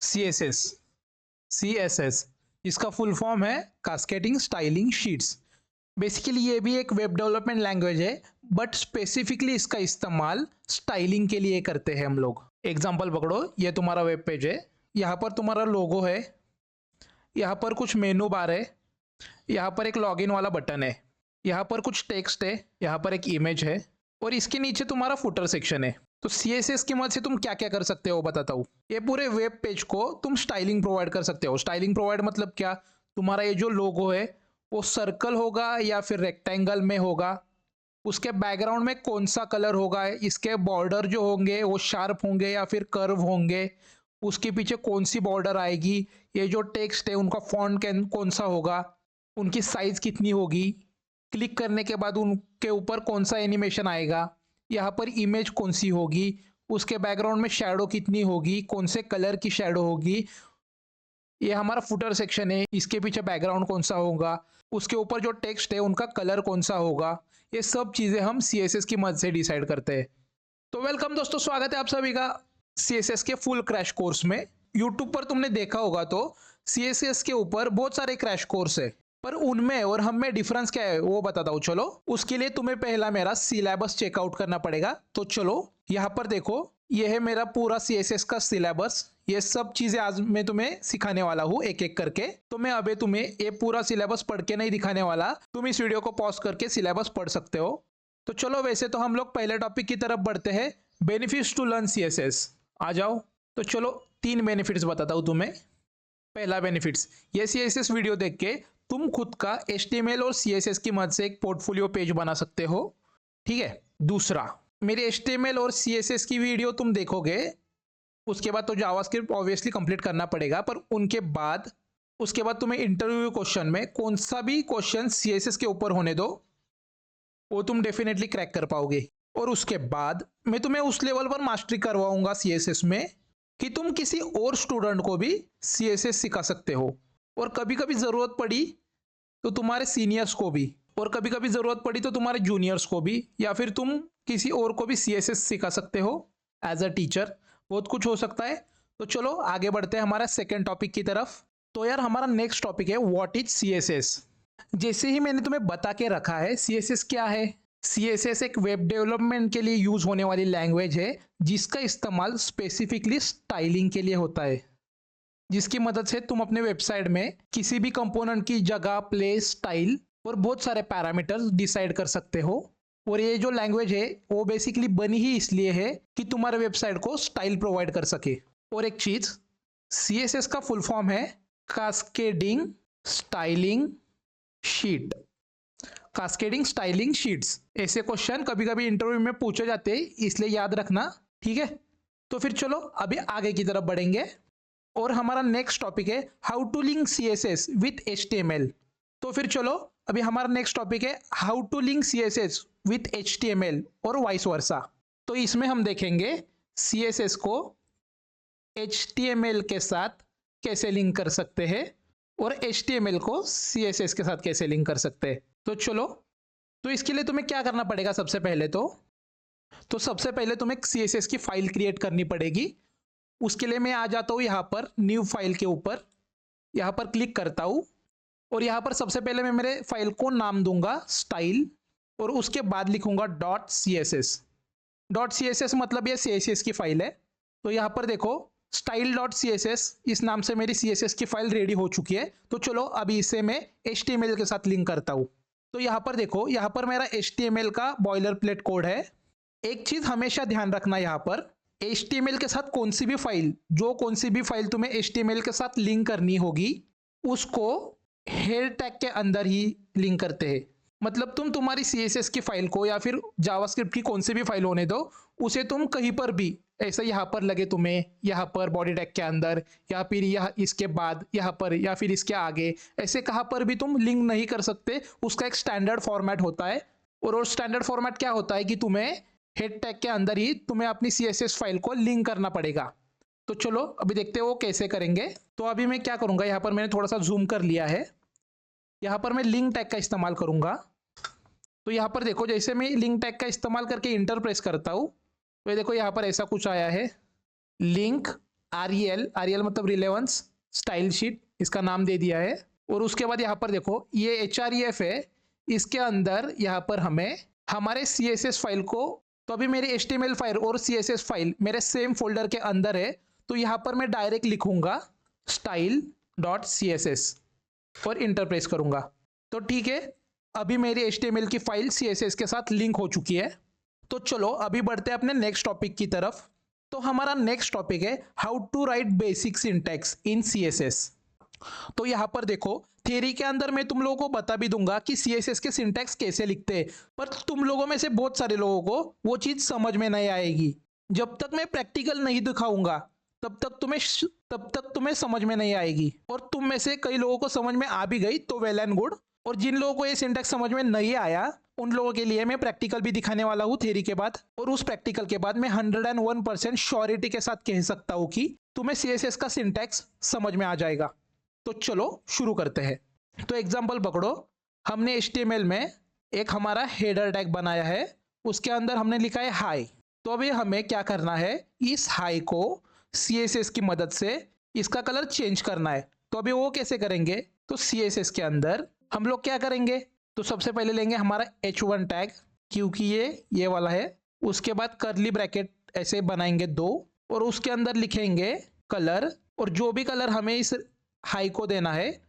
CSS, CSS इसका full form है cascading styling sheets. Basically ये भी एक वेब डेवलपमेंट लैंग्वेज है, बट स्पेसिफिकली इसका इस्तेमाल स्टाइलिंग के लिए करते हैं हम लोग। एग्जांपल पकड़ो, ये तुम्हारा वेब पेज है, यहाँ पर तुम्हारा लोगो है, यहाँ पर कुछ मेनू बार है, यहाँ पर एक लॉगिन वाला बटन है, यहाँ पर कुछ टेक्स्ट है, यहाँ पर एक इमेज है और इसके नीचे तुम्हारा फुटर सेक्शन है। तो CSS की मदद से तुम क्या क्या कर सकते हो बताता हूँ। ये पूरे वेब पेज को तुम स्टाइलिंग प्रोवाइड कर सकते हो। स्टाइलिंग प्रोवाइड मतलब क्या, तुम्हारा ये जो लोगो है वो सर्कल होगा या फिर रेक्टेंगल में होगा, उसके बैकग्राउंड में कौन सा कलर होगा, इसके बॉर्डर जो होंगे वो शार्प होंगे या फिर कर्व होंगे, उसके पीछे कौन सी बॉर्डर आएगी, ये जो टेक्स्ट है उनका फॉन्ट कौन सा होगा, उनकी साइज कितनी होगी, क्लिक करने के बाद उनके ऊपर कौन सा एनिमेशन आएगा, यहाँ पर इमेज कौन सी होगी, उसके बैकग्राउंड में शैडो कितनी होगी, कौन से कलर की शैडो होगी, ये हमारा फुटर सेक्शन है, इसके पीछे बैकग्राउंड कौन सा होगा, उसके ऊपर जो टेक्स्ट है उनका कलर कौन सा होगा। ये सब चीज़ें हम CSS की मदद से डिसाइड करते हैं। तो वेलकम दोस्तों, स्वागत है आप सभी का CSS के फुल क्रैश कोर्स में। यूट्यूब पर तुमने देखा होगा तो CSS के ऊपर बहुत सारे क्रैश कोर्स है, पर उनमें और हम में डिफरेंस क्या है वो बताता हूँ। चलो, उसके लिए तुम्हें पहला मेरा सिलेबस चेकआउट करना पड़ेगा। तो चलो यहाँ पर देखो, ये है मेरा पूरा CSS का सिलेबस। ये सब चीजें आज मैं तुम्हें सिखाने वाला हूँ एक एक करके। तो मैं अभी तुम्हें ये पूरा सिलेबस पढ़ के नहीं दिखाने वाला, तुम इस वीडियो को पॉज करके सिलेबस पढ़ सकते हो। तो चलो, वैसे तो हम लोग पहले टॉपिक की तरफ बढ़ते हैं, बेनिफिट्स टू लर्न CSS। आ जाओ। तो चलो, 3 बेनिफिट्स बताता हूँ तुम्हें। पहला बेनिफिट्स, ये CSS वीडियो देख के तुम खुद का HTML और CSS की मदद से एक पोर्टफोलियो पेज बना सकते हो। ठीक है। दूसरा, मेरे HTML और CSS की वीडियो तुम देखोगे, उसके बाद तो जावास्क्रिप्ट ऑब्वियसली कंप्लीट करना पड़ेगा, पर उसके बाद तुम्हें इंटरव्यू क्वेश्चन में कौन सा भी क्वेश्चन CSS के ऊपर होने दो, वो तुम डेफिनेटली क्रैक कर पाओगे। और उसके बाद मैं तुम्हें उस लेवल पर मास्टरी करवाऊंगा CSS में कि तुम किसी और स्टूडेंट को भी CSS सिखा सकते हो, और कभी कभी ज़रूरत पड़ी तो तुम्हारे सीनियर्स को भी, और कभी कभी ज़रूरत पड़ी तो तुम्हारे जूनियर्स को भी, या फिर तुम किसी और को भी CSS सिखा सकते हो एज अ टीचर। बहुत कुछ हो सकता है। तो चलो आगे बढ़ते हैं हमारा सेकेंड टॉपिक की तरफ। तो यार, हमारा नेक्स्ट टॉपिक है व्हाट इज CSS। जैसे ही मैंने तुम्हें बता के रखा है CSS क्या है। CSS एक वेब डेवलपमेंट के लिए यूज होने वाली लैंग्वेज है, जिसका इस्तेमाल स्पेसिफिकली स्टाइलिंग के लिए होता है, जिसकी मदद से तुम अपने वेबसाइट में किसी भी कंपोनेंट की जगह, प्लेस, स्टाइल और बहुत सारे पैरामीटर्स डिसाइड कर सकते हो। और ये जो लैंग्वेज है वो बेसिकली बनी ही इसलिए है कि तुम्हारे वेबसाइट को स्टाइल प्रोवाइड कर सके। और एक चीज, CSS का फुल फॉर्म है cascading styling sheet. Cascading styling sheets, ऐसे क्वेश्चन कभी कभी इंटरव्यू में पूछे जाते हैं, इसलिए याद रखना। ठीक है। तो फिर चलो अभी आगे की तरफ बढ़ेंगे, और हमारा नेक्स्ट टॉपिक है how to link CSS with HTML। तो फिर चलो, अभी हमारा नेक्स्ट टॉपिक है how to link CSS with HTML और वाइस वर्सा। तो इसमें हम देखेंगे CSS को HTML के साथ कैसे लिंक कर सकते हैं, और HTML को CSS के साथ कैसे लिंक कर सकते हैं। तो चलो, तो इसके लिए तुम्हें क्या करना पड़ेगा सबसे पहले तो सबसे पहले तुम्हें CSS की फाइल क्रिएट करनी पड़ेगी। उसके लिए मैं आ जाता हूँ यहाँ पर न्यू फाइल के ऊपर, यहाँ पर क्लिक करता हूँ, और यहाँ पर सबसे पहले मैं मेरे फाइल को नाम दूंगा स्टाइल, और उसके बाद लिखूंगा .css। .css मतलब ये CSS की फाइल है। तो यहाँ पर देखो, style.css इस नाम से मेरी CSS की फाइल रेडी हो चुकी है। तो चलो अभी इसे मैं HTML के साथ लिंक करता हूँ। तो यहाँ पर देखो, यहाँ पर मेरा HTML का बॉयलर प्लेट कोड है। एक चीज हमेशा ध्यान रखना, यहाँ पर HTML के साथ कोई भी फाइल तुम्हें HTML के साथ लिंक करनी होगी, उसको हेड टैग के अंदर ही लिंक करते हैं। मतलब तुम तुम्हारी CSS की फाइल को या फिर जावास्क्रिप्ट की कौन सी भी फाइल होने दो, उसे तुम कहीं पर भी ऐसा यहाँ पर लगे तुम्हें, यहाँ पर बॉडी टैग के अंदर, या फिर यह इसके बाद यहाँ पर, या फिर इसके आगे, ऐसे कहाँ पर भी तुम लिंक नहीं कर सकते। उसका एक स्टैंडर्ड फॉर्मेट होता है, और स्टैंडर्ड फॉर्मेट क्या होता है कि तुम्हें हेड टैग के अंदर ही तुम्हें अपनी CSS फाइल को लिंक करना पड़ेगा। तो चलो अभी देखते हैं वो कैसे करेंगे। तो अभी मैं क्या करूँगा, यहाँ पर मैंने थोड़ा सा जूम कर लिया है, यहाँ पर मैं लिंक टैग का इस्तेमाल करूँगा। तो यहाँ पर देखो, जैसे मैं लिंक टैग का इस्तेमाल करके इंटर प्रेस करता हूँ, तो ये देखो यहाँ पर ऐसा कुछ आया है, लिंक REL मतलब रिलेवेंस स्टाइल शीट, इसका नाम दे दिया है। और उसके बाद यहाँ पर देखो ये HREF है, इसके अंदर यहाँ पर हमें हमारे CSS फाइल को, तो अभी मेरी HTML फाइल और CSS फाइल मेरे सेम फोल्डर के अंदर है, तो यहाँ पर मैं डायरेक्ट लिखूंगा style.css और इंटर प्रेस करूंगा। तो ठीक है, अभी मेरी HTML की फाइल CSS के साथ लिंक हो चुकी है। तो चलो अभी बढ़ते हैं अपने नेक्स्ट टॉपिक की तरफ। तो हमारा नेक्स्ट टॉपिक है how to write basic syntax in CSS। तो यहाँ पर देखो थियरी के अंदर मैं तुम लोगों को बता भी दूंगा कि CSS के सिंटैक्स कैसे लिखते हैं, पर तुम लोगों में से बहुत सारे लोगों को वो चीज़ समझ में नहीं आएगी। जब तक मैं प्रैक्टिकल नहीं दिखाऊंगा तब तक तुम्हें समझ में नहीं आएगी। और तुम में से कई लोगों को समझ में आ भी गई तो वेल एंड गुड, और जिन लोगों को ये सिंटैक्स समझ में नहीं आया उन लोगों के लिए मैं प्रैक्टिकल भी दिखाने वाला हूँ थ्योरी के बाद। और उस प्रैक्टिकल के बाद मैं 101% श्योरिटी के साथ कह सकता हूँ कि तुम्हें CSS का सिंटैक्स समझ में आ जाएगा। तो चलो शुरू करते हैं। तो एग्जाम्पल पकड़ो, हमने HTML में एक हमारा हेडर टैग बनाया है, उसके अंदर हमने लिखा है हाई। तो अभी हमें क्या करना है, इस हाई को CSS की मदद से इसका कलर चेंज करना है। तो अभी वो कैसे करेंगे, तो CSS के अंदर हम लोग क्या करेंगे, तो सबसे पहले लेंगे हमारा H1 टैग, क्योंकि ये वाला है। उसके बाद कर्ली ब्रैकेट ऐसे बनाएंगे 2, और उसके अंदर लिखेंगे कलर, और जो भी कलर हमें इस हाई को देना है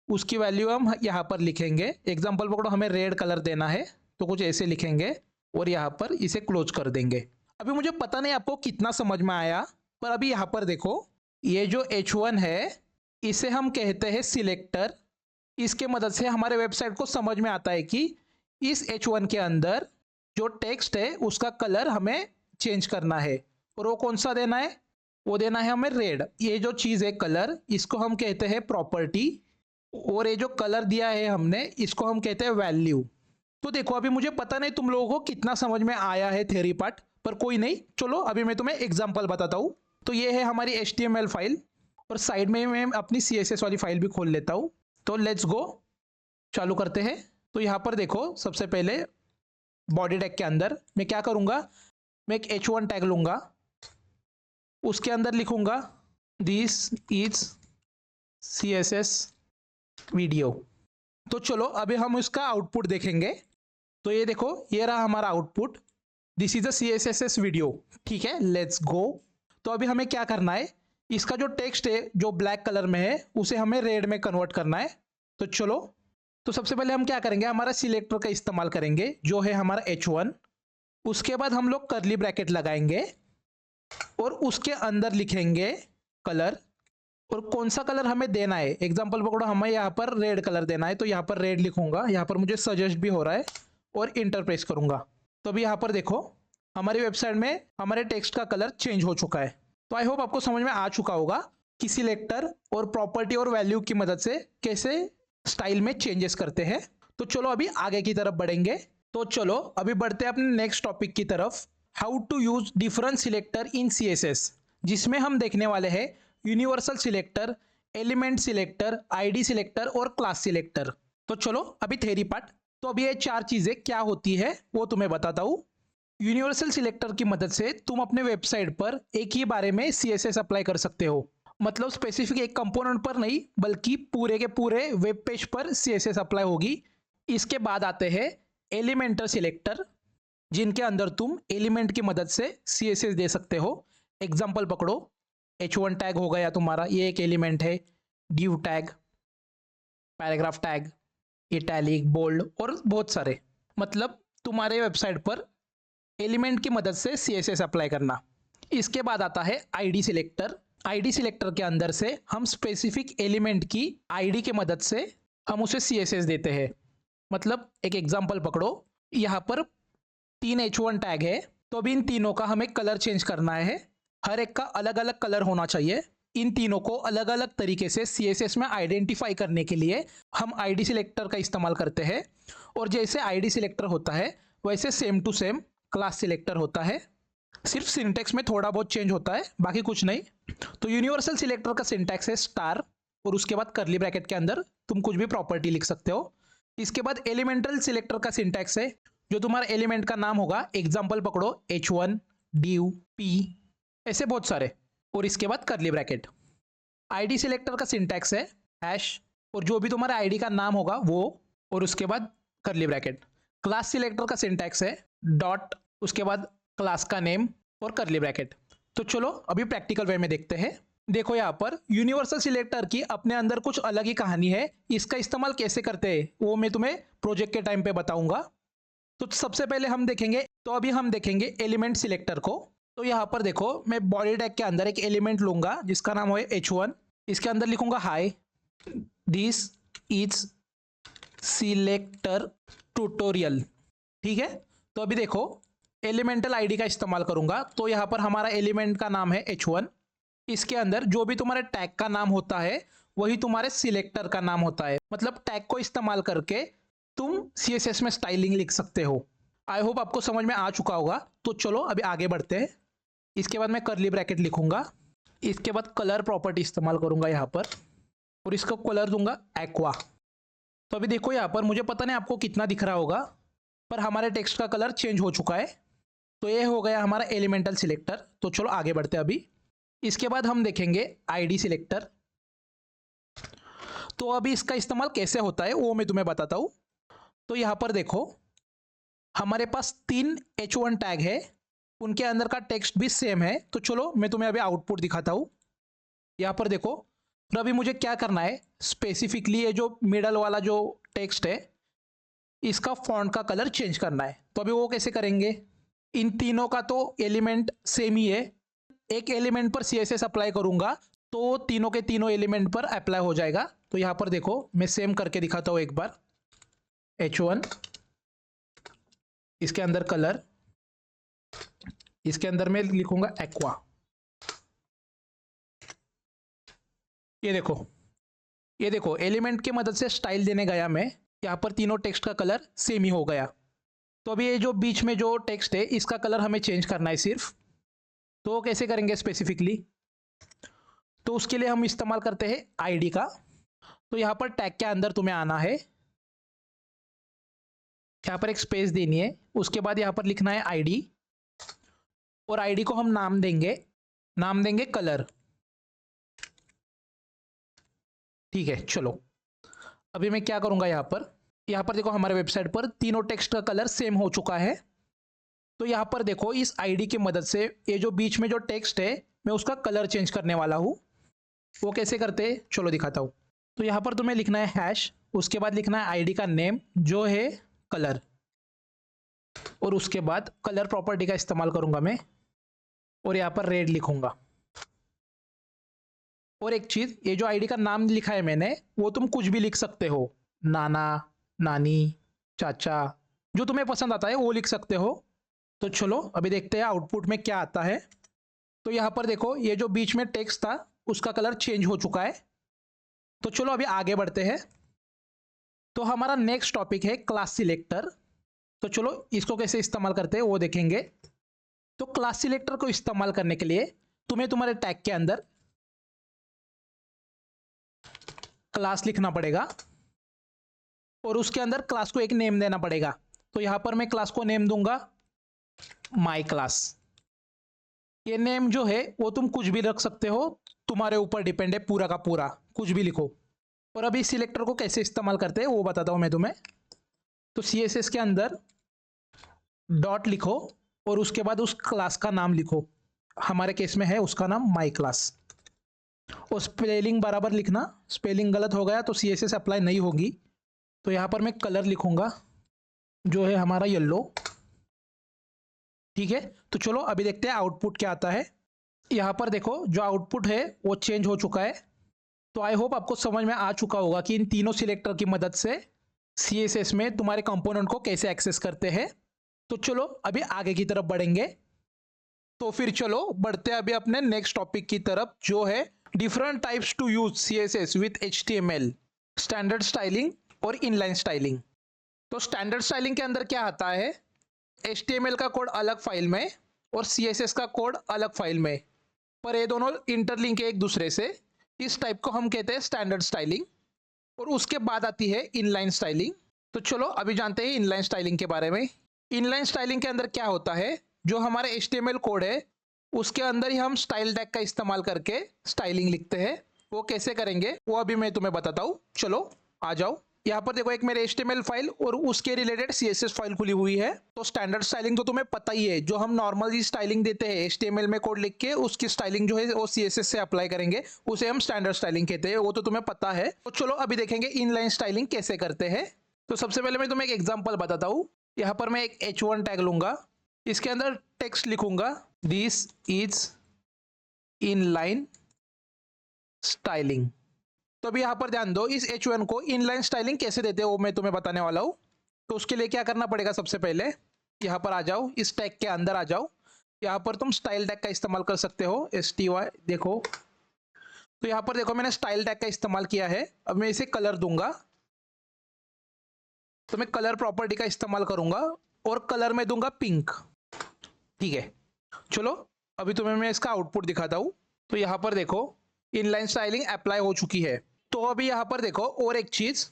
उसकी वैल्यू हम यहाँ पर लिखेंगे। एग्जाम्पल पकड़ो, हमें रेड कलर देना है तो कुछ ऐसे लिखेंगे और यहाँ पर इसे क्लोज कर देंगे। अभी मुझे पता नहीं आपको कितना समझ में आया, पर अभी यहाँ पर देखो ये जो H1 है इसे हम कहते हैं सिलेक्टर। इसके मदद से हमारे वेबसाइट को समझ में आता है कि इस H1 के अंदर जो टेक्स्ट है उसका कलर हमें चेंज करना है, और वो कौन सा देना है, वो देना है हमें रेड। ये जो चीज़ है कलर, इसको हम कहते हैं प्रॉपर्टी, और ये जो कलर दिया है हमने इसको हम कहते हैं वैल्यू। तो देखो अभी मुझे पता नहीं तुम लोगों को कितना समझ में आया है थ्योरी पार्ट, पर कोई नहीं, चलो अभी मैं तुम्हें एग्जांपल बताता हूँ। तो ये है हमारी HTML फाइल, और साइड में मैं अपनी CSS वाली फाइल भी खोल लेता हूँ। तो लेट्स गो, चालू करते हैं। तो यहाँ पर देखो सबसे पहले बॉडी टैग के अंदर मैं क्या करूँगा, मैं एक H1 टैग लूँगा, उसके अंदर लिखूँगा दिस इज CSS वीडियो। तो चलो अभी हम इसका आउटपुट देखेंगे। तो ये देखो ये रहा हमारा output, this is a CSS video. ठीक है, लेट्स गो। तो अभी हमें क्या करना है, इसका जो टेक्स्ट है जो ब्लैक कलर में है उसे हमें रेड में कन्वर्ट करना है। तो चलो, तो सबसे पहले हम क्या करेंगे, हमारा सिलेक्टर का इस्तेमाल करेंगे जो है हमारा H1। उसके बाद हम लोग कर्ली ब्रैकेट लगाएंगे और उसके अंदर लिखेंगे कलर, और कौन सा कलर हमें देना है। एग्जांपल पकड़ो, हमें यहाँ पर रेड कलर देना है, तो यहाँ पर रेड लिखूंगा, यहाँ पर मुझे सजेस्ट भी हो रहा है, और इंटर प्रेस करूंगा। तो अभी यहाँ पर देखो हमारी वेबसाइट में हमारे टेक्स्ट का कलर चेंज हो चुका है। तो आई होप आपको समझ में आ चुका होगा कि सिलेक्टर और प्रॉपर्टी और वैल्यू की मदद से कैसे स्टाइल में चेंजेस करते हैं। तो चलो अभी आगे की तरफ बढ़ेंगे। तो चलो अभी बढ़ते हैं अपने नेक्स्ट टॉपिक की तरफ, how to use different selector in CSS, जिसमें हम देखने वाले हैं universal selector, element selector, ID selector और क्लास सिलेक्टर। तो चलो अभी थ्योरी पार्ट। तो अभी ये 4 चीजें क्या होती है वो तुम्हें बताता हूँ। यूनिवर्सल सिलेक्टर की मदद से तुम अपने वेबसाइट पर एक ही बारे में CSS अप्लाई कर सकते हो, मतलब स्पेसिफिक एक कंपोनेंट पर नहीं बल्कि पूरे के पूरे वेब पेज पर CSS अप्लाई होगी। इसके बाद आते हैं एलिमेंटर सिलेक्टर, जिनके अंदर तुम एलिमेंट की मदद से CSS दे सकते हो। एग्जाम्पल पकड़ो, H1 टैग हो गया तुम्हारा, ये एक एलिमेंट है, div tag, paragraph tag, italic, bold और बहुत सारे, मतलब तुम्हारे वेबसाइट पर एलिमेंट की मदद से CSS अप्लाई करना। इसके बाद आता है ID सिलेक्टर। ID सिलेक्टर के अंदर से हम स्पेसिफिक एलिमेंट की ID की मदद से हम उसे CSS देते हैं। मतलब एक एग्जांपल पकड़ो, यहाँ पर 3 H1 टैग है, तो अभी इन तीनों का हमें कलर चेंज करना है, हर एक का अलग अलग कलर होना चाहिए। इन तीनों को अलग अलग तरीके से CSS में आइडेंटिफाई करने के लिए हम ID सिलेक्टर का इस्तेमाल करते हैं। और जैसे ID सिलेक्टर होता है वैसे same to same class selector होता है, सिर्फ सिंटैक्स में थोड़ा बहुत चेंज होता है, बाकी कुछ नहीं। तो यूनिवर्सल सिलेक्टर का सिंटैक्स है स्टार, और उसके बाद कर्ली ब्रैकेट के अंदर तुम कुछ भी प्रॉपर्टी लिख सकते हो। इसके बाद एलिमेंटल सिलेक्टर का सिंटैक्स है, जो तुम्हारा एलिमेंट का नाम होगा। एग्जाम्पल पकड़ो, H1, div, p, ऐसे बहुत सारे। और इसके बाद करली ब्रैकेट। आईडी सिलेक्टर का सिंटैक्स है हैश और जो भी तुम्हारे आईडी का नाम होगा वो, और उसके बाद करली ब्रैकेट। क्लास सिलेक्टर का सिंटैक्स है डॉट, उसके बाद क्लास का नेम और करली ब्रैकेट। तो चलो अभी प्रैक्टिकल वे में देखते हैं। देखो यहाँ पर यूनिवर्सल सिलेक्टर की अपने अंदर कुछ अलग ही कहानी है। इसका इस्तेमाल कैसे करते हैं वो मैं तुम्हें प्रोजेक्ट के टाइम पे बताऊंगा। तो सबसे पहले हम देखेंगे, तो अभी हम देखेंगे एलिमेंट सिलेक्टर को। तो यहाँ पर देखो मैं बॉडी टैग के अंदर एक एलिमेंट लूंगा जिसका नाम है H1। इसके अंदर लिखूंगा high this is selector tutorial. ठीक है, तो अभी देखो एलिमेंटल आईडी का इस्तेमाल करूंगा। तो यहाँ पर हमारा एलिमेंट का नाम है H1। इसके अंदर जो भी तुम्हारे टैग का नाम होता है वही तुम्हारे सिलेक्टर का नाम होता है। मतलब टैग को इस्तेमाल करके तुम CSS में स्टाइलिंग लिख सकते हो। आई होप आपको समझ में आ चुका होगा। तो चलो अभी आगे बढ़ते हैं। इसके बाद मैं करली ब्रैकेट लिखूंगा। इसके बाद कलर प्रॉपर्टी इस्तेमाल करूंगा यहाँ पर और इसका कलर दूंगा एक्वा। तो अभी देखो यहाँ पर मुझे पता नहीं आपको कितना दिख रहा होगा, पर हमारे टेक्स्ट का कलर चेंज हो चुका है। तो ये हो गया हमारा एलिमेंटल सिलेक्टर। तो चलो आगे बढ़ते हैं अभी। इसके बाद हम देखेंगे आईडी सिलेक्टर। तो अभी इसका इस्तेमाल कैसे होता है वो मैं तुम्हें बताता हूँ। तो यहाँ पर देखो हमारे पास 3 H1 टैग है, उनके अंदर का टेक्स्ट भी सेम है। तो चलो मैं तुम्हें अभी आउटपुट दिखाता हूँ। यहाँ पर देखो, तो अभी मुझे क्या करना है, स्पेसिफिकली ये जो मिडल वाला जो टेक्स्ट है इसका फॉन्ट का कलर चेंज करना है। तो अभी वो कैसे करेंगे, इन तीनों का तो एलिमेंट सेम ही है। एक एलिमेंट पर CSS अप्लाई करूंगा तो तीनों के तीनों एलिमेंट पर अप्लाई हो जाएगा। तो यहाँ पर देखो मैं सेम करके दिखाता हूँ एक बार। H1, इसके अंदर कलर, इसके अंदर मैं लिखूंगा एक्वा। ये देखो एलिमेंट की मदद से स्टाइल देने गया मैं, यहाँ पर तीनों टेक्स्ट का कलर सेम ही हो गया। तो अभी ये जो बीच में जो टेक्स्ट है इसका कलर हमें चेंज करना है सिर्फ। तो वो कैसे करेंगे स्पेसिफिकली, तो उसके लिए हम इस्तेमाल करते हैं आईडी का। तो यहाँ पर टैग के अंदर तुम्हें आना है, यहाँ पर एक स्पेस देनी है, उसके बाद यहाँ पर लिखना है आईडी और आईडी को हम नाम देंगे कलर। ठीक है, चलो अभी मैं क्या करूंगा, यहाँ पर देखो हमारे वेबसाइट पर तीनों टेक्स्ट का कलर सेम हो चुका है। तो यहाँ पर देखो इस आईडी की मदद से ये जो बीच में जो टेक्स्ट है मैं उसका कलर चेंज करने वाला हूँ। वो कैसे करते हैं चलो दिखाता हूँ। तो यहाँ पर तुम्हें लिखना है हैश, उसके बाद लिखना है आईडी का नेम जो है कलर, और उसके बाद कलर प्रॉपर्टी का इस्तेमाल करूंगा मैं और यहाँ पर रेड लिखूंगा। और एक चीज, ये जो आईडी का नाम लिखा है मैंने वो तुम कुछ भी लिख सकते हो, नाना, नानी, चाचा, जो तुम्हें पसंद आता है वो लिख सकते हो। तो चलो अभी देखते हैं आउटपुट में क्या आता है। तो यहाँ पर देखो ये जो बीच में टेक्स्ट था उसका कलर चेंज हो चुका है। तो चलो अभी आगे बढ़ते हैं। तो हमारा नेक्स्ट टॉपिक है क्लास सिलेक्टर। तो चलो इसको कैसे इस्तेमाल करते हैं वो देखेंगे। तो क्लास सिलेक्टर को इस्तेमाल करने के लिए तुम्हें तुम्हारे टैग के अंदर क्लास लिखना पड़ेगा और उसके अंदर क्लास को एक नेम देना पड़ेगा। तो यहां पर मैं क्लास को नेम दूंगा माई क्लास। ये नेम जो है वो तुम कुछ भी रख सकते हो, तुम्हारे ऊपर डिपेंड है, पूरा का पूरा कुछ भी लिखो। और अभी सिलेक्टर को कैसे इस्तेमाल करते हैं वो बताता हूं मैं तुम्हें। तो CSS के अंदर डॉट लिखो और उसके बाद उस क्लास का नाम लिखो। हमारे केस में है उसका नाम माई क्लास। और स्पेलिंग बराबर लिखना, स्पेलिंग गलत हो गया तो CSS अप्लाई नहीं होगी। तो यहाँ पर मैं कलर लिखूंगा जो है हमारा येलो। ठीक है, तो चलो अभी देखते हैं आउटपुट क्या आता है। यहाँ पर देखो जो आउटपुट है वो चेंज हो चुका है। तो आई होप आपको समझ में आ चुका होगा कि इन तीनों सिलेक्टर की मदद से CSS में तुम्हारे कंपोनेंट को कैसे एक्सेस करते हैं। तो चलो अभी आगे की तरफ बढ़ेंगे। तो फिर चलो बढ़ते हैं अभी अपने नेक्स्ट टॉपिक की तरफ जो है different types to use CSS with HTML, standard styling और इनलाइन स्टाइलिंग। तो स्टैंडर्ड स्टाइलिंग के अंदर क्या आता है, HTML का कोड अलग फाइल में और CSS का कोड अलग फाइल में, पर ये दोनों इंटरलिंक है एक दूसरे से। इस टाइप को हम कहते हैं स्टैंडर्ड स्टाइलिंग। और उसके बाद आती है इनलाइन स्टाइलिंग। तो चलो अभी जानते हैं इनलाइन स्टाइलिंग के बारे में। इनलाइन स्टाइलिंग के अंदर क्या होता है, जो हमारे HTML कोड है उसके अंदर ही हम स्टाइल टैग का इस्तेमाल करके स्टाइलिंग लिखते हैं। वो कैसे करेंगे वो अभी मैं तुम्हें बताता हूँ। चलो आ जाओ। यहाँ पर देखो एक मेरे HTML फाइल और उसके रिलेटेड CSS फाइल खुली हुई है। तो स्टैंडर्ड स्टाइलिंग तो तुम्हें पता ही है, जो हम नॉर्मली स्टाइलिंग देते हैं HTML में कोड लिख के, उसकी स्टाइलिंग जो है वो CSS से अप्लाई करेंगे, उसे हम स्टैंडर्ड स्टाइलिंग कहते हैं। वो तो तुम्हें पता है। तो चलो अभी देखेंगे इनलाइन स्टाइलिंग कैसे करते हैं। तो सबसे पहले मैं तुम्हें एक एग्जाम्पल बताता हूँ। यहाँ पर मैं एक H1 टैग लूंगा, इसके अंदर टेक्स्ट लिखूंगा दिस इज इनलाइन स्टाइलिंग। तो अभी यहाँ पर ध्यान दो, इस H1 को इनलाइन स्टाइलिंग कैसे देते हैं वो मैं तुम्हें बताने वाला हूँ। तो उसके लिए क्या करना पड़ेगा, सबसे पहले यहाँ पर आ जाओ, इस टैग के अंदर आ जाओ। यहाँ पर तुम स्टाइल टैग का इस्तेमाल कर सकते हो, STY। देखो तो यहाँ पर देखो मैंने स्टाइल टैग का इस्तेमाल किया है। अब मैं इसे कलर दूंगा, तो मैं कलर प्रॉपर्टी का इस्तेमाल करूंगा और कलर में दूंगा पिंक। ठीक है, चलो अभी तुम्हें मैं इसका आउटपुट दिखाता हूँ। तो यहाँ पर देखो इनलाइन स्टाइलिंग अप्लाई हो चुकी है। तो अभी यहाँ पर देखो और एक चीज,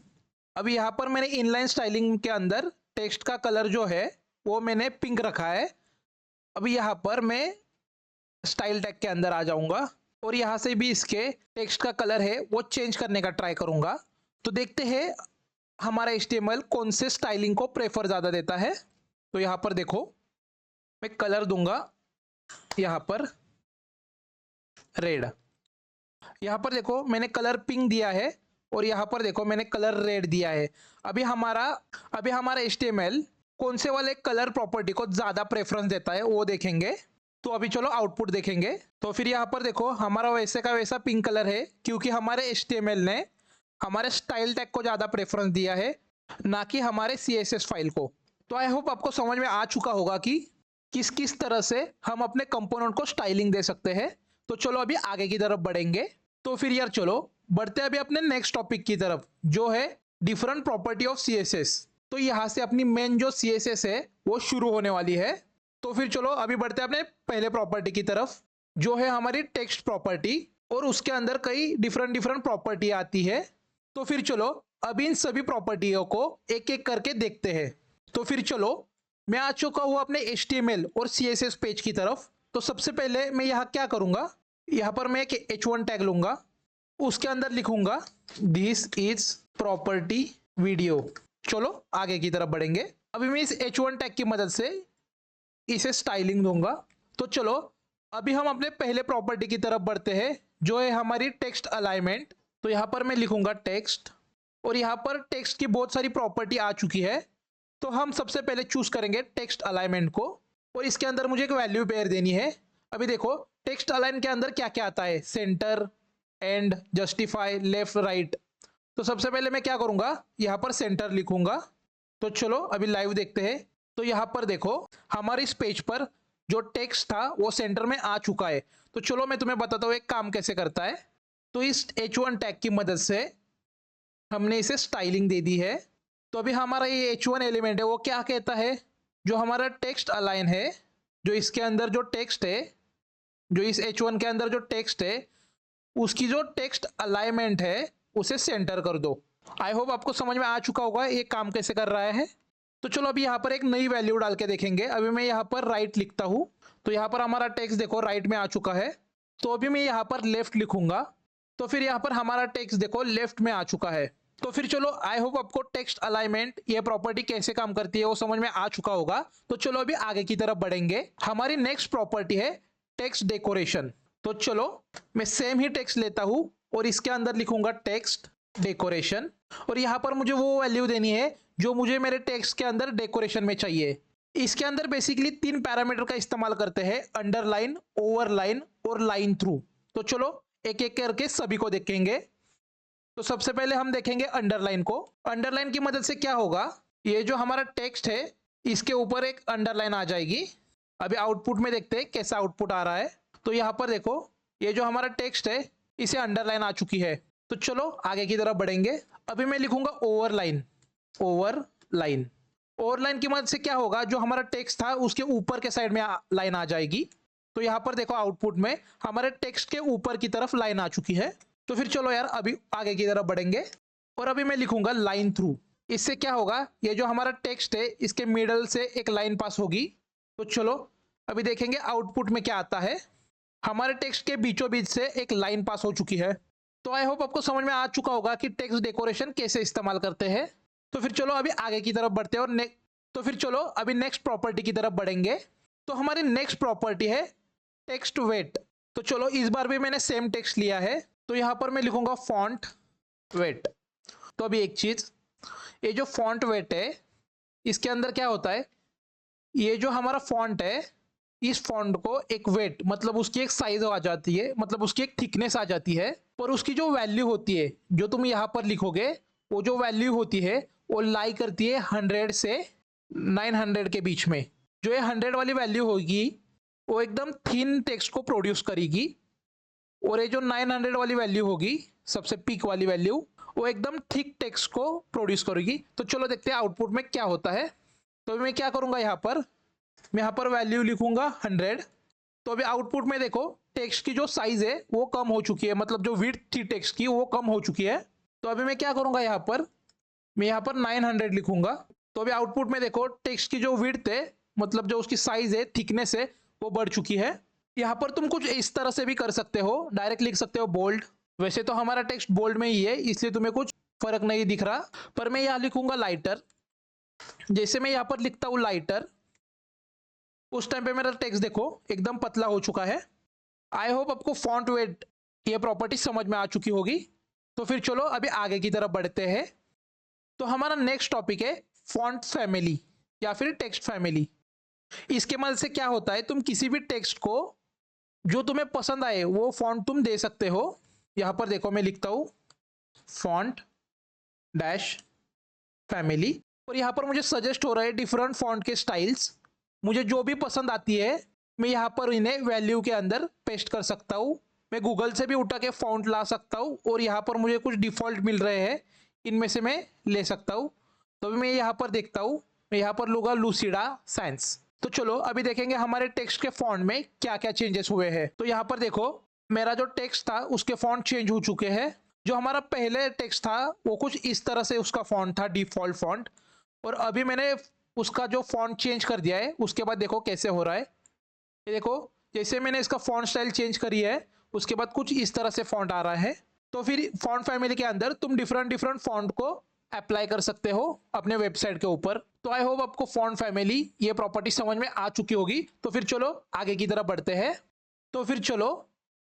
अभी यहाँ पर मैंने इनलाइन स्टाइलिंग के अंदर टेक्स्ट का कलर जो है वो मैंने पिंक रखा है। अभी यहाँ पर मैं स्टाइल टैग के अंदर आ जाऊंगा और यहाँ से भी इसके टेक्स्ट का कलर है वो चेंज करने का ट्राई करूंगा। तो देखते हैं हमारा HTML कौन से स्टाइलिंग को प्रेफर ज़्यादा देता है। तो यहाँ पर देखो मैं कलर दूंगा यहाँ पर रेड। यहाँ पर देखो मैंने कलर पिंक दिया है और यहाँ पर देखो मैंने कलर रेड दिया है। अभी हमारा HTML कौन से वाले कलर प्रॉपर्टी को ज़्यादा प्रेफरेंस देता है वो देखेंगे। तो अभी चलो आउटपुट देखेंगे। तो फिर यहाँ पर देखो हमारा वैसे का वैसा पिंक कलर है, क्योंकि हमारे HTML ने हमारे स्टाइल टैग को ज़्यादा प्रेफरेंस दिया है, ना कि हमारे CSS फाइल को। तो आई होप आपको समझ में आ चुका होगा कि किस किस तरह से हम अपने कंपोनेंट को स्टाइलिंग दे सकते हैं। तो चलो अभी आगे की तरफ बढ़ेंगे। तो फिर यार चलो बढ़ते हैं अभी अपने नेक्स्ट टॉपिक की तरफ, जो है डिफरेंट प्रॉपर्टी ऑफ CSS। तो यहाँ से अपनी मेन जो CSS है वो शुरू होने वाली है। तो फिर चलो अभी बढ़ते हैं अपने पहले प्रॉपर्टी की तरफ, जो है हमारी टेक्स्ट प्रॉपर्टी, और उसके अंदर कई डिफरेंट प्रॉपर्टी आती है। तो फिर चलो अभी इन सभी प्रॉपर्टियों को एक एक करके देखते हैं। तो फिर चलो मैं आ चुका हूँ अपने HTML और CSS पेज की तरफ। तो सबसे पहले मैं यहाँ क्या करूँगा, यहाँ पर मैं एक H1 टैग लूंगा, उसके अंदर लिखूंगा दिस इज प्रॉपर्टी वीडियो। चलो आगे की तरफ बढ़ेंगे। अभी मैं इस H1 टैग की मदद से इसे स्टाइलिंग दूंगा। तो चलो अभी हम अपने पहले प्रॉपर्टी की तरफ बढ़ते हैं, जो है हमारी टेक्स्ट अलाइनमेंट। तो यहाँ पर मैं लिखूंगा टेक्स्ट, और यहाँ पर टेक्स्ट की बहुत सारी प्रॉपर्टी आ चुकी है। तो हम सबसे पहले चूज करेंगे टेक्स्ट अलाइनमेंट को, और इसके अंदर मुझे एक वैल्यू पेयर देनी है। अभी देखो टेक्स्ट अलाइन के अंदर क्या क्या आता है, centre, and, justify, left, right. तो सबसे पहले मैं क्या करूंगा, यहाँ पर सेंटर लिखूंगा। तो चलो अभी लाइव देखते हैं। तो यहाँ पर देखो हमारे इस पेज पर जो टेक्स्ट था वो सेंटर में आ चुका है। तो चलो मैं तुम्हें बताता हूँ एक काम कैसे करता है। तो इस H1 टैग की मदद से हमने इसे स्टाइलिंग दे दी है। तो अभी हमारा ये H1 एलिमेंट है वो क्या कहता है, जो हमारा टेक्स्ट अलाइन है, जो इसके अंदर जो टेक्स्ट है, जो इस H1 के अंदर जो टेक्स्ट है, उसकी जो टेक्स्ट अलाइनमेंट है उसे सेंटर कर दो। आई होप आपको समझ में आ चुका होगा ये काम कैसे कर रहा है। तो चलो अभी यहाँ पर एक नई वैल्यू डाल के देखेंगे। अभी मैं यहाँ पर राइट लिखता हूँ, तो यहाँ पर हमारा टेक्स्ट देखो राइट में आ चुका है। तो अभी मैं यहाँ पर लेफ्ट लिखूंगा, तो फिर यहाँ पर हमारा टेक्स्ट देखो लेफ्ट में आ चुका है। तो फिर चलो आई होप आपको टेक्स्ट अलाइनमेंट ये प्रॉपर्टी कैसे काम करती है वो समझ में आ चुका होगा। तो चलो अभी आगे की तरफ बढ़ेंगे। हमारी नेक्स्ट प्रॉपर्टी है टेक्स्ट डेकोरेशन। तो चलो मैं सेम ही टेक्स्ट लेता हूँ और इसके अंदर लिखूंगा टेक्स्ट डेकोरेशन, और यहाँ पर मुझे वो वैल्यू देनी है जो मुझे मेरे टेक्स्ट के अंदर डेकोरेशन में चाहिए। इसके अंदर बेसिकली 3 पैरामीटर का इस्तेमाल करते हैं, अंडरलाइन, ओवरलाइन और लाइन थ्रू। तो चलो एक एक करके सभी को देखेंगे। तो सबसे पहले हम देखेंगे अंडरलाइन को। अंडरलाइन की मदद से क्या होगा, ये जो हमारा टेक्स्ट है इसके ऊपर एक अंडरलाइन आ जाएगी। अभी आउटपुट में देखते हैं कैसा आउटपुट आ रहा है। तो यहाँ पर देखो ये जो हमारा टेक्स्ट है इसे अंडरलाइन आ चुकी है। तो चलो आगे की तरफ बढ़ेंगे। अभी मैं लिखूंगा ओवरलाइन। ओवरलाइन ओवरलाइन की मदद से क्या होगा, जो हमारा टेक्स्ट था उसके ऊपर के साइड में लाइन आ जाएगी। तो यहाँ पर देखो आउटपुट में हमारे टेक्स्ट के ऊपर की तरफ लाइन आ चुकी है। तो फिर चलो यार अभी आगे की तरफ बढ़ेंगे, और अभी मैं लिखूंगा लाइन थ्रू। इससे क्या होगा, ये जो हमारा टेक्स्ट है इसके मिडल से एक लाइन पास होगी। तो चलो अभी देखेंगे आउटपुट में क्या आता है। हमारे टेक्स्ट के बीचों बीच से एक लाइन पास हो चुकी है। तो आई होप आपको समझ में आ चुका होगा कि टेक्स्ट डेकोरेशन कैसे इस्तेमाल करते हैं। तो फिर चलो अभी आगे की तरफ बढ़ते हैं और तो फिर चलो अभी नेक्स्ट प्रॉपर्टी की तरफ बढ़ेंगे। तो हमारी नेक्स्ट प्रॉपर्टी है टेक्स्ट वेट। तो चलो इस बार भी मैंने सेम टेक्स्ट लिया है, तो यहाँ पर मैं लिखूंगा फॉन्ट वेट। तो अभी एक चीज, ये जो फॉन्ट वेट है इसके अंदर क्या होता है, ये जो हमारा फॉन्ट है इस फॉन्ट को एक वेट मतलब उसकी एक साइज आ जाती है, मतलब उसकी एक थिकनेस आ जाती है, पर उसकी जो वैल्यू होती है जो तुम यहाँ पर लिखोगे वो जो वैल्यू होती है वो लाई करती है 100 से 900 के बीच में। जो ये 100 वाली वैल्यू होगी वो एकदम थिन टेक्स्ट को प्रोड्यूस करेगी, और ये जो 900 वाली वैल्यू होगी सबसे पीक वाली वैल्यू वो एकदम थिक टेक्स्ट को प्रोड्यूस करेगी। तो चलो देखते हैं आउटपुट में क्या होता है। तो मैं क्या करूंगा, मैं यहाँ पर वैल्यू लिखूंगा 100। तो अभी आउटपुट में देखो टेक्स्ट की जो साइज है वो कम हो चुकी है, मतलब जो विड्थ थी टेक्स्ट की वो कम हो चुकी है। तो अभी मैं क्या करूंगा, मैं यहाँ पर 900 लिखूंगा। तो अभी आउटपुट में देखो टेक्स्ट की जो विड्थ है मतलब जो उसकी साइज है, थिकनेस है, वो बढ़ चुकी है। यहाँ पर तुम कुछ इस तरह से भी कर सकते हो, डायरेक्ट लिख सकते हो बोल्ड। वैसे तो हमारा टेक्स्ट बोल्ड में ही है इसलिए तुम्हें कुछ फर्क नहीं दिख रहा, पर मैं यहाँ लिखूंगा लाइटर। जैसे मैं यहाँ पर लिखता हूँ लाइटर, उस टाइम पे मेरा टेक्स्ट देखो एकदम पतला हो चुका है। आई होप आपको फॉन्ट वेट ये प्रॉपर्टी समझ में आ चुकी होगी। तो फिर चलो अभी आगे की तरफ बढ़ते हैं। तो हमारा नेक्स्ट टॉपिक है फॉन्ट फैमिली या फिर टेक्स्ट फैमिली। इसके मदद से क्या होता है, तुम किसी भी टेक्स्ट को जो तुम्हें पसंद आए वो फॉन्ट तुम दे सकते हो। यहाँ पर देखो मैं लिखता हूँ फॉन्ट डैश फैमिली, और यहाँ पर मुझे सजेस्ट हो रहा है डिफरेंट फॉन्ट के स्टाइल्स। मुझे जो भी पसंद आती है मैं यहाँ पर इन्हें वैल्यू के अंदर पेस्ट कर सकता हूँ। मैं गूगल से भी उठा के फॉन्ट ला सकता हूँ और यहाँ पर मुझे कुछ डिफ़ॉल्ट मिल रहे हैं, इनमें से मैं ले सकता हूँ। तो मैं यहाँ पर देखता हूँ, मैं यहाँ पर लूँगा लूसिडा सैंस। तो चलो अभी देखेंगे हमारे टेक्स्ट के फॉन्ट में क्या क्या चेंजेस हुए हैं। तो यहाँ पर देखो मेरा जो टेक्स्ट था उसके फॉन्ट चेंज हो चुके हैं। जो हमारा पहले टेक्स्ट था वो कुछ इस तरह से उसका फॉन्ट था, डिफ़ॉल्ट फॉन्ट, और अभी मैंने उसका जो फॉन्ट चेंज कर दिया है। उसके बाद देखो कैसे हो रहा है, ये देखो जैसे मैंने इसका फॉन्ट स्टाइल चेंज करी है उसके बाद कुछ इस तरह से फॉन्ट आ रहा है। तो फिर फॉन्ट फैमिली के अंदर तुम डिफरेंट फॉन्ट को अप्लाई कर सकते हो अपने वेबसाइट के ऊपर। तो आई होप आपको फॉन्ट फैमिली ये प्रॉपर्टी समझ में आ चुकी होगी। तो फिर चलो आगे की तरफ बढ़ते हैं। तो फिर चलो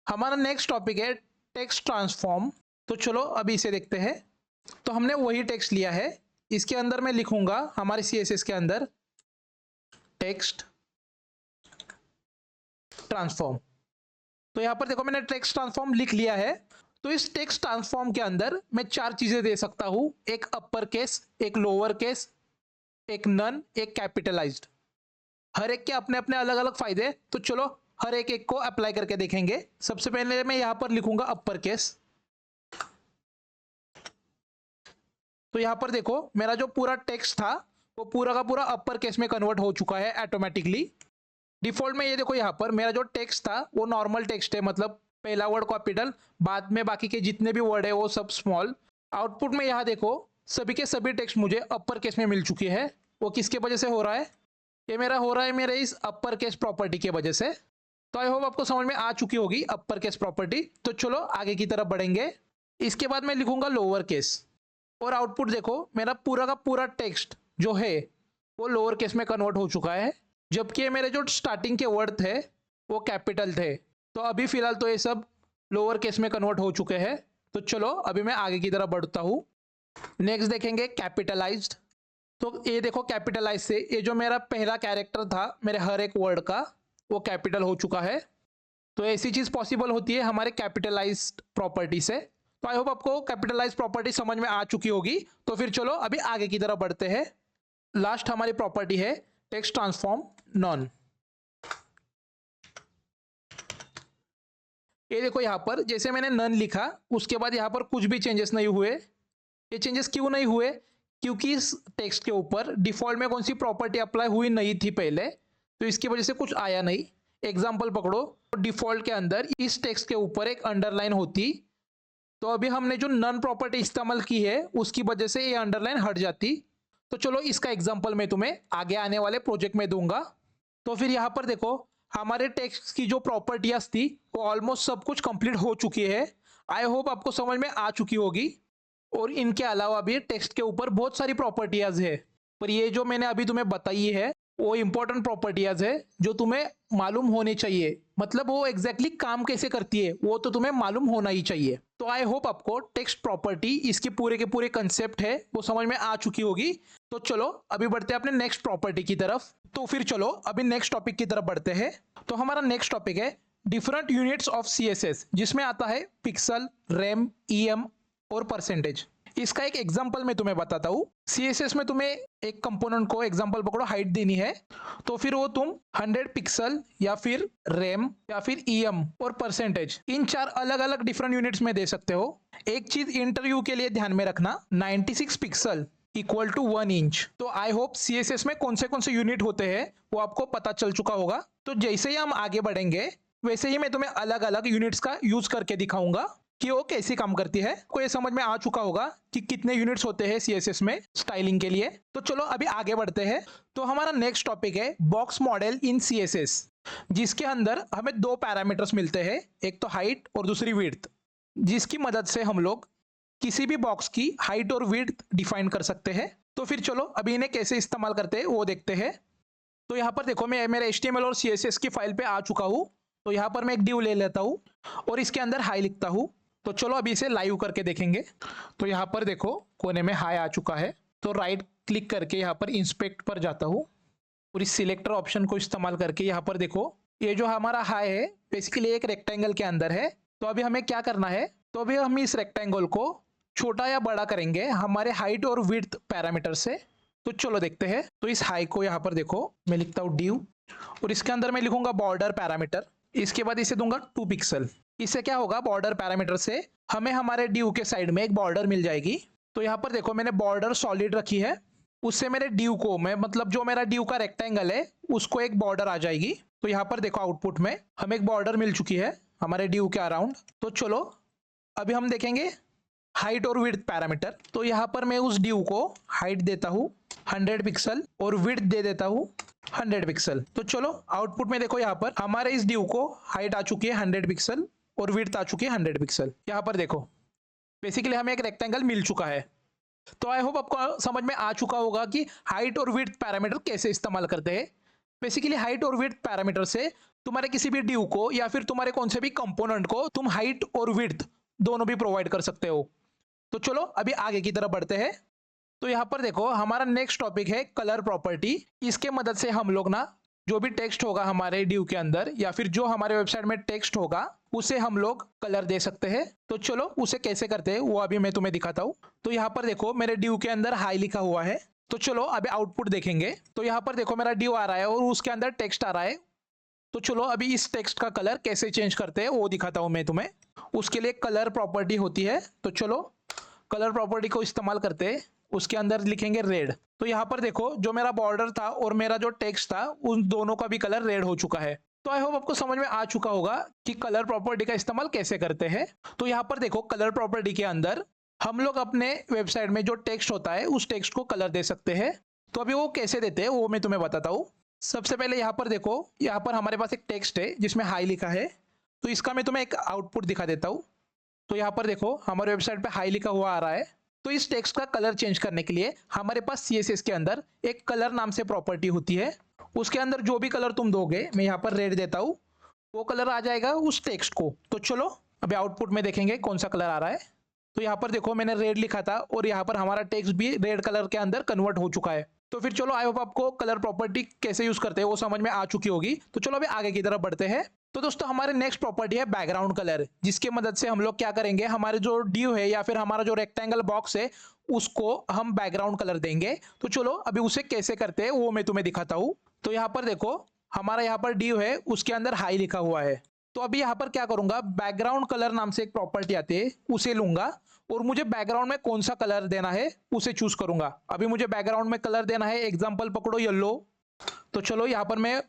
हमारा नेक्स्ट टॉपिक है टेक्स्ट ट्रांसफॉर्म। तो चलो अभी इसे देखते हैं। तो हमने वही टेक्स्ट लिया है, इसके अंदर मैं लिखूंगा हमारे CSS के अंदर टेक्स्ट ट्रांसफॉर्म। तो यहाँ पर देखो मैंने टेक्स्ट ट्रांसफॉर्म लिख लिया है। तो इस टेक्स्ट ट्रांसफॉर्म के अंदर मैं 4 चीजें दे सकता हूँ, एक अपर केस, एक लोअर केस, एक नन, एक कैपिटलाइज्ड। हर एक के अपने अपने अलग अलग फायदे। तो चलो हर एक एक को अप्लाई करके देखेंगे। सबसे पहले मैं यहाँ पर लिखूंगा अपर केस। तो यहाँ पर देखो मेरा जो पूरा टेक्स्ट था वो पूरा का पूरा अपर केस में कन्वर्ट हो चुका है ऑटोमेटिकली। डिफॉल्ट में ये देखो यहाँ पर मेरा जो टेक्स्ट था वो नॉर्मल टेक्स्ट है, मतलब पहला वर्ड कैपिटल, बाद में बाकी के जितने भी वर्ड है वो सब स्मॉल। आउटपुट में यहाँ देखो सभी के सभी टेक्स्ट मुझे अपर केस में मिल चुकी है। वो किसके वजह से हो रहा है, ये मेरा हो रहा है मेरे इस अपर केस प्रॉपर्टी के वजह से। तो आई होप आपको समझ में आ चुकी होगी अपर केस प्रॉपर्टी। तो चलो आगे की तरफ बढ़ेंगे। इसके बाद मैं लिखूंगा लोअर केस, और आउटपुट देखो मेरा पूरा का पूरा टेक्स्ट जो है वो लोअर केस में कन्वर्ट हो चुका है, जबकि मेरे जो स्टार्टिंग के वर्ड थे वो कैपिटल थे। तो अभी फिलहाल तो ये सब लोअर केस में कन्वर्ट हो चुके हैं। तो चलो अभी मैं आगे की तरफ बढ़ता हूँ। नेक्स्ट देखेंगे कैपिटलाइज्ड। तो ये देखो कैपिटलाइज से ये जो मेरा पहला कैरेक्टर था मेरे हर एक वर्ड का वो कैपिटल हो चुका है। तो ऐसी चीज़ पॉसिबल होती है हमारे कैपिटलाइज्ड प्रॉपर्टी से। तो आई होप आपको कैपिटलाइज प्रॉपर्टी समझ में आ चुकी होगी। तो फिर चलो अभी आगे की तरफ बढ़ते हैं। लास्ट हमारी प्रॉपर्टी है टेक्स्ट ट्रांसफॉर्म नॉन। ये देखो यहाँ पर जैसे मैंने नन लिखा उसके बाद यहाँ पर कुछ भी चेंजेस नहीं हुए। ये चेंजेस क्यों नहीं हुए, क्योंकि इस टेक्स्ट के ऊपर डिफॉल्ट में कौन सी प्रॉपर्टी अप्लाई हुई नहीं थी पहले, तो इसकी वजह से कुछ आया नहीं। एग्जाम्पल पकड़ो, डिफॉल्ट के अंदर इस टेक्स्ट के ऊपर एक अंडरलाइन होती, तो अभी हमने जो नन प्रॉपर्टी इस्तेमाल की है उसकी वजह से ये अंडरलाइन हट जाती। तो चलो इसका एग्जांपल मैं तुम्हें आगे आने वाले प्रोजेक्ट में दूंगा। तो फिर यहाँ पर देखो हमारे टेक्स्ट की जो प्रॉपर्टीज थी वो ऑलमोस्ट सब कुछ कंप्लीट हो चुकी है। आई होप आपको समझ में आ चुकी होगी। और इनके अलावा भी टेक्स्ट के ऊपर बहुत सारी प्रॉपर्टीज है, पर ये जो मैंने अभी तुम्हें बताई है वो इंपॉर्टेंट प्रॉपर्टीज है जो तुम्हें मालूम होनी चाहिए। मतलब वो एग्जैक्टली काम कैसे करती है वो तो तुम्हें मालूम होना ही चाहिए। तो आई होप आपको टेक्स्ट प्रॉपर्टी इसके पूरे के पूरे कंसेप्ट है वो समझ में आ चुकी होगी। तो चलो अभी बढ़ते हैं अपने नेक्स्ट प्रॉपर्टी की तरफ। तो फिर चलो अभी नेक्स्ट टॉपिक की तरफ बढ़ते हैं। तो हमारा नेक्स्ट टॉपिक है डिफरेंट यूनिट्स ऑफ सीएसएस, जिसमें आता है पिक्सल, रैम, ईएम और परसेंटेज। इसका एक एग्जांपल मैं तुम्हें बताता हूँ। सीएसएस में तुम्हें एक कंपोनेंट को एग्जांपल पकड़ो हाइट देनी है, तो फिर वो तुम 100 पिक्सल या फिर रैम या फिर ईएम और परसेंटेज इन 4 अलग अलग डिफरेंट यूनिट्स में दे सकते हो। एक चीज इंटरव्यू के लिए ध्यान में रखना, 96 पिक्सल इक्वल टू 1 इंच। तो आई होप सीएसएस में कौन से यूनिट होते हैं वो आपको पता चल चुका होगा। तो जैसे ही हम आगे बढ़ेंगे वैसे ही मैं तुम्हें अलग अलग यूनिट्स का यूज करके दिखाऊंगा कि वो कैसे काम करती है। को ये समझ में आ चुका होगा कि कितने यूनिट्स होते हैं सीएसएस में स्टाइलिंग के लिए। तो चलो अभी आगे बढ़ते हैं। तो हमारा नेक्स्ट टॉपिक है बॉक्स मॉडल इन सीएसएस, जिसके अंदर हमें 2 पैरामीटर्स मिलते हैं, एक तो हाइट और दूसरी विड्थ, जिसकी मदद से हम लोग किसी भी बॉक्स की हाइट और विड्थ डिफाइन कर सकते हैं। तो फिर चलो अभी इन्हें कैसे इस्तेमाल करते हैं वो देखते हैं। तो यहाँ पर देखो मैं मेरे HTML और CSS की फाइल पे आ चुका हूँ। तो यहाँ पर मैं एक div ले लेता हूँ और इसके अंदर हाई लिखता हूँ। तो चलो अभी इसे लाइव करके देखेंगे। तो यहाँ पर देखो कोने में हाई आ चुका है। तो राइट क्लिक करके यहाँ पर इंस्पेक्ट पर जाता हूँ और इस सिलेक्टर ऑप्शन को इस्तेमाल करके यहाँ पर देखो ये जो हमारा हाई है बेसिकली एक रेक्टेंगल के अंदर है। तो अभी हमें क्या करना है, तो अभी हम इस रेक्टेंगल को छोटा या बड़ा करेंगे हमारे हाइट और विड्थ पैरामीटर से। तो चलो देखते हैं। तो इस हाई को यहाँ पर देखो मैं लिखता हूँ div और इसके अंदर मैं लिखूंगा बॉर्डर पैरामीटर। इसके बाद इसे दूंगा 2 पिक्सल। इससे क्या होगा, बॉर्डर पैरामीटर से हमें हमारे div के साइड में एक बॉर्डर मिल जाएगी। तो यहाँ पर देखो मैंने बॉर्डर सॉलिड रखी है, उससे मेरे div को मैं मतलब जो मेरा div का रेक्टेंगल है उसको एक बॉर्डर आ जाएगी। तो यहाँ पर देखो आउटपुट में हमें एक बॉर्डर मिल चुकी है हमारे div के अराउंड। तो चलो अभी हम देखेंगे हाइट और विड्थ पैरामीटर। तो यहाँ पर मैं उस div को हाइट देता हूँ 100 पिक्सल और विड्थ दे देता हूँ 100 पिक्सल। तो चलो आउटपुट में देखो यहाँ पर हमारे इस div को हाइट आ चुकी है 100 पिक्सल और विड्थ आ चुकी है 100 पिक्सल। यहाँ पर देखो बेसिकली हमें एक रेक्टेंगल मिल चुका है। तो आई होप आपको समझ में आ चुका होगा कि हाइट और विड्थ पैरामीटर कैसे इस्तेमाल करते हैं। बेसिकली हाइट और विड्थ पैरामीटर से तुम्हारे किसी भी div को या फिर तुम्हारे कौन से भी कंपोनेंट को तुम हाइट और विड्थ दोनों भी प्रोवाइड कर सकते हो। तो चलो अभी आगे की तरफ बढ़ते हैं। तो यहाँ पर देखो हमारा नेक्स्ट टॉपिक है कलर प्रॉपर्टी। इसके मदद से हम लोग ना जो भी टेक्स्ट होगा हमारे div के अंदर या फिर जो हमारे वेबसाइट में टेक्स्ट होगा उसे हम लोग कलर दे सकते हैं। तो चलो उसे कैसे करते हैं वो अभी मैं तुम्हें दिखाता हूँ। तो यहाँ पर देखो मेरे div के अंदर हाई लिखा हुआ है। तो चलो अभी आउटपुट देखेंगे। तो यहाँ पर देखो मेरा div आ रहा है और उसके अंदर टेक्स्ट आ रहा है। तो चलो अभी इस टेक्स्ट का कलर कैसे चेंज करते हैं वो दिखाता हूँ मैं तुम्हें। उसके लिए कलर प्रॉपर्टी होती है। तो चलो कलर प्रॉपर्टी को इस्तेमाल करते हैं, उसके अंदर लिखेंगे रेड। तो यहाँ पर देखो जो मेरा बॉर्डर था और मेरा जो टेक्स्ट था उन दोनों का भी कलर रेड हो चुका है। तो आई होप आपको समझ में आ चुका होगा कि कलर प्रॉपर्टी का इस्तेमाल कैसे करते हैं। तो यहाँ पर देखो कलर प्रॉपर्टी के अंदर हम लोग अपने वेबसाइट में जो टेक्स्ट होता है उस टेक्स्ट को कलर दे सकते हैं। तो अभी वो कैसे देते हैं वो मैं तुम्हें बताता हूँ। सबसे पहले यहाँ पर देखो, यहाँ पर हमारे पास एक टेक्स्ट है जिसमें हाई लिखा है। तो इसका मैं तुम्हें एक आउटपुट दिखा देता हूँ। तो यहाँ पर देखो हमारे वेबसाइट पे हाई लिखा हुआ आ रहा है। तो इस टेक्स्ट का कलर चेंज करने के लिए हमारे पास CSS के अंदर एक कलर नाम से प्रॉपर्टी होती है। उसके अंदर जो भी कलर तुम दोगे, मैं यहाँ पर रेड देता हूँ, वो कलर आ जाएगा उस टेक्स्ट को। तो चलो अभी आउटपुट में देखेंगे कौन सा कलर आ रहा है। तो यहाँ पर देखो मैंने रेड लिखा था और यहाँ पर हमारा टेक्स्ट भी रेड कलर के अंदर कन्वर्ट हो चुका है। तो फिर चलो आई होप आपको कलर प्रॉपर्टी कैसे यूज करते हैं वो समझ में आ चुकी होगी। तो चलो अभी आगे की तरफ बढ़ते हैं। तो दोस्तों हमारे नेक्स्ट प्रॉपर्टी है बैकग्राउंड कलर, जिसके मदद से हम लोग क्या करेंगे, हमारे जो div है या फिर हमारा जो रेक्टेंगल बॉक्स है उसको हम बैकग्राउंड कलर देंगे। तो चलो अभी उसे कैसे करते हैं वो मैं तुम्हें दिखाता हूँ। तो यहाँ पर देखो हमारा यहाँ पर div है, उसके अंदर हाई लिखा हुआ है। तो अभी यहाँ पर क्या करूंगा, बैकग्राउंड कलर नाम से एक प्रॉपर्टी आती है, उसे लूंगा और मुझे बैकग्राउंड में कौन सा कलर देना है उसे चूज करूंगा। अभी मुझे बैकग्राउंड में कलर देना है, एग्जांपल पकड़ो येलो। तो चलो यहाँ पर मैं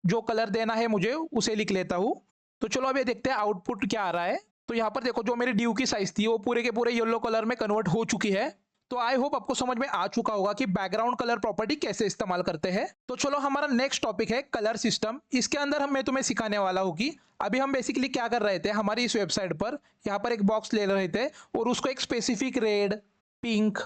जो कलर देना है मुझे उसे लिख लेता हूँ। तो चलो अभी देखते हैं आउटपुट क्या आ रहा है। तो यहाँ पर देखो जो मेरी div की साइज थी वो पूरे के पूरे येलो कलर में कन्वर्ट हो चुकी है। तो आई होप आपको समझ में आ चुका होगा कि बैकग्राउंड कलर प्रॉपर्टी कैसे इस्तेमाल करते हैं। तो चलो हमारा नेक्स्ट टॉपिक है कलर सिस्टम। इसके अंदर मैं तुम्हें सिखाने वाला हूँ कि अभी हम बेसिकली क्या कर रहे थे, हमारी इस वेबसाइट पर यहाँ पर एक बॉक्स ले रहे थे और उसको एक स्पेसिफिक रेड, पिंक,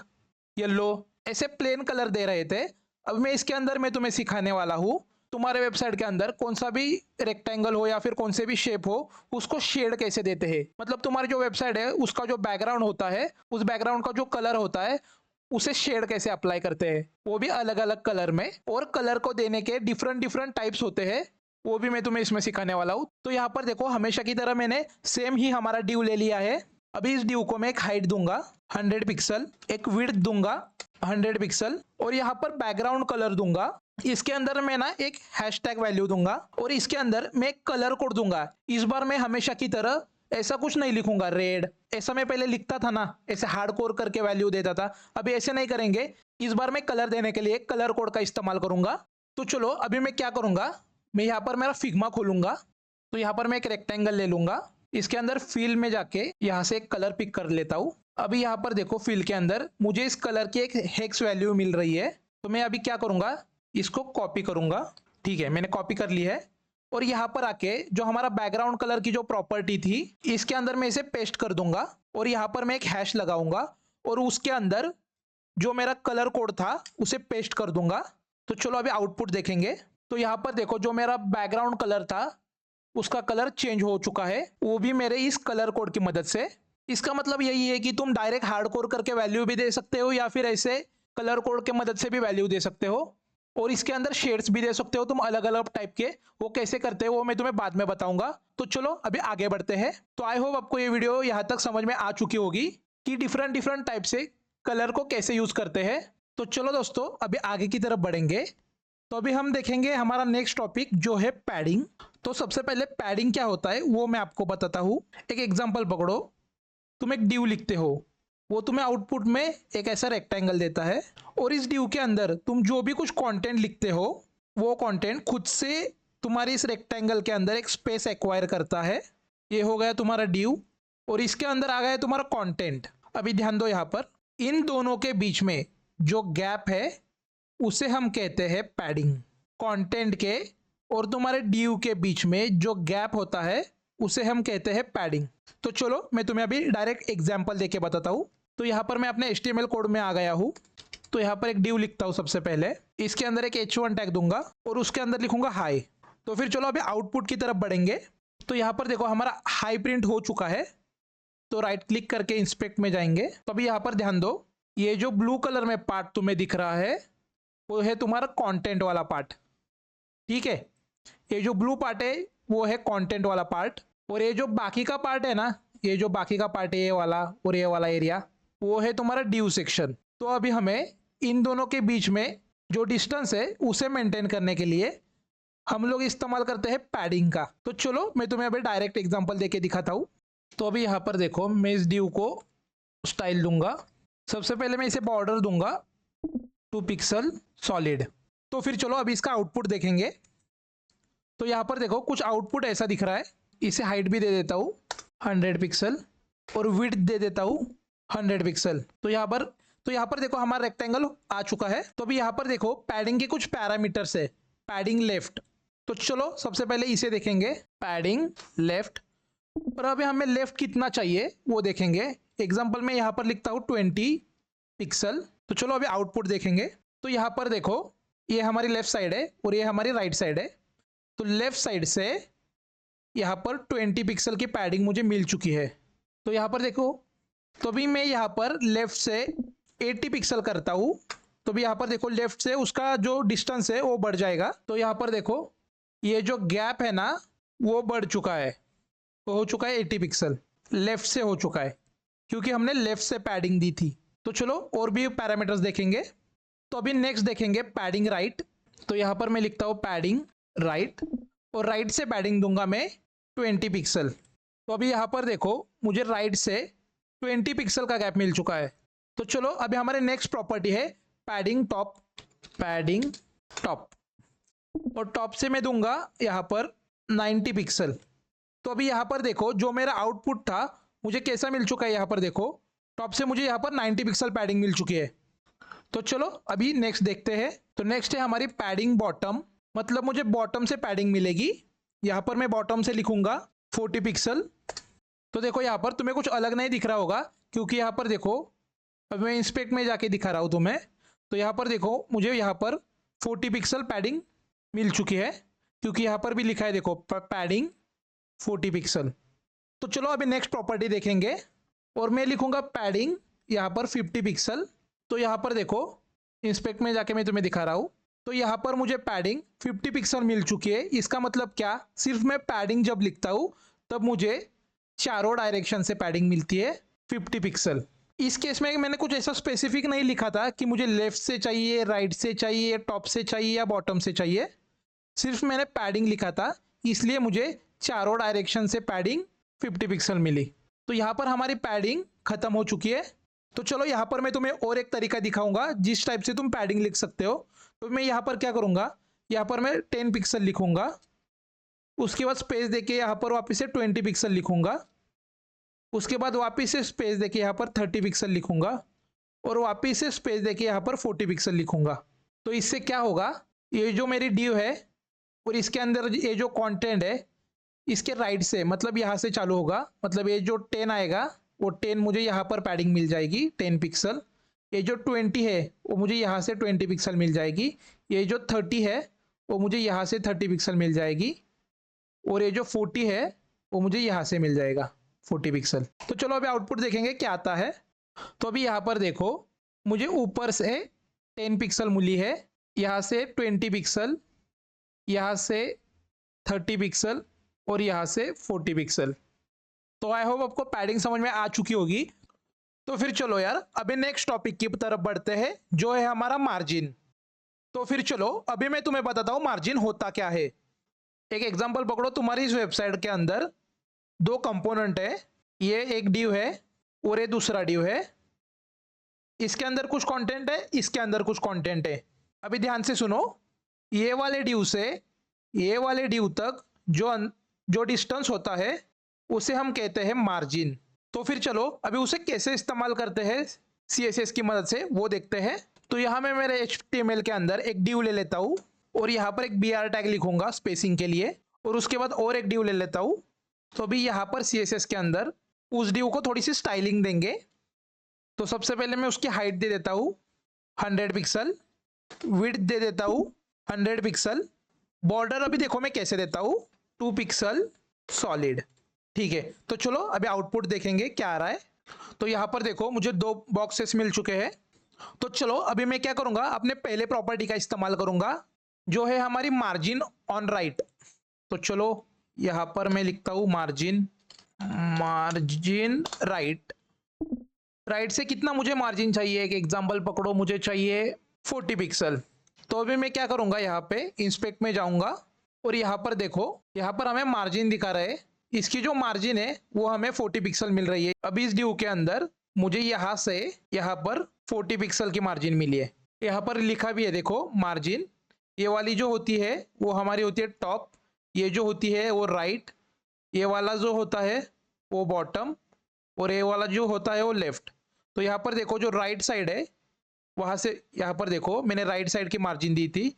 येलो ऐसे प्लेन कलर दे रहे थे। अब मैं इसके अंदर मैं तुम्हें सिखाने वाला हूँ तुम्हारे वेबसाइट के अंदर कौन सा भी रेक्टेंगल हो या फिर कौन से भी शेप हो उसको शेड कैसे देते हैं। मतलब तुम्हारी जो वेबसाइट है उसका जो बैकग्राउंड होता है, उस बैकग्राउंड का जो कलर होता है उसे शेड कैसे अप्लाई करते हैं, वो भी अलग अलग कलर में। और कलर को देने के डिफरेंट डिफरेंट टाइप्स होते हैं, वो भी मैं तुम्हें इसमें सिखाने वाला हूँ। तो यहाँ पर देखो हमेशा की तरह मैंने सेम ही हमारा ड्यू ले लिया है। अभी इस ड्यू को मैं एक हाइट दूंगा 100 पिक्सल, एक विड्थ दूंगा 100 पिक्सल और यहाँ पर बैकग्राउंड कलर दूंगा। इसके अंदर मैं ना एक हैशटैग वैल्यू दूंगा और इसके अंदर मैं एक कलर कोड दूंगा। इस बार मैं हमेशा की तरह ऐसा कुछ नहीं लिखूंगा रेड, ऐसा मैं पहले लिखता था ना, ऐसे हार्डकोर करके वैल्यू देता था। अभी ऐसे नहीं करेंगे, इस बार मैं कलर देने के लिए कलर कोड का इस्तेमाल करूंगा। तो चलो अभी मैं क्या करूंगा, मैं यहाँ पर मेरा फिग्मा खोलूंगा। तो यहाँ पर मैं एक रेक्टेंगल ले लूंगा, इसके अंदर फिल में जाके यहाँ से एक कलर पिक कर लेता हूँ। अभी यहाँ पर देखो फिल के अंदर मुझे इस कलर की एक हेक्स वैल्यू मिल रही है। तो मैं अभी क्या करूंगा, इसको कॉपी करूंगा। ठीक है, मैंने कॉपी कर ली है और यहाँ पर आके जो हमारा बैकग्राउंड कलर की जो प्रॉपर्टी थी इसके अंदर मैं इसे पेस्ट कर दूंगा और यहाँ पर मैं एक हैश लगाऊंगा और उसके अंदर जो मेरा कलर कोड था उसे पेस्ट कर दूंगा। तो चलो अभी आउटपुट देखेंगे। तो यहाँ पर देखो जो मेरा बैकग्राउंड कलर था उसका कलर चेंज हो चुका है, वो भी मेरे इस कलर कोड की मदद से। इसका मतलब यही है कि तुम डायरेक्ट हार्डकोर करके वैल्यू भी दे सकते हो या फिर ऐसे कलर कोड के मदद से भी वैल्यू दे सकते हो और इसके अंदर शेड्स भी दे सकते हो तुम अलग अलग टाइप के। वो कैसे करते हो वो मैं तुम्हें बाद में बताऊंगा। तो चलो अभी आगे बढ़ते हैं। तो आई होप आपको ये वीडियो यहाँ तक समझ में आ चुकी होगी कि डिफरेंट डिफरेंट टाइप से कलर को कैसे यूज करते हैं। तो चलो दोस्तों अभी आगे की तरफ बढ़ेंगे। तो अभी हम देखेंगे हमारा नेक्स्ट टॉपिक जो है पैडिंग। तो सबसे पहले पैडिंग क्या होता है वो मैं आपको बताता हूँ। एक एग्जांपल पकड़ो, तुम एक ड्यू लिखते हो, वो तुम्हें आउटपुट में एक ऐसा रेक्टेंगल देता है और इस ड्यू के अंदर तुम जो भी कुछ कंटेंट लिखते हो वो कंटेंट खुद से तुम्हारी इस रेक्टेंगल के अंदर एक स्पेस एक्वायर करता है। ये हो गया तुम्हारा ड्यू और इसके अंदर आ गया तुम्हारा कंटेंट। अभी ध्यान दो, यहाँ पर इन दोनों के बीच में जो गैप है उसे हम कहते हैं पैडिंग। कंटेंट के और तुम्हारे ड्यू के बीच में जो गैप होता है उसे हम कहते हैं पैडिंग। तो चलो मैं तुम्हें अभी डायरेक्ट एग्जांपल देके बताता हूँ। तो यहाँ पर मैं अपने HTML कोड में आ गया हूँ। तो यहाँ पर एक ड्यू लिखता हूँ सबसे पहले, इसके अंदर एक H1 टैग दूंगा और उसके अंदर लिखूंगा हाई। तो फिर चलो अभी आउटपुट की तरफ बढ़ेंगे। तो यहाँ पर देखो हमारा हाई प्रिंट हो चुका है। तो राइट क्लिक करके इंस्पेक्ट में जाएंगे। तो अभी यहाँ पर ध्यान दो, ये जो ब्लू कलर में पार्ट तुम्हें दिख रहा है वो है तुम्हारा कंटेंट वाला पार्ट। ठीक है, ये जो ब्लू पार्ट है वो है कंटेंट वाला पार्ट और ये जो बाकी का पार्ट है ना, ये जो बाकी का पार्ट है ये वाला और ये वाला एरिया, वो है तुम्हारा ड्यू सेक्शन। तो अभी हमें इन दोनों के बीच में जो डिस्टेंस है उसे मेंटेन करने के लिए हम लोग इस्तेमाल करते हैं पैडिंग का। तो चलो मैं तुम्हें अभी डायरेक्ट एग्जांपल देके दिखाता हूँ। तो अभी यहाँ पर देखो मैं इस ड्यू को स्टाइल दूंगा। सबसे पहले मैं इसे बॉर्डर दूंगा 2 पिक्सल सॉलिड। तो फिर चलो अभी इसका आउटपुट देखेंगे। तो यहाँ पर देखो कुछ आउटपुट ऐसा दिख रहा है। इसे हाइट भी दे देता हूँ 100 पिक्सल और विड्थ दे देता हूँ 100 पिक्सल। तो यहाँ पर देखो हमारा रेक्टेंगल आ चुका है। तो अभी यहाँ पर देखो पैडिंग के कुछ पैरामीटर्स है। पैडिंग लेफ्ट, तो चलो सबसे पहले इसे देखेंगे, पैडिंग लेफ्ट। और अभी हमें लेफ्ट कितना चाहिए वो देखेंगे। एग्जाम्पल में यहाँ पर लिखता हूँ 20 पिक्सल। तो चलो अभी आउटपुट देखेंगे। तो यहाँ पर देखो ये हमारी लेफ्ट साइड है और ये हमारी राइट साइड है। तो लेफ्ट साइड से यहाँ पर 20 पिक्सल की पैडिंग मुझे मिल चुकी है। तो यहाँ पर देखो, तो अभी मैं यहाँ पर लेफ्ट से 80 पिक्सल करता हूँ। तो अभी यहाँ पर देखो लेफ्ट से उसका जो डिस्टेंस है वो बढ़ जाएगा। तो यहाँ पर देखो ये जो गैप है ना वो बढ़ चुका है, वो हो चुका है 80 पिक्सल, लेफ्ट से हो चुका है क्योंकि हमने लेफ्ट से पैडिंग दी थी। तो चलो और भी पैरामीटर्स देखेंगे। तो अभी नेक्स्ट देखेंगे पैडिंग राइट। तो यहाँ पर मैं लिखता हूँ पैडिंग राइट और राइट से पैडिंग दूंगा मैं 20 पिक्सल। तो अभी यहाँ पर देखो मुझे राइट से 20 पिक्सल का गैप मिल चुका है। तो चलो अभी हमारे नेक्स्ट प्रॉपर्टी है पैडिंग टॉप। पैडिंग टॉप और टॉप से मैं दूंगा यहाँ पर 90 पिक्सल। तो अभी यहाँ पर देखो जो मेरा आउटपुट था मुझे कैसा मिल चुका है। यहाँ पर देखो टॉप से मुझे यहाँ पर 90 पिक्सल पैडिंग मिल चुकी है। तो चलो अभी नेक्स्ट देखते हैं। तो नेक्स्ट है हमारी पैडिंग बॉटम, मतलब मुझे बॉटम से पैडिंग मिलेगी। यहाँ पर मैं बॉटम से लिखूंगा 40 पिक्सल। तो देखो यहाँ पर तुम्हें कुछ अलग नहीं दिख रहा होगा, क्योंकि यहाँ पर देखो, अब मैं इंस्पेक्ट में जाके दिखा रहा हूँ तुम्हें। तो यहाँ पर देखो मुझे यहाँ पर 40 पिक्सल पैडिंग मिल चुकी है, क्योंकि यहाँ पर भी लिखा है देखो पैडिंग 40 पिक्सल। तो चलो अभी नेक्स्ट प्रॉपर्टी देखेंगे, और मैं लिखूंगा पैडिंग यहाँ पर 50 पिक्सल। तो यहाँ पर देखो इंस्पेक्ट में जाके मैं तुम्हें दिखा रहा हूँ। तो यहाँ पर मुझे पैडिंग 50 पिक्सल मिल चुकी है। इसका मतलब क्या, सिर्फ मैं पैडिंग जब लिखता हूँ तब मुझे चारों डायरेक्शन से पैडिंग मिलती है 50 पिक्सल। इस केस में मैंने कुछ ऐसा स्पेसिफिक नहीं लिखा था कि मुझे लेफ्ट से चाहिए, राइट से चाहिए, टॉप से चाहिए या बॉटम से चाहिए। सिर्फ मैंने पैडिंग लिखा था, इसलिए मुझे चारों डायरेक्शन से पैडिंग 50 पिक्सल मिली। तो यहाँ पर हमारी पैडिंग खत्म हो चुकी है। तो चलो यहाँ पर मैं तुम्हें और एक तरीका दिखाऊंगा जिस टाइप से तुम पैडिंग लिख सकते हो। तो मैं यहाँ पर क्या करूँगा, यहाँ पर मैं 10 पिक्सल लिखूंगा, उसके बाद स्पेस देके यहाँ पर वापस से 20 पिक्सल लिखूंगा, उसके बाद वापस से स्पेस देके यहाँ पर 30 पिक्सल लिखूंगा, और वापस से स्पेस देके यहाँ पर 40 पिक्सल लिखूंगा। तो इससे क्या होगा, ये जो मेरी ड्यू है और इसके अंदर ये जो कंटेंट है, इसके राइट से मतलब यहाँ से चालू होगा, मतलब ये जो 10 आएगा वो 10 मुझे यहाँ पर पैडिंग मिल जाएगी 10 पिक्सल। ये जो 20 है वो मुझे यहाँ से 20 पिक्सल मिल जाएगी। ये जो 30 है वो मुझे यहाँ से 30 पिक्सल मिल जाएगी, और ये जो 40 है वो मुझे यहाँ से मिल जाएगा 40 पिक्सल। तो चलो अभी आउटपुट देखेंगे क्या आता है। तो अभी यहाँ पर देखो मुझे ऊपर से 10 पिक्सल मिली है, यहाँ से 20 पिक्सल, यहाँ से 30 पिक्सल, और यहाँ से 40 पिक्सल। तो आई होप आपको पैडिंग समझ में आ चुकी होगी। तो फिर चलो यार अभी नेक्स्ट टॉपिक की तरफ बढ़ते हैं, जो है हमारा मार्जिन। तो फिर चलो अभी मैं तुम्हें बताता हूँ मार्जिन होता क्या है। एक एग्जांपल पकड़ो, तुम्हारी इस वेबसाइट के अंदर दो कंपोनेंट है, ये एक ड्यू है और ये दूसरा ड्यू है। इसके अंदर कुछ कंटेंट है, इसके अंदर कुछ कंटेंट है। अभी ध्यान से सुनो, ये वाले ड्यू से ये वाले ड्यू तक जो डिस्टेंस होता है उसे हम कहते हैं मार्जिन। तो फिर चलो अभी उसे कैसे इस्तेमाल करते हैं CSS की मदद से वो देखते हैं। तो यहाँ मैं मेरे HTML के अंदर एक ड्यू ले लेता हूँ, और यहाँ पर एक BR टैग लिखूंगा स्पेसिंग के लिए, और उसके बाद और एक ड्यू ले लेता हूँ। तो अभी यहाँ पर CSS के अंदर उस ड्यू को थोड़ी सी स्टाइलिंग देंगे। तो सबसे पहले मैं उसकी हाइट दे देता हूँ 100 पिक्सल, विड्थ दे देता हूँ 100 पिक्सल, बॉर्डर अभी देखो मैं कैसे देता हूँ 2 पिक्सल सॉलिड। ठीक है, तो चलो अभी आउटपुट देखेंगे क्या आ रहा है। तो यहाँ पर देखो मुझे दो बॉक्सेस मिल चुके हैं। तो चलो अभी मैं क्या करूँगा, अपने पहले प्रॉपर्टी का इस्तेमाल करूँगा, जो है हमारी मार्जिन ऑन राइट। तो चलो यहाँ पर मैं लिखता हूँ मार्जिन राइट। राइट से कितना मुझे मार्जिन चाहिए, एक एग्जांपल पकड़ो, मुझे चाहिए 40 पिक्सल। तो अभी मैं क्या करूँगा, यहाँ पे इंस्पेक्ट में जाऊँगा, और यहाँ पर देखो यहाँ पर हमें मार्जिन दिखा रहा है। इसकी जो मार्जिन है वो हमें 40 पिक्सल मिल रही है। अभी इस ड्यू के अंदर मुझे यहाँ से यहाँ पर 40 पिक्सल की मार्जिन मिली है। यहाँ पर लिखा भी है देखो मार्जिन, ये वाली जो होती है वो हमारी होती है टॉप, ये जो होती है वो राइट, ये वाला जो होता है वो बॉटम, और ये वाला जो होता है वो लेफ्ट। तो यहाँ पर देखो जो राइट साइड है वहाँ से यहाँ पर देखो मैंने राइट साइड की मार्जिन दी थी,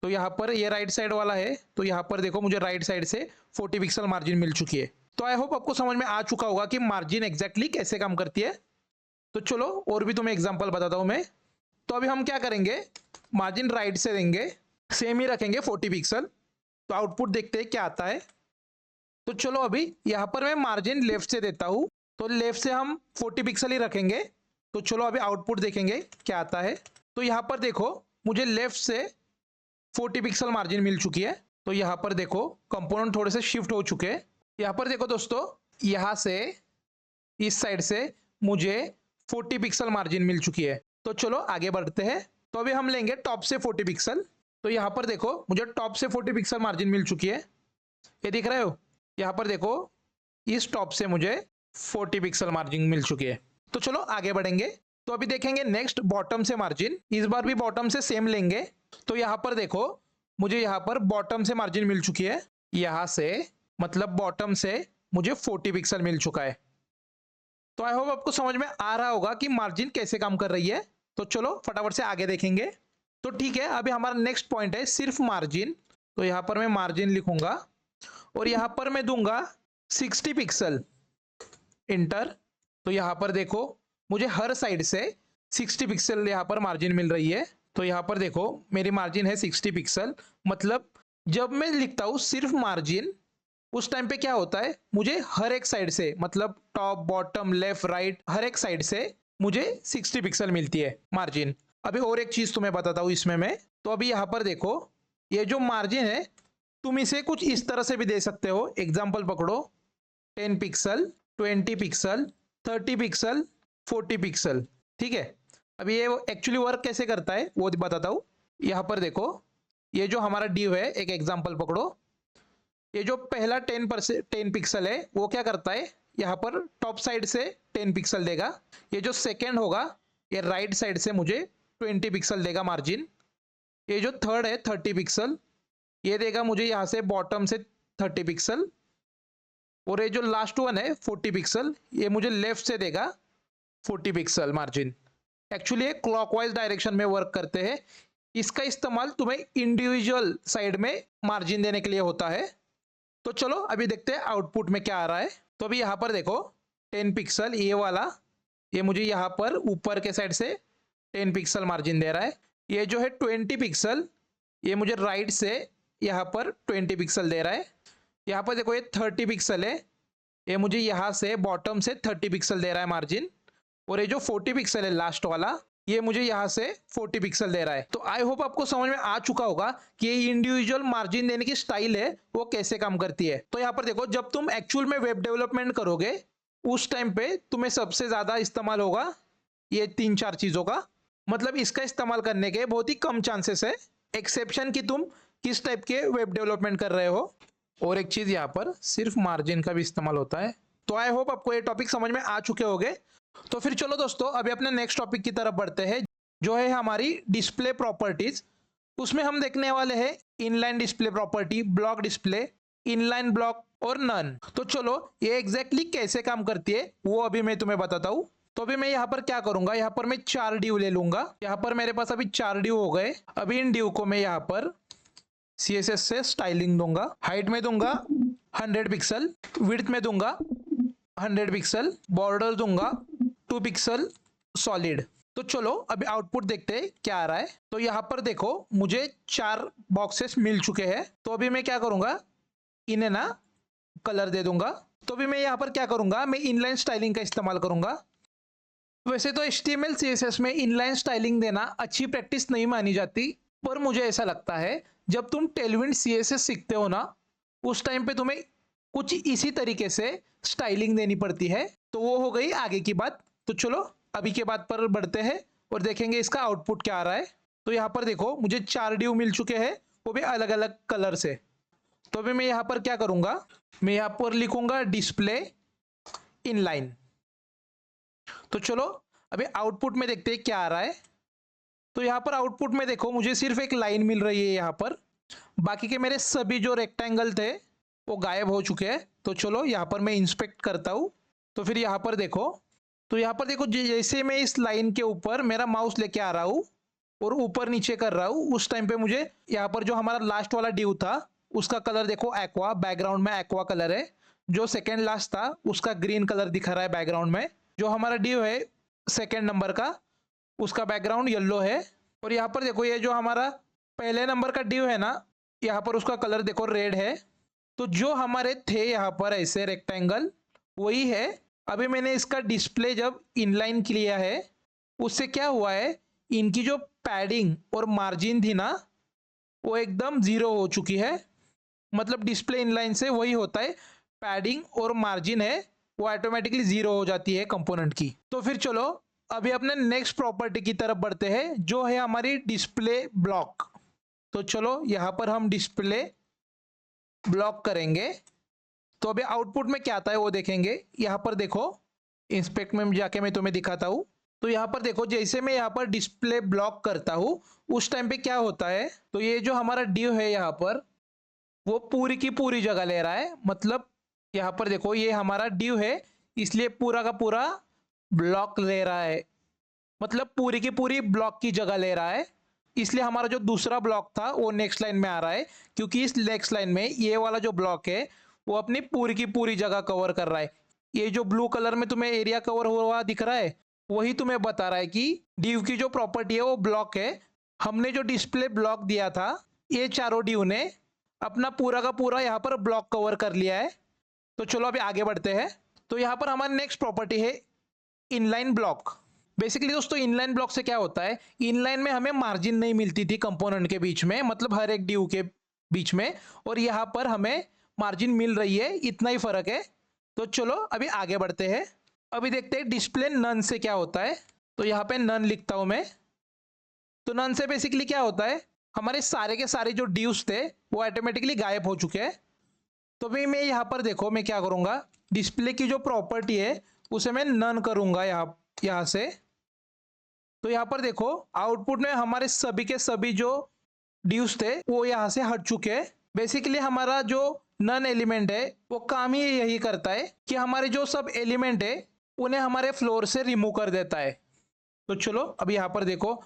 तो यहाँ पर ये राइट साइड वाला है, तो यहाँ पर देखो मुझे राइट साइड से 40 पिक्सल मार्जिन मिल चुकी है। तो आई होप आपको समझ में आ चुका होगा कि मार्जिन एग्जैक्टली कैसे काम करती है। तो चलो और भी तुम्हें एग्जांपल बताता हूँ मैं। तो अभी हम क्या करेंगे, मार्जिन राइट से देंगे, सेम ही रखेंगे 40 पिक्सल। तो आउटपुट देखते हैं क्या आता है। तो चलो अभी यहाँ पर मैं मार्जिन लेफ्ट से देता हूँ, तो लेफ्ट से हम 40 पिक्सल ही रखेंगे। तो चलो अभी आउटपुट देखेंगे क्या आता है। तो यहाँ पर देखो मुझे लेफ्ट से 40 पिक्सल मार्जिन मिल चुकी है। तो यहाँ पर देखो कंपोनेंट थोड़े से शिफ्ट हो चुके हैं। यहाँ पर देखो दोस्तों, यहाँ से इस साइड से मुझे 40 पिक्सल मार्जिन मिल चुकी है। तो चलो आगे बढ़ते हैं। तो अभी हम लेंगे टॉप से 40 पिक्सल। तो यहाँ पर देखो मुझे टॉप से 40 पिक्सल मार्जिन मिल चुकी है, ये दिख रहे हो। यहाँ पर देखो इस टॉप से मुझे 40 पिक्सल मार्जिन मिल चुकी है। तो चलो आगे बढ़ेंगे। तो अभी देखेंगे नेक्स्ट बॉटम से मार्जिन, इस बार भी बॉटम से सेम लेंगे। तो यहाँ पर देखो मुझे यहाँ पर बॉटम से मार्जिन मिल चुकी है, यहाँ से मतलब बॉटम से मुझे 40 पिक्सल मिल चुका है। तो आई होप आपको समझ में आ रहा होगा कि मार्जिन कैसे काम कर रही है। तो चलो फटाफट से आगे देखेंगे। तो ठीक है, अभी हमारा नेक्स्ट पॉइंट है सिर्फ मार्जिन। तो यहाँ पर मैं मार्जिन लिखूंगा और यहाँ पर मैं दूंगा 60 पिक्सल, इंटर। तो यहाँ पर देखो मुझे हर साइड से 60 पिक्सल यहाँ पर मार्जिन मिल रही है। तो यहाँ पर देखो मेरी मार्जिन है 60 पिक्सल। मतलब जब मैं लिखता हूँ सिर्फ मार्जिन, उस टाइम पे क्या होता है, मुझे हर एक साइड से, मतलब टॉप बॉटम लेफ्ट राइट हर एक साइड से मुझे 60 पिक्सल मिलती है मार्जिन। अभी और एक चीज तुम्हें बताता हूँ इसमें मैं। तो अभी यहाँ पर देखो ये जो मार्जिन है, तुम इसे कुछ इस तरह से भी दे सकते हो। एग्जाम्पल पकड़ो, 10 पिक्सल, 20 पिक्सल, 30 पिक्सल, 40 पिक्सल। ठीक है, अभी ये एक्चुअली वर्क कैसे करता है वो बताता हूँ। यहाँ पर देखो ये जो हमारा ड्यू है, एक एग्जाम्पल पकड़ो। ये जो पहला 10 पिक्सल है वो क्या करता है, यहाँ पर टॉप साइड से 10 पिक्सल देगा। ये जो सेकेंड होगा ये राइट साइड से मुझे 20 पिक्सल देगा मार्जिन। ये जो थर्ड है 30 पिक्सल, ये देगा मुझे यहाँ से बॉटम से 30 पिक्सल। और ये जो लास्ट वन है 40 पिक्सल, ये मुझे लेफ्ट से देगा 40 पिक्सल मार्जिन। एक्चुअली ये क्लॉकवाइज डायरेक्शन में वर्क करते हैं। इसका इस्तेमाल तुम्हें इंडिविजुअल साइड में मार्जिन देने के लिए होता है। तो चलो अभी देखते हैं आउटपुट में क्या आ रहा है। तो अभी यहाँ पर देखो 10 पिक्सल ये वाला, ये मुझे यहाँ पर ऊपर के साइड से 10 पिक्सल मार्जिन दे रहा है। ये जो है 20 पिक्सल, ये मुझे राइट से यहाँ पर 20 पिक्सल दे रहा है। यहाँ पर देखो ये 30 पिक्सल है, ये मुझे यहाँ से बॉटम से 30 पिक्सल दे रहा है मार्जिन। और ये जो 40 पिक्सल है लास्ट वाला, ये मुझे यहाँ से 40 पिक्सल दे रहा है। तो आई होप आपको समझ में आ चुका होगा कि ये इंडिविजुअल मार्जिन देने की स्टाइल है वो कैसे काम करती है। तो यहाँ पर देखो जब तुम एक्चुअल में वेब डेवलपमेंट करोगे उस टाइम पे तुम्हें सबसे ज्यादा इस्तेमाल होगा ये 3-4 चीजों का। मतलब इसका इस्तेमाल करने के बहुत ही कम चांसेस है, एक्सेप्शन कि तुम किस टाइप के वेब डेवलपमेंट कर रहे हो। और एक चीज यहाँ पर सिर्फ मार्जिन का भी इस्तेमाल होता है। तो आई होप आपको ये टॉपिक समझ में आ चुके होंगे। तो फिर चलो दोस्तों अभी अपने नेक्स्ट टॉपिक की तरफ बढ़ते हैं, जो है हमारी डिस्प्ले प्रॉपर्टीज। उसमें हम देखने वाले हैं inline display property, block display, inline block और नन। तो चलो ये एग्जैक्टली कैसे काम करती है वो अभी मैं तुम्हें बताता हूँ। तो अभी मैं यहाँ पर क्या करूंगा, यहाँ पर मैं 4 ड्यू ले लूंगा। यहाँ पर मेरे पास अभी 4 ड्यू हो गए। अभी इन ड्यू को मैं यहाँ पर CSS से स्टाइलिंग दूंगा। हाइट में दूंगा 100 पिक्सल, विड्थ में दूंगा 100 पिक्सल, बॉर्डर दूंगा 2 पिक्सल सॉलिड। तो चलो अभी आउटपुट देखते हैं क्या आ रहा है। तो यहाँ पर देखो मुझे 4 बॉक्सेस मिल चुके हैं। तो अभी मैं क्या करूंगा, इन्हें ना कलर दे दूंगा। तो अभी मैं यहाँ पर क्या करूंगा, मैं इनलाइन स्टाइलिंग का इस्तेमाल करूंगा। वैसे तो HTML CSS में इनलाइन स्टाइलिंग देना अच्छी प्रैक्टिस नहीं मानी जाती, पर मुझे ऐसा लगता है जब तुम टेलविंड CSS सीखते हो ना, उस टाइम पे तुम्हें कुछ इसी तरीके से स्टाइलिंग देनी पड़ती है। तो वो हो गई आगे की बात। तो चलो अभी के बात पर बढ़ते हैं और देखेंगे इसका आउटपुट क्या आ रहा है। तो यहाँ पर देखो मुझे 4 ड्यू मिल चुके हैं, वो भी अलग अलग कलर से। तो अभी मैं यहाँ पर क्या करूंगा, मैं यहाँ पर लिखूंगा डिस्प्ले इनलाइन। तो चलो अभी आउटपुट में देखते हैं क्या आ रहा है। तो यहाँ पर आउटपुट में देखो मुझे सिर्फ एक लाइन मिल रही है यहाँ पर, बाकी के मेरे सभी जो रेक्टेंगल थे वो गायब हो चुके हैं। तो चलो यहाँ पर मैं इंस्पेक्ट करता हूँ। तो फिर यहाँ पर देखो, तो यहाँ पर देखो जैसे मैं इस लाइन के ऊपर मेरा माउस लेके आ रहा हूँ और ऊपर नीचे कर रहा हूँ, उस टाइम पे मुझे यहाँ पर जो हमारा लास्ट वाला ड्यू था उसका कलर देखो एक्वा, बैकग्राउंड में एक्वा कलर है। जो सेकेंड लास्ट था उसका ग्रीन कलर दिखा रहा है बैकग्राउंड में। जो हमारा ड्यू है सेकेंड नंबर का, उसका बैकग्राउंड येलो है। और यहाँ पर देखो ये जो हमारा पहले नंबर का ड्यू है ना, यहाँ पर उसका कलर देखो रेड है। तो जो हमारे थे यहाँ पर ऐसे रेक्टेंगल वही है। अभी मैंने इसका डिस्प्ले जब इनलाइन किया है उससे क्या हुआ है, इनकी जो पैडिंग और मार्जिन थी ना वो एकदम 0 हो चुकी है। मतलब डिस्प्ले इनलाइन से वही होता है, पैडिंग और मार्जिन है वो ऑटोमेटिकली 0 हो जाती है कंपोनेंट की। तो फिर चलो अभी अपने नेक्स्ट प्रॉपर्टी की तरफ बढ़ते हैं, जो है हमारी डिस्प्ले ब्लॉक। तो चलो यहाँ पर हम डिस्प्ले ब्लॉक करेंगे। तो अभी आउटपुट में क्या आता है वो देखेंगे। यहाँ पर देखो इंस्पेक्ट में जाके मैं तुम्हें दिखाता हूँ। तो यहाँ पर देखो जैसे मैं यहाँ पर डिस्प्ले ब्लॉक करता हूँ उस टाइम पे क्या होता है, तो ये जो हमारा ड्यू है यहाँ पर वो पूरी की पूरी जगह ले रहा है। मतलब यहाँ पर देखो ये हमारा ड्यू है, इसलिए पूरा का पूरा ब्लॉक ले रहा है, मतलब पूरी की पूरी ब्लॉक की जगह ले रहा है। इसलिए हमारा जो दूसरा ब्लॉक था वो नेक्स्ट लाइन में आ रहा है, क्योंकि इस नेक्स्ट लाइन में ये वाला जो ब्लॉक है वो अपनी पूरी की पूरी जगह कवर कर रहा है। ये जो ब्लू कलर में तुम्हें एरिया कवर हुआ दिख रहा है वही तुम्हें बता रहा है कि डिव की जो प्रॉपर्टी है वो ब्लॉक है। हमने जो डिस्प्ले ब्लॉक दिया था ये चारों डिव ने अपना पूरा का पूरा यहाँ पर ब्लॉक कवर कर लिया है। तो चलो अभी आगे बढ़ते हैं। तो यहाँ पर हमारी नेक्स्ट प्रॉपर्टी है इनलाइन ब्लॉक। बेसिकली दोस्तों इनलाइन ब्लॉक से क्या होता है, इनलाइन में हमें मार्जिन नहीं मिलती थी कंपोनेंट के बीच में, मतलब हर एक ड्यू के बीच में, और यहाँ पर हमें मार्जिन मिल रही है, इतना ही फर्क है। तो चलो अभी आगे बढ़ते हैं। अभी देखते हैं डिस्प्ले नन से क्या होता है। तो यहाँ पे नन लिखता हूँ मैं। तो नन से बेसिकली क्या होता है, हमारे सारे के सारे जो ड्यूज थे वो ऑटोमेटिकली गायब हो चुके हैं। तो भी मैं यहाँ पर देखो मैं क्या करूँगा, डिस्प्ले की जो प्रॉपर्टी है उसे मैं नन करूँगा यहाँ से। तो यहाँ पर देखो आउटपुट में हमारे सभी के सभी जो ड्यूज थे वो यहाँ से हट चुके हैं। बेसिकली हमारा जो नन एलिमेंट है वो काम ही यही करता है कि हमारे जो सब एलिमेंट है उन्हें हमारे फ्लोर से रिमूव कर देता है। तो चलो अब यहाँ पर देखो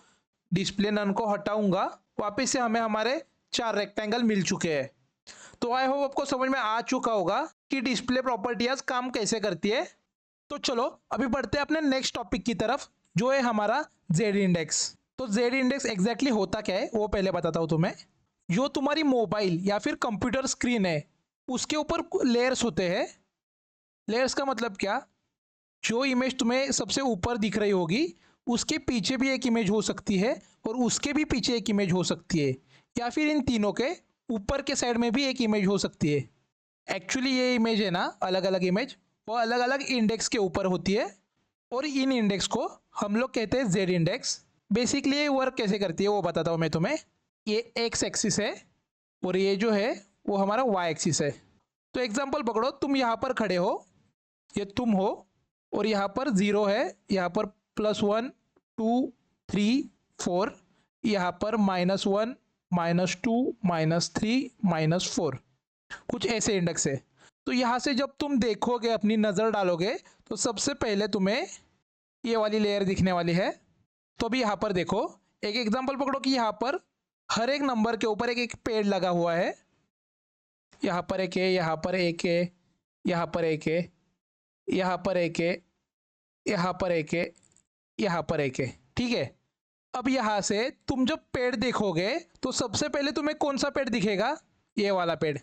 डिस्प्ले नन को हटाऊंगा, वापस से हमें हमारे 4 रेक्टेंगल मिल चुके हैं। तो आई होप आपको समझ में आ चुका होगा कि डिस्प्ले प्रॉपर्टीज काम कैसे करती है। तो चलो अभी बढ़ते हैं अपने नेक्स्ट टॉपिक की तरफ, जो है हमारा जेड इंडेक्स। तो जेड इंडेक्स एग्जैक्टली होता क्या है वो पहले बताता हूँ तुम्हें। जो तुम्हारी मोबाइल या फिर कंप्यूटर स्क्रीन है उसके ऊपर लेयर्स होते हैं। लेयर्स का मतलब क्या, जो इमेज तुम्हें सबसे ऊपर दिख रही होगी उसके पीछे भी एक इमेज हो सकती है और उसके भी पीछे एक इमेज हो सकती है, या फिर इन तीनों के ऊपर के साइड में भी एक इमेज हो सकती है। एक्चुअली ये इमेज है ना, अलग अलग इमेज वो अलग अलग इंडेक्स के ऊपर होती है, और इन इंडेक्स को हम लोग कहते हैं जेड इंडेक्स। बेसिकली ये वर्क कैसे करती है वो बताता हूँ मैं तुम्हें। ये एक्स एक्सिस है और ये जो है वो हमारा वाई एक्सिस है। तो एग्जांपल पकड़ो, तुम यहाँ पर खड़े हो, ये तुम हो, और यहाँ पर 0 है, यहाँ पर +1 2 3 4, यहाँ पर -1 -2 -3 -4, कुछ ऐसे इंडेक्स है। तो यहाँ से जब तुम देखोगे अपनी नज़र डालोगे तो सबसे पहले तुम्हें ये वाली लेयर दिखने वाली है। तो अभी यहाँ पर देखो एक एग्जांपल पकड़ो कि यहाँ पर हर एक नंबर के ऊपर एक एक पेड़ लगा हुआ है। यहाँ पर एक है, यहाँ पर एक है, यहाँ पर एक है, यहाँ पर एक है, यहाँ पर एक है, यहाँ पर एक है, ठीक है। अब यहाँ से तुम जब पेड़ देखोगे तो सबसे पहले तुम्हें कौन सा पेड़ दिखेगा, ये वाला पेड़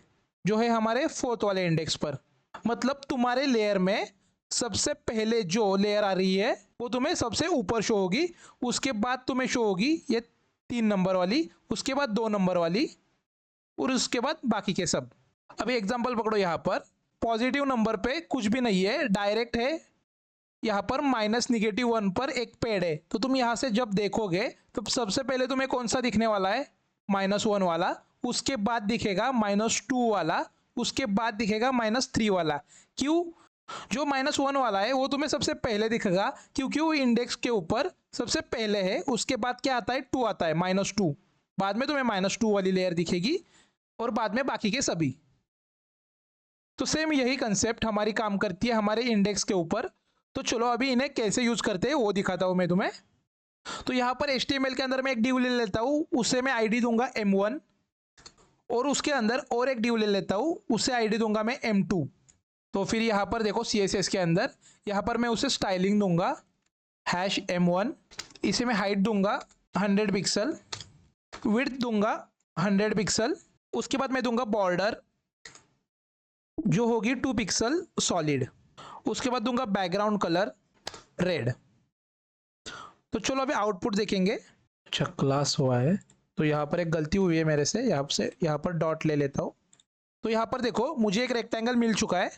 जो है हमारे 4th वाले इंडेक्स पर। मतलब तुम्हारे लेयर में सबसे पहले जो लेयर आ रही है वो तुम्हें सबसे ऊपर शो होगी, उसके बाद तुम्हें शो होगी ये 3 नंबर वाली, उसके बाद 2 नंबर वाली, और उसके बाद बाकी के सब। अभी एग्जांपल पकड़ो, यहाँ पर पॉजिटिव नंबर पे कुछ भी नहीं है, डायरेक्ट है। यहाँ पर -1 पर एक पेड़ है। तो तुम यहाँ से जब देखोगे तो सबसे पहले तुम्हें कौन सा दिखने वाला है, -1 वाला, उसके बाद दिखेगा -2 वाला, उसके बाद दिखेगा -3 वाला। क्यों? जो -1 वाला है वो तुम्हें सबसे पहले दिखेगा क्योंकि वो इंडेक्स के ऊपर सबसे पहले है। उसके बाद क्या आता है, 2 आता है, -2। बाद में तुम्हें -2 वाली लेयर दिखेगी और बाद में बाकी के सभी। तो सेम यही कंसेप्ट हमारी काम करती है हमारे इंडेक्स के ऊपर। तो चलो अभी इन्हें कैसे यूज करते हैं वो दिखाता हूं मैं तुम्हें। तो यहाँ पर HTML के अंदर मैं एक डिव ले लेता हूँ, उसे मैं ID दूंगा M1, और उसके अंदर और एक डिव ले लेता हूँ, उसे ID दूंगा मैं M2। तो फिर यहाँ पर देखो CSS के अंदर यहाँ पर मैं उसे स्टाइलिंग दूंगा #M1, इसे मैं हाइट दूंगा 100 पिक्सल, विड्थ दूंगा 100 पिक्सल, उसके बाद मैं दूंगा बॉर्डर जो होगी 2 पिक्सल सॉलिड, उसके बाद दूंगा बैकग्राउंड कलर रेड। तो चलो अभी आउटपुट देखेंगे। अच्छा क्लास हुआ है, तो यहाँ पर एक गलती हुई है मेरे से, यहाँ पर डॉट ले लेता हूँ। तो यहाँ पर देखो मुझे एक रेक्टेंगल मिल चुका है।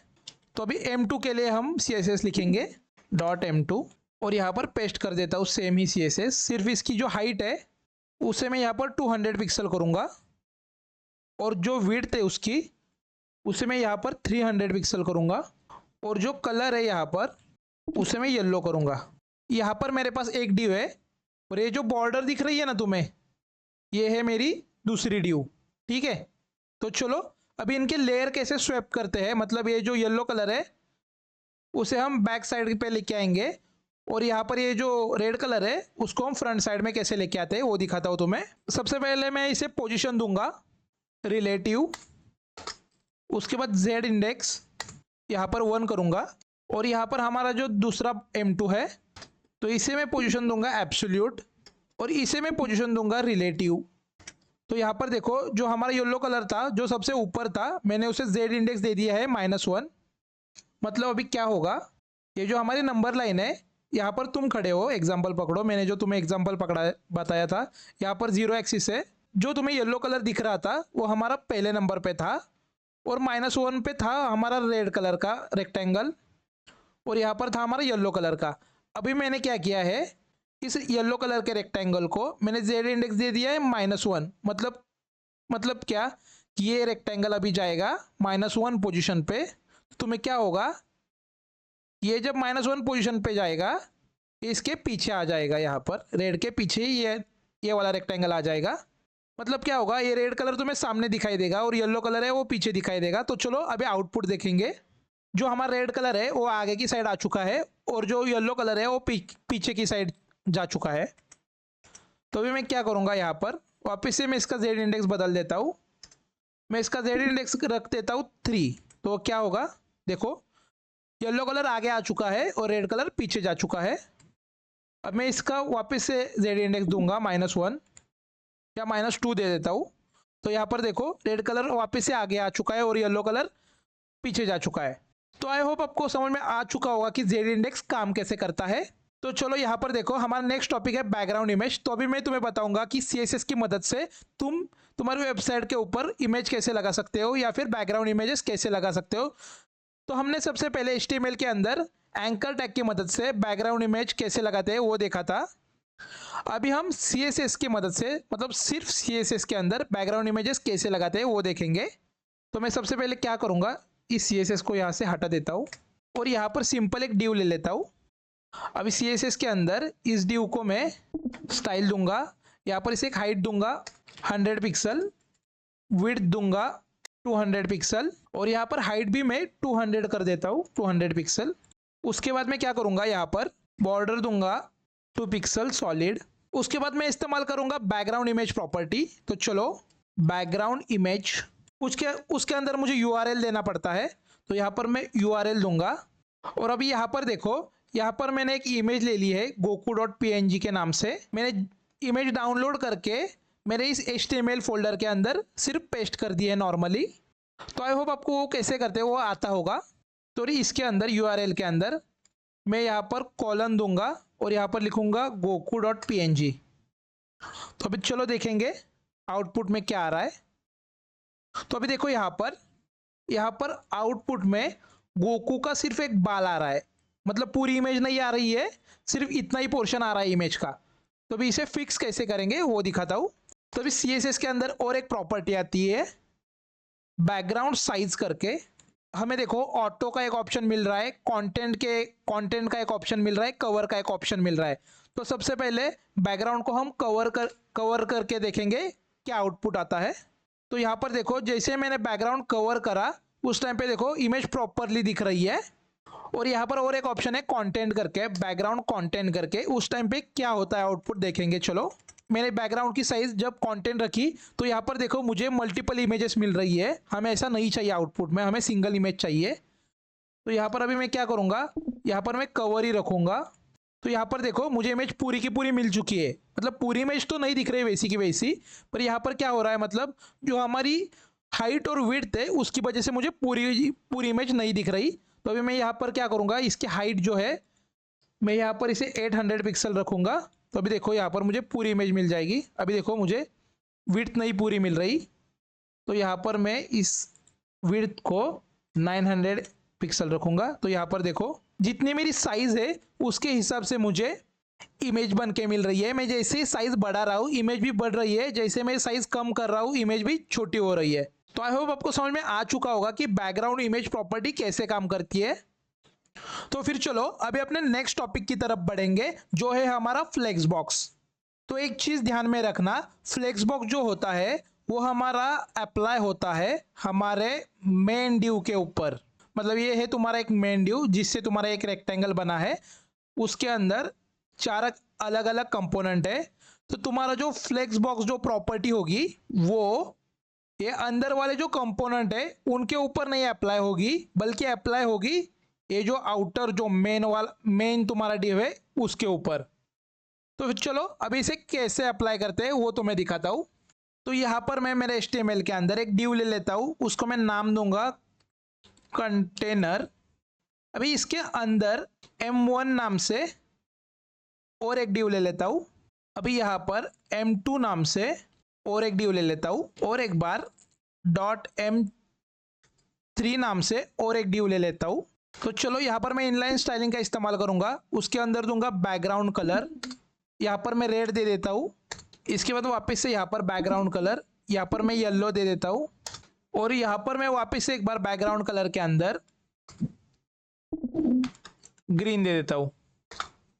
तो अभी M2 के लिए हम CSS लिखेंगे .M2, और यहाँ पर पेस्ट कर देता हूँ सेम ही CSS। सिर्फ इसकी जो हाइट है उसे मैं यहाँ पर 200 पिक्सल करूँगा, और जो विड्थ है उसकी उसे मैं यहाँ पर 300 पिक्सल करूँगा, और जो कलर है यहाँ पर उसे मैं येलो करूँगा। यहाँ पर मेरे पास एक डिव है, और ये जो बॉर्डर दिख रही है ना तुम्हें, ये है मेरी दूसरी डिव, ठीक है। तो चलो अभी इनके लेयर कैसे स्वैप करते हैं, मतलब ये जो येलो कलर है उसे हम बैक साइड पे लेके आएंगे और यहाँ पर ये जो रेड कलर है उसको हम फ्रंट साइड में कैसे लेके आते हैं वो दिखाता हूँ तुम्हें। सबसे पहले मैं इसे पोजीशन दूंगा रिलेटिव, उसके बाद जेड इंडेक्स यहाँ पर 1 करूँगा, और यहाँ पर हमारा जो दूसरा M2 है तो इसे मैं पोजीशन दूंगा एब्सोल्यूट, और इसे मैं पोजीशन दूंगा रिलेटिव। तो यहाँ पर देखो जो हमारा येलो कलर था जो सबसे ऊपर था मैंने उसे जेड इंडेक्स दे दिया है -1। मतलब अभी क्या होगा, ये जो हमारी नंबर लाइन है यहाँ पर तुम खड़े हो, एग्जाम्पल पकड़ो, मैंने जो तुम्हें एग्जाम्पल पकड़ा बताया था, यहाँ पर 0 एक्सिस है, जो तुम्हें येलो कलर दिख रहा था वो हमारा पहले नंबर पे था, और -1 पे था हमारा रेड कलर का रेक्टेंगल, और यहाँ पर था हमारा येलो कलर का। अभी मैंने क्या किया है, इस येलो कलर के रेक्टेंगल को मैंने जेड इंडेक्स दे दिया है -1। मतलब क्या कि ये रेक्टेंगल अभी जाएगा -1 पोजीशन पे। तो तुम्हें क्या होगा, ये जब -1 पोजीशन पे जाएगा इसके पीछे आ जाएगा, यहाँ पर रेड के पीछे ये वाला रेक्टेंगल आ जाएगा। मतलब क्या होगा, ये रेड कलर तुम्हें सामने दिखाई देगा और येलो कलर है वो पीछे दिखाई देगा। तो चलो अभी आउटपुट देखेंगे। जो हमारा रेड कलर है वो आगे की साइड आ चुका है, और जो येलो कलर है वो पीछे की साइड जा चुका है। तो अभी मैं क्या करूँगा, यहाँ पर वापस से मैं इसका जेड इंडेक्स बदल देता हूँ। मैं इसका जेड इंडेक्स रख देता हूँ 3। तो क्या होगा, देखो येलो कलर आगे आ चुका है और रेड कलर पीछे जा चुका है। अब मैं इसका वापस से जेड इंडेक्स दूंगा -1 या -2 दे देता हूँ। तो यहाँ पर देखो रेड कलर वापस से आगे आ चुका है और येलो कलर पीछे जा चुका है। तो आई होप आपको समझ में आ चुका होगा कि जेड इंडेक्स काम कैसे करता है। तो चलो यहाँ पर देखो हमारा नेक्स्ट टॉपिक है बैकग्राउंड इमेज। तो अभी मैं तुम्हें बताऊंगा कि CSS की मदद से तुम्हारी वेबसाइट के ऊपर इमेज कैसे लगा सकते हो या फिर बैकग्राउंड इमेजेस कैसे लगा सकते हो। तो हमने सबसे पहले HTML के अंदर एंकर टैग की मदद से बैकग्राउंड इमेज कैसे लगाते हैं वो देखा था। अभी हम CSS की मदद से, मतलब सिर्फ CSS के अंदर बैकग्राउंड इमेजेस कैसे लगाते हैं वो देखेंगे। तो मैं सबसे पहले क्या करूँगा, इस CSS को यहाँ से हटा देता हूँ और यहाँ पर सिंपल एक डिव ले लेता हूँ। अभी CSS के अंदर इस डिव को मैं स्टाइल दूंगा, यहाँ पर इसे एक हाइट दूंगा 100 पिक्सल, विड्थ दूंगा 200 पिक्सल, और यहाँ पर हाइट भी मैं 200 कर देता हूँ, 200 पिक्सल। उसके बाद मैं क्या करूँगा, यहाँ पर बॉर्डर दूंगा 2 पिक्सल सॉलिड। उसके बाद मैं इस्तेमाल करूँगा बैकग्राउंड इमेज प्रॉपर्टी। तो चलो बैकग्राउंड इमेज, उसके अंदर मुझे URL देना पड़ता है, तो यहाँ पर मैं URL दूंगा। और अभी यहाँ पर देखो, यहाँ पर मैंने एक इमेज ले ली है goku.png के नाम से। मैंने इमेज डाउनलोड करके मेरे इस HTML फोल्डर के अंदर सिर्फ पेस्ट कर दी है नॉर्मली। तो आई होप आपको वो कैसे करते हैं वो आता होगा। तो इसके अंदर URL के अंदर मैं यहाँ पर कॉलन दूंगा और यहाँ पर लिखूंगा goku.png। तो अभी चलो देखेंगे आउटपुट में क्या आ रहा है। तो अभी देखो यहाँ पर आउटपुट में गोकू का सिर्फ एक बाल आ रहा है, मतलब पूरी इमेज नहीं आ रही है, सिर्फ इतना ही पोर्शन आ रहा है इमेज का। तो अभी इसे फिक्स कैसे करेंगे वो दिखाता हूँ। तो अभी CSS के अंदर और एक प्रॉपर्टी आती है बैकग्राउंड साइज करके। हमें देखो ऑटो का एक ऑप्शन मिल रहा है, कंटेंट का एक ऑप्शन मिल रहा है, कवर का एक ऑप्शन मिल रहा है। तो सबसे पहले बैकग्राउंड को हम कवर करके देखेंगे क्या आउटपुट आता है। तो यहाँ पर देखो जैसे मैंने बैकग्राउंड कवर करा उस टाइम पे देखो इमेज प्रॉपरली दिख रही है। और यहाँ पर और एक ऑप्शन है कंटेंट करके, बैकग्राउंड कंटेंट करके, उस टाइम पे क्या होता है आउटपुट देखेंगे। चलो मैंने बैकग्राउंड की साइज जब कंटेंट रखी तो यहाँ पर देखो मुझे मल्टीपल इमेजेस मिल रही है। हमें ऐसा नहीं चाहिए आउटपुट में, हमें सिंगल इमेज चाहिए। तो यहाँ पर अभी मैं क्या करूँगा, यहाँ पर मैं कवर ही रखूँगा। तो यहाँ पर देखो मुझे इमेज पूरी की पूरी मिल चुकी है, मतलब पूरी इमेज तो नहीं दिख रही वैसी की वैसी, पर यहाँ पर क्या हो रहा है, मतलब जो हमारी हाइट और विड्थ है उसकी वजह से मुझे पूरी इमेज नहीं दिख रही। तो अभी मैं यहाँ पर क्या करूँगा, इसकी हाइट जो है मैं यहाँ पर इसे 800 पिक्सल रखूँगा। तो अभी देखो यहाँ पर मुझे पूरी इमेज मिल जाएगी। अभी देखो मुझे विड्थ नहीं पूरी मिल रही, तो यहाँ पर मैं इस विड्थ को 900 पिक्सल रखूँगा। तो यहाँ पर देखो जितनी मेरी साइज़ है उसके हिसाब से मुझे इमेज बन के मिल रही है। मैं जैसे ही साइज़ बढ़ा रहा हूँ इमेज भी बढ़ रही है, जैसे मैं साइज़ कम कर रहा हूँ इमेज भी छोटी हो रही है। तो आई होप आपको समझ में आ चुका होगा कि बैकग्राउंड इमेज प्रॉपर्टी कैसे काम करती है। तो फिर चलो अभी अपने नेक्स्ट टॉपिक की तरफ बढ़ेंगे जो है हमारा फ्लेक्स बॉक्स। तो एक चीज़ ध्यान में रखना, फ्लेक्स बॉक्स जो होता है वो हमारा अप्लाई होता है हमारे मेन ड्यू के ऊपर। मतलब ये है तुम्हारा एक मेन ड्यू जिससे तुम्हारा एक रेक्टेंगल बना है, उसके अंदर 4 अलग अलग कंपोनेंट है। तो तुम्हारा जो फ्लेक्स बॉक्स जो प्रॉपर्टी होगी वो ये अंदर वाले जो कंपोनेंट है उनके ऊपर नहीं अप्लाई होगी, बल्कि अप्लाई होगी ये जो आउटर जो मेन तुम्हारा डिव है उसके ऊपर। तो फिर चलो अभी इसे कैसे अप्लाई करते हैं वो तो मैं दिखाता हूँ। तो यहाँ पर मैं मेरे HTML के अंदर एक डिव ले लेता हूँ, उसको मैं नाम दूंगा कंटेनर। अभी इसके अंदर M1 नाम से और एक डिव ले लेता हूँ। अभी यहाँ पर M2 नाम से और एक डिव ले लेता हूँ, और एक बार .M3 नाम से और एक डिव ले लेता हूँ। तो चलो यहाँ पर मैं इनलाइन स्टाइलिंग का इस्तेमाल करूँगा। उसके अंदर दूंगा बैकग्राउंड कलर, यहाँ पर मैं रेड दे देता हूँ। इसके बाद वापस से यहाँ पर बैकग्राउंड कलर, यहाँ पर मैं येलो दे देता हूँ, और यहाँ पर मैं वापस से एक बार बैकग्राउंड कलर के अंदर ग्रीन दे देता हूँ।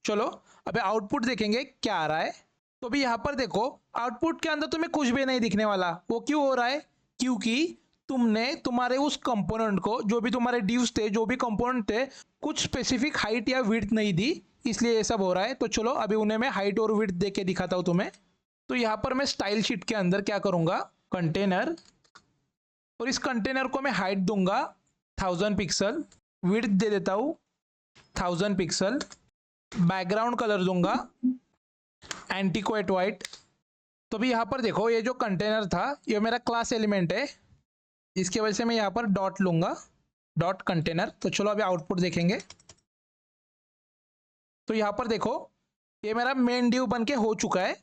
चलो अभी आउटपुट देखेंगे क्या आ रहा है। तो अभी यहाँ पर देखो आउटपुट के अंदर तुम्हें कुछ भी नहीं दिखने वाला। वो क्यों हो रहा है? क्योंकि तुमने तुम्हारे उस कंपोनेंट को, जो भी तुम्हारे डिव्स थे, जो भी कंपोनेंट थे, कुछ स्पेसिफिक हाइट या विड्थ नहीं दी, इसलिए ये सब हो रहा है। तो चलो अभी उन्हें मैं हाइट और विड्थ दे के दिखाता हूँ तुम्हें। तो यहाँ पर मैं स्टाइल शीट के अंदर क्या करूँगा, कंटेनर, और इस कंटेनर को मैं हाइट दूंगा 1000 पिक्सल, विड्थ दे देता हूँ 1000 पिक्सल, बैकग्राउंड कलर दूंगा एंटीक्वेट वाइट। तो भी यहाँ पर देखो ये जो कंटेनर था ये मेरा क्लास एलिमेंट है, इसकी वजह से मैं यहाँ पर डॉट लूंगा, डॉट कंटेनर। तो चलो अभी आउटपुट देखेंगे। तो यहाँ पर देखो ये मेरा मेन डिव बन के हो चुका है।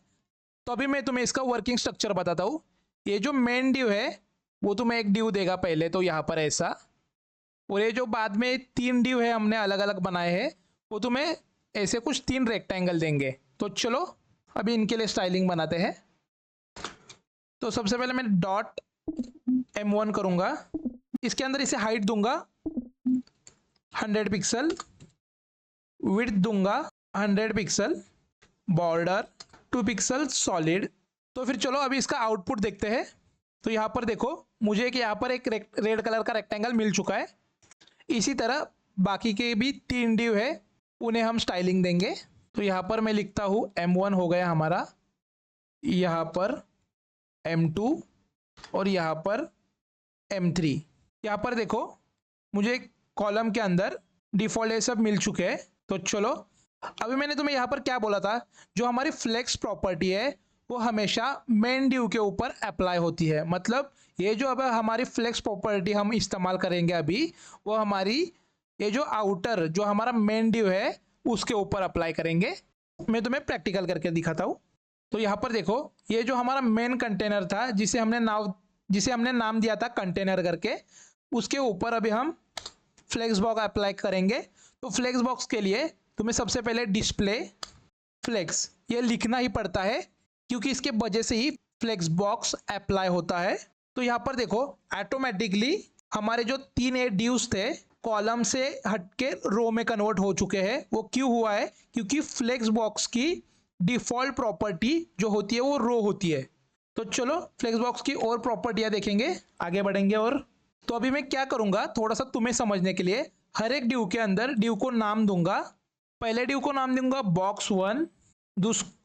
तो अभी मैं तुम्हें इसका वर्किंग स्ट्रक्चर बताता हूँ। ये जो मेन डिव है वो तुम्हें एक डिव देगा पहले, तो यहाँ पर ऐसा, और ये जो बाद में 3 डिव है हमने अलग अलग बनाए हैं वो तुम्हें ऐसे कुछ 3 रेक्टेंगल देंगे। तो चलो अभी इनके लिए स्टाइलिंग बनाते हैं। तो सबसे पहले मैं डॉट M1 करूँगा, इसके अंदर इसे हाइट दूंगा 100 पिक्सल, विड्थ दूंगा 100 पिक्सल, बॉर्डर 2 पिक्सल सॉलिड। तो फिर चलो अभी इसका आउटपुट देखते हैं। तो यहाँ पर देखो मुझे यहाँ पर एक रेड कलर का रेक्टेंगल मिल चुका है। इसी तरह बाकी के भी 3 डिव है, उन्हें हम स्टाइलिंग देंगे। तो यहाँ पर मैं लिखता हूँ M1 हो गया हमारा, यहाँ पर M2 और यहाँ पर M3। यहाँ पर देखो मुझे एक कॉलम के अंदर डिफ़ॉल्ट ये सब मिल चुके हैं। तो चलो अभी मैंने तुम्हें यहाँ पर क्या बोला था, जो हमारी फ्लेक्स प्रॉपर्टी है वो हमेशा मेन डिव के ऊपर अप्लाई होती है। मतलब ये जो अब हमारी फ्लेक्स प्रॉपर्टी हम इस्तेमाल करेंगे अभी, वो हमारी ये जो आउटर जो हमारा मेन डिव है उसके ऊपर अप्लाई करेंगे। मैं तुम्हें प्रैक्टिकल करके दिखाता हूँ। तो यहाँ पर देखो ये जो हमारा मेन कंटेनर था जिसे हमने नाम दिया था कंटेनर करके, उसके ऊपर अभी हम फ्लेक्स बॉक्स अप्लाई करेंगे। तो फ्लेक्स बॉक्स के लिए तुम्हें सबसे पहले डिस्प्ले फ्लेक्स ये लिखना ही पड़ता है, क्योंकि इसके वजह से ही फ्लेक्स बॉक्स अप्लाई होता है। तो यहाँ पर देखो ऑटोमेटिकली हमारे जो 3 डिव्स थे कॉलम से हटके रो में कन्वर्ट हो चुके हैं। वो क्यों हुआ है? क्योंकि फ्लेक्स बॉक्स की डिफ़ॉल्ट प्रॉपर्टी जो होती है वो रो होती है। तो चलो फ्लेक्स बॉक्स की और प्रॉपर्टियाँ देखेंगे, आगे बढ़ेंगे। और तो अभी मैं क्या करूँगा, थोड़ा सा तुम्हें समझने के लिए हर एक डिव के अंदर डिव को नाम दूंगा। पहले डिव को नाम दूंगा बॉक्स 1,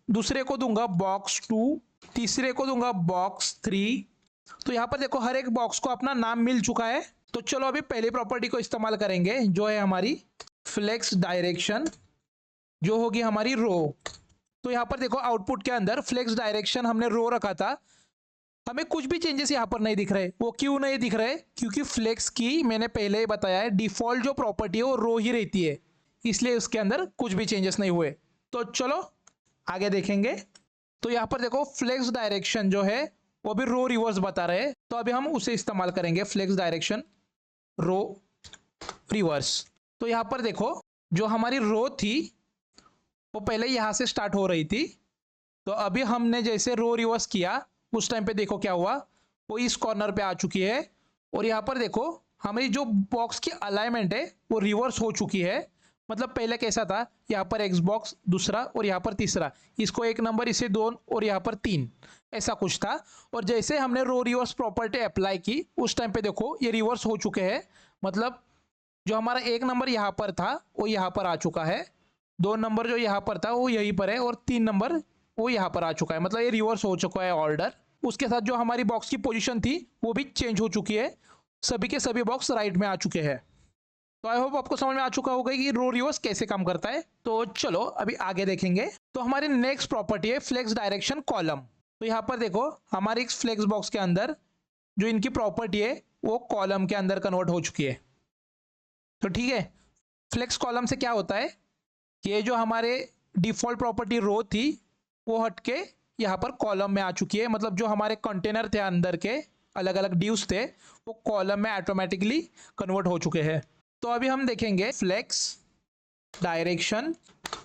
दूसरे को दूंगा बॉक्स 2, तीसरे को दूंगा बॉक्स 3। तो यहाँ पर देखो हर एक बॉक्स को अपना नाम मिल चुका है। तो चलो अभी पहली प्रॉपर्टी को इस्तेमाल करेंगे जो है हमारी फ्लेक्स डायरेक्शन, जो होगी हमारी रो। तो यहाँ पर देखो आउटपुट के अंदर फ्लेक्स डायरेक्शन हमने रो रखा था, हमें कुछ भी चेंजेस यहाँ पर नहीं दिख रहे। वो क्यों नहीं दिख रहे? क्योंकि फ्लेक्स की मैंने पहले ही बताया है डिफ़ॉल्ट जो प्रॉपर्टी है वो रो ही रहती है, इसलिए उसके अंदर कुछ भी चेंजेस नहीं हुए। तो चलो आगे देखेंगे। तो यहाँ पर देखो फ्लेक्स डायरेक्शन जो है वो भी रो रिवर्स बता रहे हैं, तो अभी हम उसे इस्तेमाल करेंगे, फ्लेक्स डायरेक्शन रो रिवर्स। तो यहाँ पर देखो जो हमारी रो थी वो पहले यहाँ से स्टार्ट हो रही थी। तो अभी हमने जैसे रो रिवर्स किया उस टाइम पे देखो क्या हुआ, वो इस कॉर्नर पे आ चुकी है। और यहाँ पर देखो हमारी जो बॉक्स की अलाइनमेंट है वो रिवर्स हो चुकी है। मतलब पहले कैसा था, यहाँ पर एक्स बॉक्स दूसरा और यहाँ पर तीसरा, इसको 1 नंबर, इसे 2 और यहाँ पर 3, ऐसा कुछ था। और जैसे हमने रो रिवर्स प्रॉपर्टी अप्लाई की उस टाइम पे देखो ये रिवर्स हो चुके हैं। मतलब जो हमारा 1 नंबर यहाँ पर था वो यहाँ पर आ चुका है, 2 नंबर जो यहाँ पर था वो यहीं पर है और 3 नंबर वो यहाँ पर आ चुका है, मतलब ये रिवर्स हो चुका है ऑर्डर। उसके साथ जो हमारी बॉक्स की पोजीशन थी वो भी चेंज हो चुकी है, सभी के सभी बॉक्स राइट में आ चुके हैं। तो आई होप आपको समझ में आ चुका होगा कि रो रिवर्स कैसे काम करता है। तो चलो अभी आगे देखेंगे। तो हमारी नेक्स्ट प्रॉपर्टी है फ्लेक्स डायरेक्शन कॉलम। तो यहाँ पर देखो हमारी इस फ्लेक्स बॉक्स के अंदर जो इनकी प्रॉपर्टी है वो कॉलम के अंदर कन्वर्ट हो चुकी है। तो ठीक है, फ्लेक्स कॉलम से क्या होता है कि ये जो हमारे डिफॉल्ट प्रॉपर्टी रो थी वो हटके यहाँ पर कॉलम में आ चुकी है, मतलब जो हमारे कंटेनर थे अंदर के अलग अलग ड्यूज थे वो कॉलम में ऑटोमेटिकली कन्वर्ट हो चुके हैं। तो अभी हम देखेंगे फ्लेक्स डायरेक्शन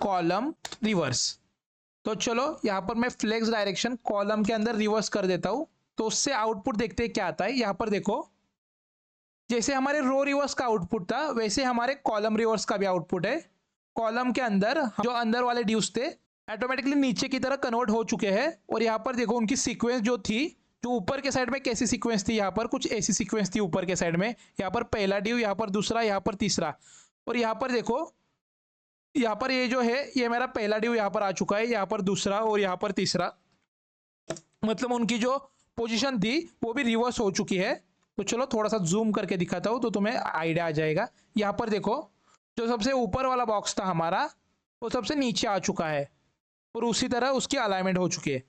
कॉलम रिवर्स। तो चलो यहाँ पर मैं फ्लेक्स डायरेक्शन कॉलम के अंदर रिवर्स कर देता हूँ, तो उससे आउटपुट देखते हैं क्या आता है। यहाँ पर देखो जैसे हमारे रो रिवर्स का आउटपुट था वैसे हमारे कॉलम रिवर्स का भी आउटपुट है। कॉलम के अंदर जो अंदर वाले ड्यूज थे ऑटोमेटिकली नीचे की तरह कन्वर्ट हो चुके हैं। और यहाँ पर देखो उनकी सीक्वेंस जो थी, जो ऊपर के साइड में कैसी सीक्वेंस थी, यहाँ पर कुछ ऐसी सीक्वेंस थी ऊपर के साइड में, यहाँ पर पहला ड्यू, यहाँ पर दूसरा, यहाँ पर तीसरा। और यहाँ पर देखो यहाँ पर ये जो है ये मेरा पहला ड्यू यहाँ पर आ चुका है, यहाँ पर दूसरा और यहाँ पर तीसरा, मतलब उनकी जो पोजीशन थी वो भी रिवर्स हो चुकी है। तो चलो थोड़ा सा जूम करके दिखाता हूँ तो तुम्हें आइडिया आ जाएगा। यहाँ पर देखो जो सबसे ऊपर वाला बॉक्स था हमारा वो सबसे नीचे आ चुका है और उसी तरह उसकी अलाइनमेंट हो चुकी है।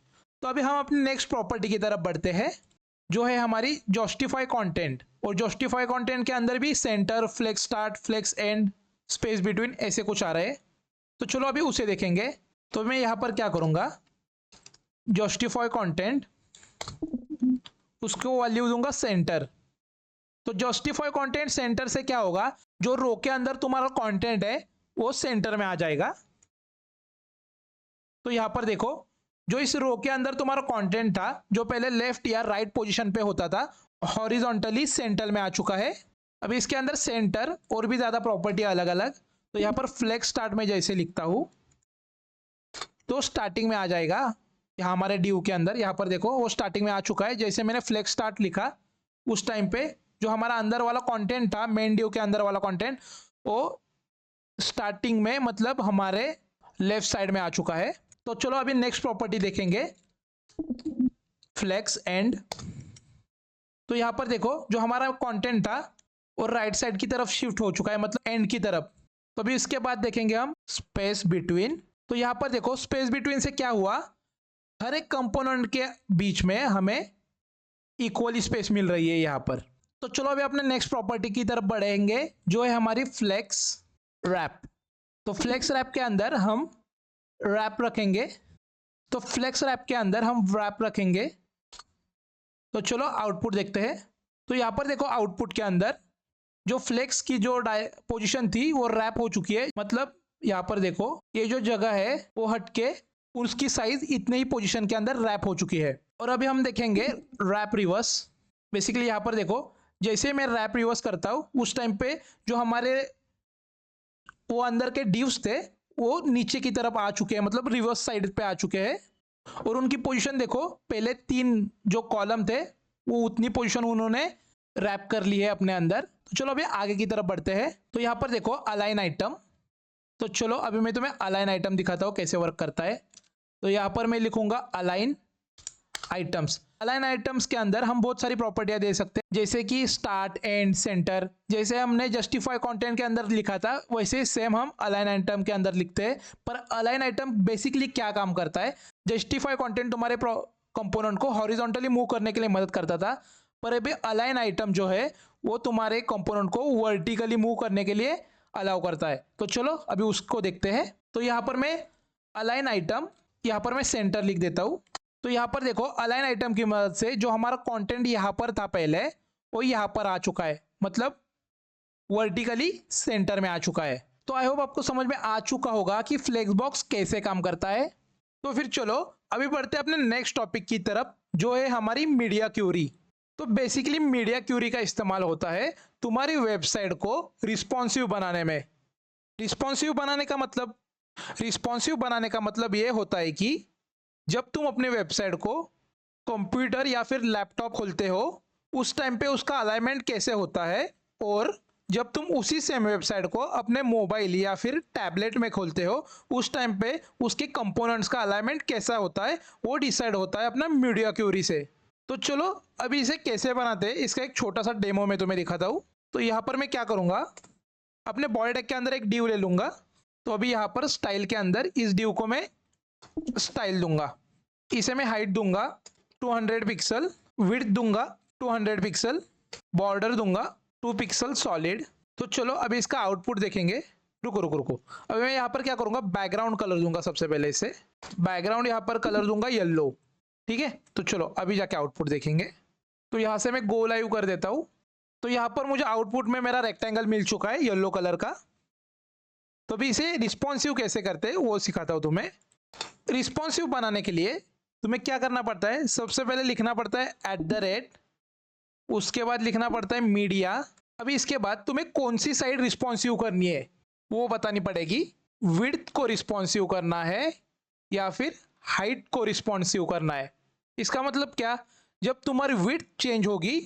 तो अभी हम अपनी नेक्स्ट प्रॉपर्टी की तरफ बढ़ते हैं जो है हमारी जस्टिफाई कंटेंट। और जस्टिफाई कंटेंट के अंदर भी centre, flex start, flex end, space between ऐसे कुछ आ रहे हैं। तो चलो अभी उसे देखेंगे। तो मैं यहाँ पर क्या करूँगा, जस्टिफाई कंटेंट, उसको वैल्यू दूंगा सेंटर। तो जस्टिफाई कंटेंट सेंटर से क्या होगा, जो रो के अंदर तुम्हारा कंटेंट है वो सेंटर में आ जाएगा। तो यहां पर देखो जो इस रो के अंदर तुम्हारा कंटेंट था जो पहले लेफ्ट या राइट पोजीशन पे होता था हॉरिजॉन्टली सेंटर में आ चुका है। अभी इसके अंदर सेंटर और भी ज्यादा प्रॉपर्टी अलग अलग। तो यहाँ पर फ्लेक्स स्टार्ट में जैसे लिखता हूं तो स्टार्टिंग में आ जाएगा यहाँ हमारे ड्यू के अंदर। यहाँ पर देखो वो स्टार्टिंग में आ चुका है। जैसे मैंने फ्लेक्स स्टार्ट लिखा उस टाइम पे जो हमारा अंदर वाला कंटेंट था, मेन ड्यू के अंदर वाला कंटेंट, वो स्टार्टिंग में मतलब हमारे लेफ्ट साइड में आ चुका है। तो चलो अभी नेक्स्ट प्रॉपर्टी देखेंगे, फ्लेक्स एंड। तो यहां पर देखो जो हमारा कंटेंट था और राइट साइड की तरफ शिफ्ट हो चुका है, मतलब एंड की तरफ। तो अभी इसके बाद देखेंगे हम स्पेस बिटवीन। तो यहां पर देखो स्पेस बिटवीन से क्या हुआ, हर एक कंपोनेंट के बीच में हमें इक्वली स्पेस मिल रही है यहाँ पर। तो चलो अभी अपने नेक्स्ट प्रॉपर्टी की तरफ बढ़ेंगे जो है हमारी फ्लेक्स रैप। तो फ्लेक्स रैप के अंदर हम रैप रखेंगे। तो फ्लेक्स रैप के अंदर हम रैप रखेंगे। तो चलो आउटपुट देखते हैं। तो यहाँ पर देखो आउटपुट के अंदर जो फ्लेक्स की जो पोजीशन थी वो रैप हो चुकी है, मतलब यहाँ पर देखो ये जो जगह है वो हटके उसकी साइज इतने ही पोजीशन के अंदर रैप हो चुकी है। और अभी हम देखेंगे रैप रिवर्स। बेसिकली यहाँ पर देखो जैसे मैं रैप रिवर्स करता हूँ उस टाइम पे जो हमारे वो अंदर के ड्यूज थे वो नीचे की तरफ आ चुके हैं, मतलब रिवर्स साइड पे आ चुके हैं। और उनकी पोजीशन देखो, पहले 3 जो कॉलम थे वो उतनी पोजीशन उन्होंने रैप कर ली है अपने अंदर। तो चलो अभी आगे की तरफ बढ़ते हैं। तो यहाँ पर देखो अलाइन आइटम। तो चलो अभी मैं तुम्हें अलाइन आइटम दिखाता हूँ कैसे वर्क करता है। तो यहाँ पर मैं लिखूंगा अलाइन आइटम्स। अलाइन आइटम्स के अंदर हम बहुत सारी प्रॉपर्टियां दे सकते हैं, जैसे कि स्टार्ट, एंड, सेंटर। जैसे हमने जस्टिफाई कंटेंट के अंदर लिखा था वैसे सेम हम अलाइन आइटम के अंदर लिखते हैं। पर अलाइन आइटम बेसिकली क्या काम करता है, जस्टिफाई कंटेंट तुम्हारे कंपोनेंट को हॉरिजॉन्टली मूव करने के लिए मदद करता था, पर अभी अलाइन आइटम जो है वो तुम्हारे कंपोनेंट को वर्टिकली मूव करने के लिए अलाउ करता है। तो चलो अभी उसको देखते हैं। तो यहाँ पर मैं अलाइन आइटम, यहाँ पर मैं सेंटर लिख देता हूँ। तो यहाँ पर देखो अलाइन आइटम की मदद से जो हमारा कंटेंट यहाँ पर था पहले वो यहाँ पर आ चुका है, मतलब वर्टिकली सेंटर में आ चुका है। तो आई होप आपको समझ में आ चुका होगा कि फ्लेक्स बॉक्स कैसे काम करता है। तो फिर चलो अभी बढ़ते हैं अपने नेक्स्ट टॉपिक की तरफ जो है हमारी मीडिया क्यूरी। तो बेसिकली मीडिया क्यूरी का इस्तेमाल होता है तुम्हारी वेबसाइट को रिस्पॉन्सिव बनाने में। रिस्पॉन्सिव बनाने का मतलब ये होता है कि जब तुम अपने वेबसाइट को कंप्यूटर या फिर लैपटॉप खोलते हो उस टाइम पे उसका अलाइनमेंट कैसे होता है और जब तुम उसी सेम वेबसाइट को अपने मोबाइल या फिर टैबलेट में खोलते हो उस टाइम पे उसके कंपोनेंट्स का अलाइनमेंट कैसा होता है वो डिसाइड होता है अपना मीडिया क्यूरी से। तो चलो अभी इसे कैसे बनाते हैं इसका एक छोटा सा डेमो मैं तुम्हें दिखाता हूँ। तो यहाँ पर मैं क्या करूँगा, अपने बॉडी टैग के अंदर एक ड्यू ले लूँगा। तो अभी यहाँ पर स्टाइल के अंदर इस ड्यू को मैं स्टाइल दूंगा, इसे मैं हाइट दूंगा 200 पिक्सल, विड्थ दूंगा 200 पिक्सल, बॉर्डर दूंगा 2 पिक्सल सॉलिड। तो चलो अभी इसका आउटपुट देखेंगे। रुको रुको रुको, अभी मैं यहाँ पर क्या करूँगा, बैकग्राउंड कलर दूंगा। सबसे पहले इसे बैकग्राउंड यहाँ पर कलर दूंगा येलो, ठीक है। तो चलो अभी जाके आउटपुट देखेंगे। तो यहाँ से मैं गो लाइव कर देता हूँ। तो यहाँ पर मुझे आउटपुट में मेरा रेक्टेंगल मिल चुका है येलो कलर का। तो अभी इसे रिस्पॉन्सिव कैसे करते हैं वो सिखाता हूँ तुम्हें। रिस्पॉन्सिव बनाने के लिए तुम्हें क्या करना पड़ता है, सबसे पहले लिखना पड़ता है @, उसके बाद लिखना पड़ता है मीडिया। अभी इसके बाद तुम्हें कौन सी साइड रिस्पॉन्सिव करनी है वो बतानी पड़ेगी। विड्थ को रिस्पॉन्सिव करना है या फिर हाइट को रिस्पॉन्सिव करना है। इसका मतलब क्या, जब तुम्हारी विड्थ चेंज होगी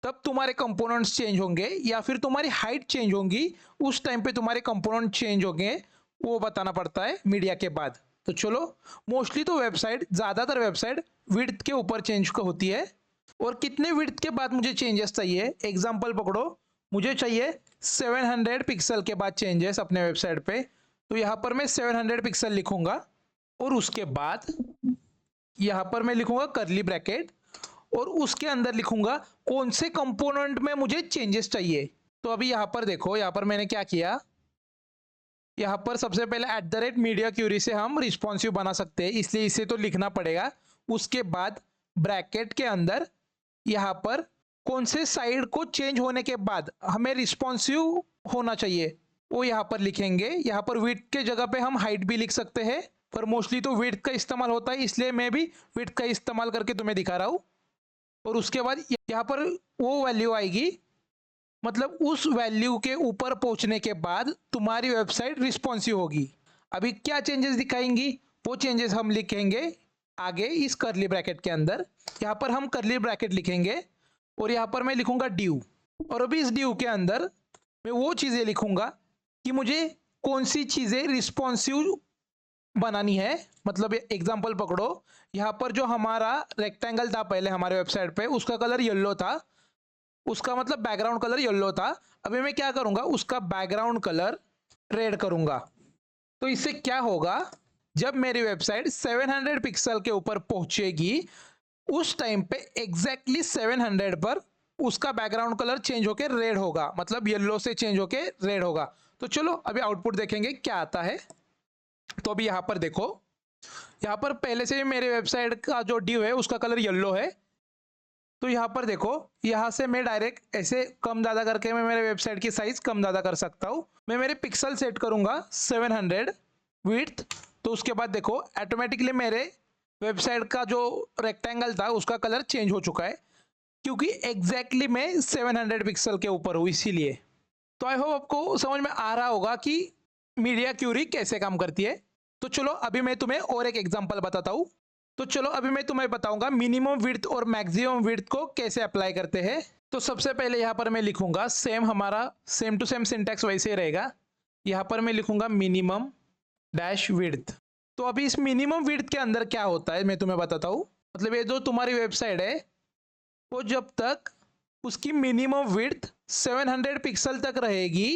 तब तुम्हारे कंपोनेंट्स चेंज होंगे या फिर तुम्हारी हाइट चेंज होंगी उस टाइम पे तुम्हारे कंपोनेंट चेंज होंगे, वो बताना पड़ता है मीडिया के बाद। तो चलो मोस्टली तो वेबसाइट, ज़्यादातर वेबसाइट विड्थ के ऊपर चेंज होती है। और कितने विड्थ के बाद मुझे चेंजेस चाहिए, एग्जांपल पकड़ो, मुझे चाहिए 700 पिक्सल के बाद चेंजेस अपने वेबसाइट पे। तो यहाँ पर मैं 700 पिक्सल लिखूंगा और उसके बाद यहाँ पर मैं लिखूंगा कर्ली ब्रैकेट और उसके अंदर लिखूंगा कौन से कंपोनेंट में मुझे चेंजेस चाहिए। तो अभी यहाँ पर देखो, यहाँ पर मैंने क्या किया, यहाँ पर सबसे पहले @मीडिया क्यूरी से हम रिस्पॉन्सिव बना सकते हैं, इसलिए इसे तो लिखना पड़ेगा। उसके बाद ब्रैकेट के अंदर यहाँ पर कौन से साइड को चेंज होने के बाद हमें रिस्पॉन्सिव होना चाहिए वो यहाँ पर लिखेंगे। यहाँ पर विड्थ के जगह पे हम हाइट भी लिख सकते हैं, पर मोस्टली तो विड्थ का इस्तेमाल होता है, इसलिए मैं भी विड्थ का इस्तेमाल करके तुम्हें दिखा रहा हूँ। और उसके बाद यहाँ पर वो वैल्यू आएगी, मतलब उस वैल्यू के ऊपर पहुंचने के बाद तुम्हारी वेबसाइट रिस्पॉन्सिव होगी। अभी क्या चेंजेस दिखाएंगी वो चेंजेस हम लिखेंगे आगे इस कर्ली ब्रैकेट के अंदर। यहाँ पर हम कर्ली ब्रैकेट लिखेंगे और यहाँ पर मैं लिखूंगा ड्यू। और अभी इस ड्यू के अंदर मैं वो चीज़ें लिखूंगा कि मुझे कौन सी चीज़ें रिस्पॉन्सिव बनानी है। मतलब एग्जांपल पकड़ो, यहाँ पर जो हमारा रेक्टेंगल था पहले हमारे वेबसाइट पे उसका कलर येलो था, उसका मतलब बैकग्राउंड कलर येलो था। अभी मैं क्या करूँगा, उसका बैकग्राउंड कलर रेड करूँगा। तो इससे क्या होगा, जब मेरी वेबसाइट 700 पिक्सल के ऊपर पहुंचेगी उस टाइम पे एग्जैक्टली 700 पर उसका बैकग्राउंड कलर चेंज होके रेड होगा, मतलब येलो से चेंज होके रेड होगा। तो चलो अभी आउटपुट देखेंगे क्या आता है। तो अभी यहाँ पर देखो, यहाँ पर पहले से मेरे वेबसाइट का जो ड्यू है उसका कलर येलो है। तो यहाँ पर देखो, यहाँ से मैं डायरेक्ट ऐसे कम ज़्यादा करके मैं मेरे वेबसाइट की साइज कम ज़्यादा कर सकता हूँ। मैं मेरे पिक्सल सेट करूँगा 700 विड्थ। तो उसके बाद देखो ऑटोमेटिकली मेरे वेबसाइट का जो रेक्टेंगल था उसका कलर चेंज हो चुका है, क्योंकि एग्जैक्टली मैं 700 पिक्सल के ऊपर हूँ इसीलिए। तो आई होप आपको समझ में आ रहा होगा कि मीडिया क्यूरी कैसे काम करती है। तो चलो अभी मैं तुम्हें और एक एग्जांपल बताता हूँ। तो चलो अभी मैं तुम्हें बताऊंगा मिनिमम विड्थ और मैक्सिमम विड्थ को कैसे अप्लाई करते हैं। तो सबसे पहले यहाँ पर मैं लिखूंगा हमारा सेम टू सेम सिंटैक्स वैसे ही रहेगा। यहाँ पर मैं लिखूंगा मिनिमम डैश विड्थ। तो अभी इस मिनिमम विड्थ के अंदर क्या होता है मैं तुम्हें बताता हूँ। मतलब ये जो तुम्हारी वेबसाइट है वो जब तक उसकी मिनिमम विड्थ 700 पिक्सल तक रहेगी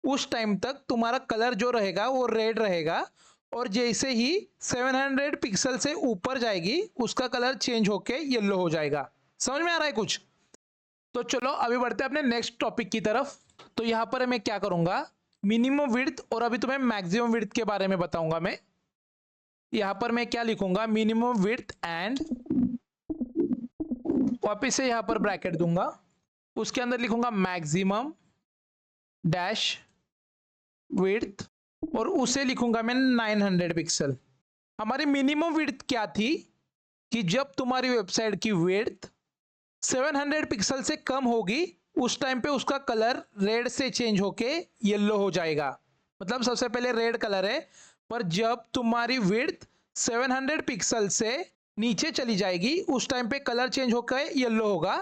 उस टाइम तक तुम्हारा कलर जो रहेगा वो रेड रहेगा, और जैसे ही 700 पिक्सल से ऊपर जाएगी उसका कलर चेंज होके येलो हो जाएगा। समझ में आ रहा है कुछ? तो चलो अभी बढ़ते हैं अपने नेक्स्ट टॉपिक की तरफ। तो यहाँ पर मैं क्या करूँगा, मिनिमम विड्थ और अभी तुम्हें मैक्सिमम विड्थ के बारे में बताऊंगा मैं। यहाँ पर मैं क्या लिखूंगा, मिनिमम विड्थ एंड वापिस से यहाँ पर ब्रैकेट दूंगा, उसके अंदर लिखूंगा मैक्सिमम डैश विड्थ और उसे लिखूंगा मैं 900 पिक्सल। हमारी मिनिमम विड्थ क्या थी कि जब तुम्हारी वेबसाइट की विड्थ 700 पिक्सल से कम होगी उस टाइम पे उसका कलर रेड से चेंज होके येलो हो जाएगा। मतलब सबसे पहले रेड कलर है, पर जब तुम्हारी विड्थ 700 पिक्सल से नीचे चली जाएगी उस टाइम पे कलर चेंज होकर येलो होगा।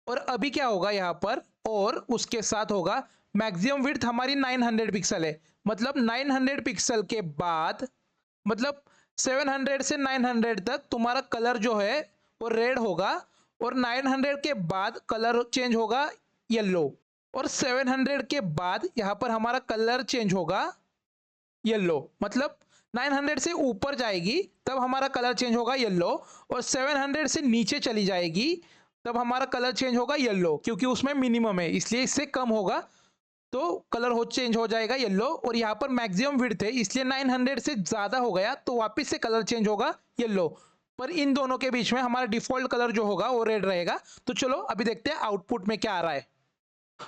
और अभी क्या होगा, यहाँ पर और उसके साथ होगा मैक्सिमम विड्थ हमारी 900 पिक्सल है, मतलब 900 पिक्सल के बाद मतलब 700 से 900 तक तुम्हारा कलर जो है वो रेड होगा, और 900 के बाद कलर चेंज होगा येलो, और 700 के बाद यहाँ पर हमारा कलर चेंज होगा येलो। मतलब 900 से ऊपर जाएगी तब हमारा कलर चेंज होगा येलो, और 700 से नीचे चली जाएगी तब हमारा कलर चेंज होगा येलो, क्योंकि उसमें मिनिमम है इसलिए इससे कम होगा तो कलर चेंज हो जाएगा येलो। और यहाँ पर मैक्सिमम विड्थ है इसलिए 900 से ज़्यादा हो गया तो वापस से कलर चेंज होगा येलो, पर इन दोनों के बीच में हमारा डिफॉल्ट कलर जो होगा वो रेड रहेगा। तो चलो अभी देखते हैं आउटपुट में क्या आ रहा है।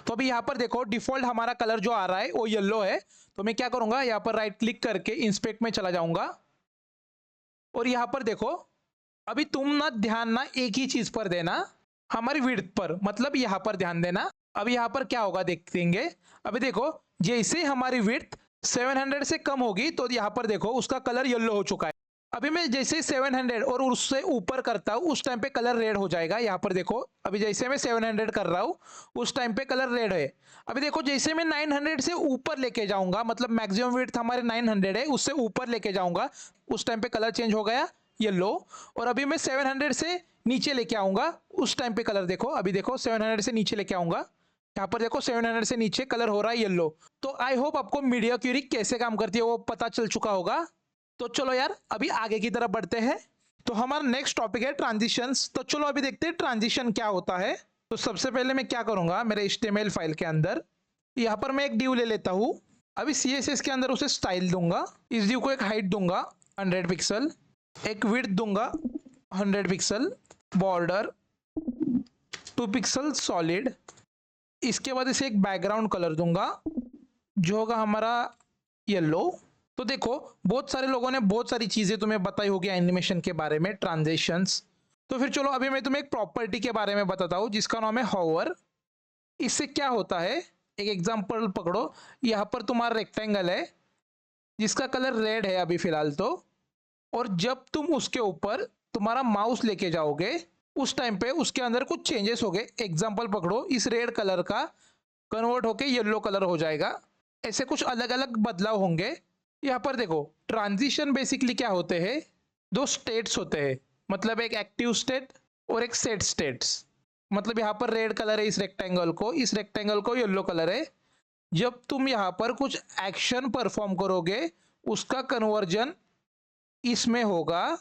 तो अभी यहाँ पर देखो डिफॉल्ट हमारा कलर जो आ रहा है वो येलो है, तो मैं क्या करूंगा यहाँ पर राइट क्लिक करके इंस्पेक्ट में चला जाऊंगा, और यहाँ पर देखो अभी तुम ना ध्यान ना एक ही चीज पर देना, हमारी विड्थ पर, मतलब यहाँ पर ध्यान देना। अभी यहाँ पर क्या होगा देखेंगे। अभी देखो जैसे हमारी विड्थ 700 से कम होगी तो यहाँ पर देखो उसका कलर येलो हो चुका है। अभी मैं जैसे 700 और उससे ऊपर करता हूँ उस टाइम पे कलर रेड हो जाएगा। यहाँ पर देखो अभी जैसे मैं 700 कर रहा हूँ उस टाइम पे कलर रेड है। अभी देखो जैसे मैं 900 से ऊपर लेके जाऊंगा, मतलब मैक्सिमम विड्थ हमारे 900 है, उससे ऊपर लेके जाऊंगा उस टाइम पे कलर चेंज हो गया येलो। और अभी मैं 700 से नीचे लेके आऊंगा उस टाइम पे कलर देखो, अभी देखो 700 से नीचे लेके आऊंगा, यहाँ पर देखो 700 से नीचे कलर हो रहा है येलो। तो आई होप आपको मीडिया क्यूरी कैसे काम करती है वो पता चल चुका होगा। तो चलो यार अभी आगे की तरफ बढ़ते हैं। तो हमारा नेक्स्ट टॉपिक है ट्रांजिशंस। तो चलो अभी देखते हैं ट्रांजिशन क्या होता है। तो सबसे पहले मैं क्या करूंगा, मेरे HTML फाइल के अंदर यहाँ पर मैं एक डिव ले लेता हूँ। अभी CSS के अंदर उसे स्टाइल दूंगा, इस डिव को एक हाइट दूंगा 100 पिक्सल, एक विड्थ दूंगा 100 पिक्सल, बॉर्डर 2 पिक्सल सॉलिड। इसके बाद इसे एक बैकग्राउंड कलर दूंगा जो होगा हमारा येलो। तो देखो बहुत सारे लोगों ने बहुत सारी चीजें तुम्हें बताई होगी एनिमेशन के बारे में, ट्रांजिशंस। तो फिर चलो अभी मैं तुम्हें एक प्रॉपर्टी के बारे में बताता हूँ जिसका नाम है हॉवर। इससे क्या होता है, एक एग्जांपल पकड़ो। यहाँ पर तुम्हारा रेक्टेंगल है जिसका कलर रेड है अभी फिलहाल तो, और जब तुम उसके ऊपर तुम्हारा माउस लेके जाओगे उस टाइम पे उसके अंदर कुछ चेंजेस हो गए। एग्जांपल पकड़ो, इस रेड कलर का कन्वर्ट होके येलो कलर हो जाएगा, ऐसे कुछ अलग अलग बदलाव होंगे। यहाँ पर देखो ट्रांजिशन बेसिकली क्या होते हैं, दो स्टेट्स होते हैं, मतलब एक एक्टिव स्टेट और एक सेट स्टेट्स। मतलब यहाँ पर रेड कलर है इस रेक्टेंगल को, इस रेक्टेंगल को येलो कलर है। जब तुम यहाँ पर कुछ एक्शन परफॉर्म करोगे उसका कन्वर्जन इसमें होगा,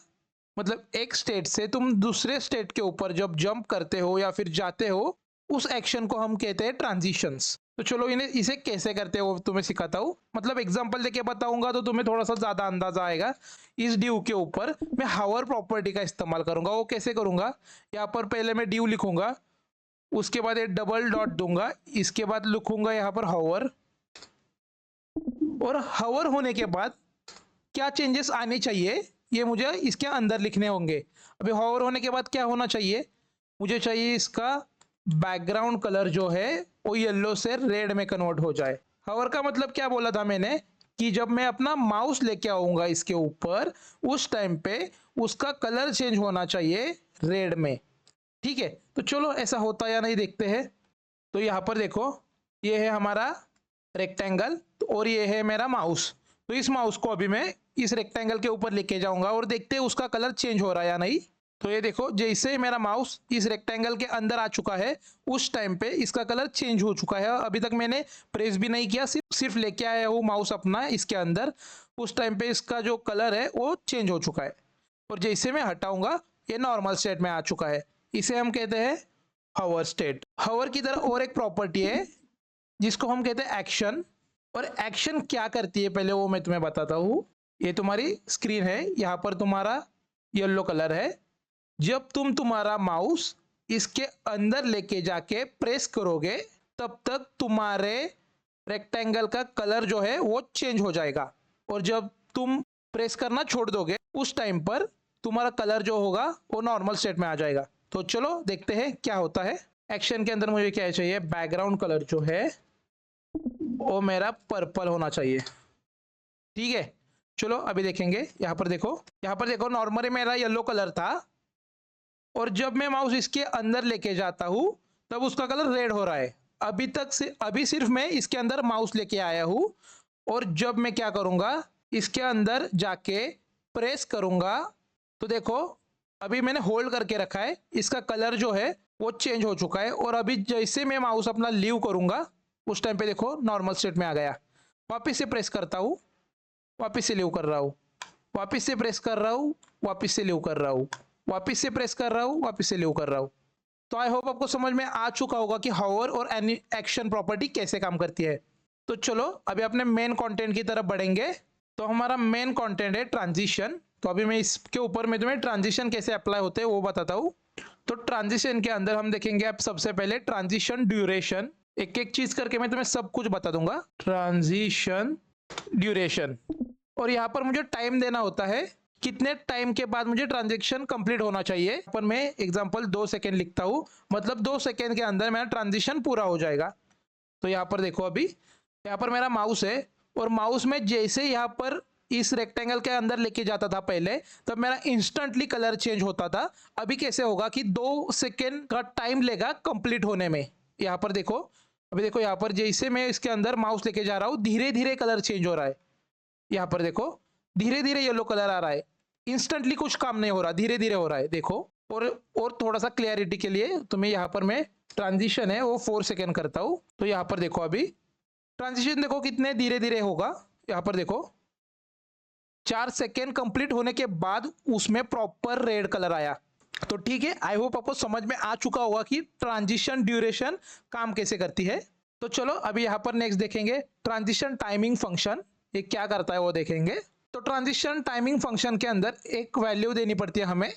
मतलब एक स्टेट से तुम दूसरे स्टेट के ऊपर जब जंप करते हो या फिर जाते हो उस एक्शन को हम कहते हैं ट्रांजिशंस। तो चलो इसे कैसे करते हो तुम्हें सिखाता हूँ, मतलब एग्जांपल देके बताऊंगा तो तुम्हें थोड़ा सा ज्यादा अंदाजा आएगा। इस ड्यू के ऊपर मैं हावर प्रॉपर्टी का इस्तेमाल करूंगा। वो कैसे करूंगा, यहाँ पर पहले मैं ड्यू लिखूंगा, उसके बाद एक डबल डॉट दूंगा, इसके बाद लिखूंगा यहाँ पर हावर, और हावर होने के बाद क्या चेंजेस आने चाहिए ये मुझे इसके अंदर लिखने होंगे। अभी हावर होने के बाद क्या होना चाहिए, मुझे चाहिए इसका बैकग्राउंड कलर जो है वो येलो से रेड में कन्वर्ट हो जाए। हावर का मतलब क्या बोला था मैंने, कि जब मैं अपना माउस लेके आऊंगा इसके ऊपर उस टाइम पे उसका कलर चेंज होना चाहिए रेड में। ठीक है, तो चलो ऐसा होता या नहीं देखते हैं। तो यहाँ पर देखो ये है हमारा रेक्टेंगल और ये है मेरा माउस। तो इस माउस को अभी मैं इस रेक्टेंगल के ऊपर लेके जाऊंगा और देखते हैं उसका कलर चेंज हो रहा है या नहीं। तो ये देखो जैसे मेरा माउस इस रेक्टेंगल के अंदर आ चुका है उस टाइम पे इसका कलर चेंज हो चुका है। अभी तक मैंने प्रेस भी नहीं किया, सिर्फ लेके आया हूँ माउस अपना इसके अंदर, उस टाइम पे इसका जो कलर है वो चेंज हो चुका है। और जैसे मैं हटाऊंगा ये नॉर्मल स्टेट में आ चुका है। इसे हम कहते हैं हावर स्टेट। हावर की तरह और एक प्रॉपर्टी है जिसको हम कहते हैं एक्शन। और एक्शन क्या करती है पहले वो मैं तुम्हें बताता हूँ। ये तुम्हारी स्क्रीन है, यहाँ पर तुम्हारा येलो कलर है। जब तुम तुम्हारा माउस इसके अंदर लेके जाके प्रेस करोगे तब तक तुम्हारे रेक्टेंगल का कलर जो है वो चेंज हो जाएगा, और जब तुम प्रेस करना छोड़ दोगे उस टाइम पर तुम्हारा कलर जो होगा वो नॉर्मल स्टेट में आ जाएगा। तो चलो देखते हैं क्या होता है। एक्शन के अंदर मुझे क्या चाहिए, बैकग्राउंड कलर जो है वो मेरा पर्पल होना चाहिए। ठीक है, चलो अभी देखेंगे। यहाँ पर देखो नॉर्मली मेरा येलो कलर था, और जब मैं माउस इसके अंदर लेके जाता हूँ तब उसका कलर रेड हो रहा है। अभी सिर्फ मैं इसके अंदर माउस लेके आया हूँ, और जब मैं क्या करूँगा, इसके अंदर जाके प्रेस करूँगा, तो देखो अभी मैंने होल्ड करके रखा है, इसका कलर जो है वो चेंज हो चुका है। और अभी जैसे मैं माउस अपना लीव करूँगा, उस टाइम पे देखो नॉर्मल स्टेट में आ गया। वापस से प्रेस करता हूँ, वापस से लीव कर रहा हूँ, वापस से प्रेस कर रहा हूँ, वापस से लीव कर रहा हूँ, वापस से प्रेस कर रहा हूँ, वापस से लीव कर रहा हूँ। तो आई होप आपको समझ में आ चुका होगा कि हावर और एनी एक्शन प्रॉपर्टी कैसे काम करती है। तो चलो अभी अपने मेन कंटेंट की तरफ बढ़ेंगे। तो हमारा मेन कंटेंट है ट्रांजिशन। तो अभी मैं इसके ऊपर में तुम्हें ट्रांजिशन कैसे अप्लाई होते हैं वो बताता हूँ। तो ट्रांजिशन के अंदर हम देखेंगे अब सबसे पहले ट्रांजिशन ड्यूरेशन। एक एक चीज करके मैं तुम्हें सब कुछ बता दूंगा। ट्रांजिशन ड्यूरेशन, और यहाँ पर मुझे टाइम देना होता है, कितने टाइम के बाद मुझे ट्रांजेक्शन कंप्लीट होना चाहिए। पर मैं एग्जांपल 2 सेकेंड लिखता हूँ, मतलब 2 सेकेंड के अंदर मेरा ट्रांजिशन पूरा हो जाएगा। तो यहाँ पर देखो अभी यहाँ पर मेरा माउस है, और माउस में जैसे यहाँ पर इस रेक्टेंगल के अंदर लेके जाता था पहले, तब मेरा इंस्टेंटली कलर चेंज होता था। अभी कैसे होगा कि 2 सेकेंड का टाइम लेगा कंप्लीट होने में। यहाँ पर देखो, अभी देखो यहाँ पर जैसे मैं इसके अंदर माउस लेके जा रहा हूँ, धीरे धीरे कलर चेंज हो रहा है। यहाँ पर देखो धीरे धीरे येलो कलर आ रहा है, इंस्टेंटली कुछ काम नहीं हो रहा, धीरे धीरे हो रहा है देखो। और थोड़ा सा क्लियरिटी के लिए तो मैं यहाँ पर मैं ट्रांजिशन है वो 4 सेकेंड करता हूँ। तो यहाँ पर देखो अभी ट्रांजिशन देखो कितने धीरे धीरे होगा। यहाँ पर देखो 4 सेकेंड कंप्लीट होने के बाद उसमें प्रॉपर रेड कलर आया। तो ठीक है, आई होप आपको समझ में आ चुका होगा कि ट्रांजिशन ड्यूरेशन काम कैसे करती है। तो चलो अभी यहाँ पर नेक्स्ट देखेंगे ट्रांजिशन टाइमिंग फंक्शन, ये क्या करता है वो देखेंगे। तो ट्रांजिशन टाइमिंग फंक्शन के अंदर एक वैल्यू देनी पड़ती है हमें।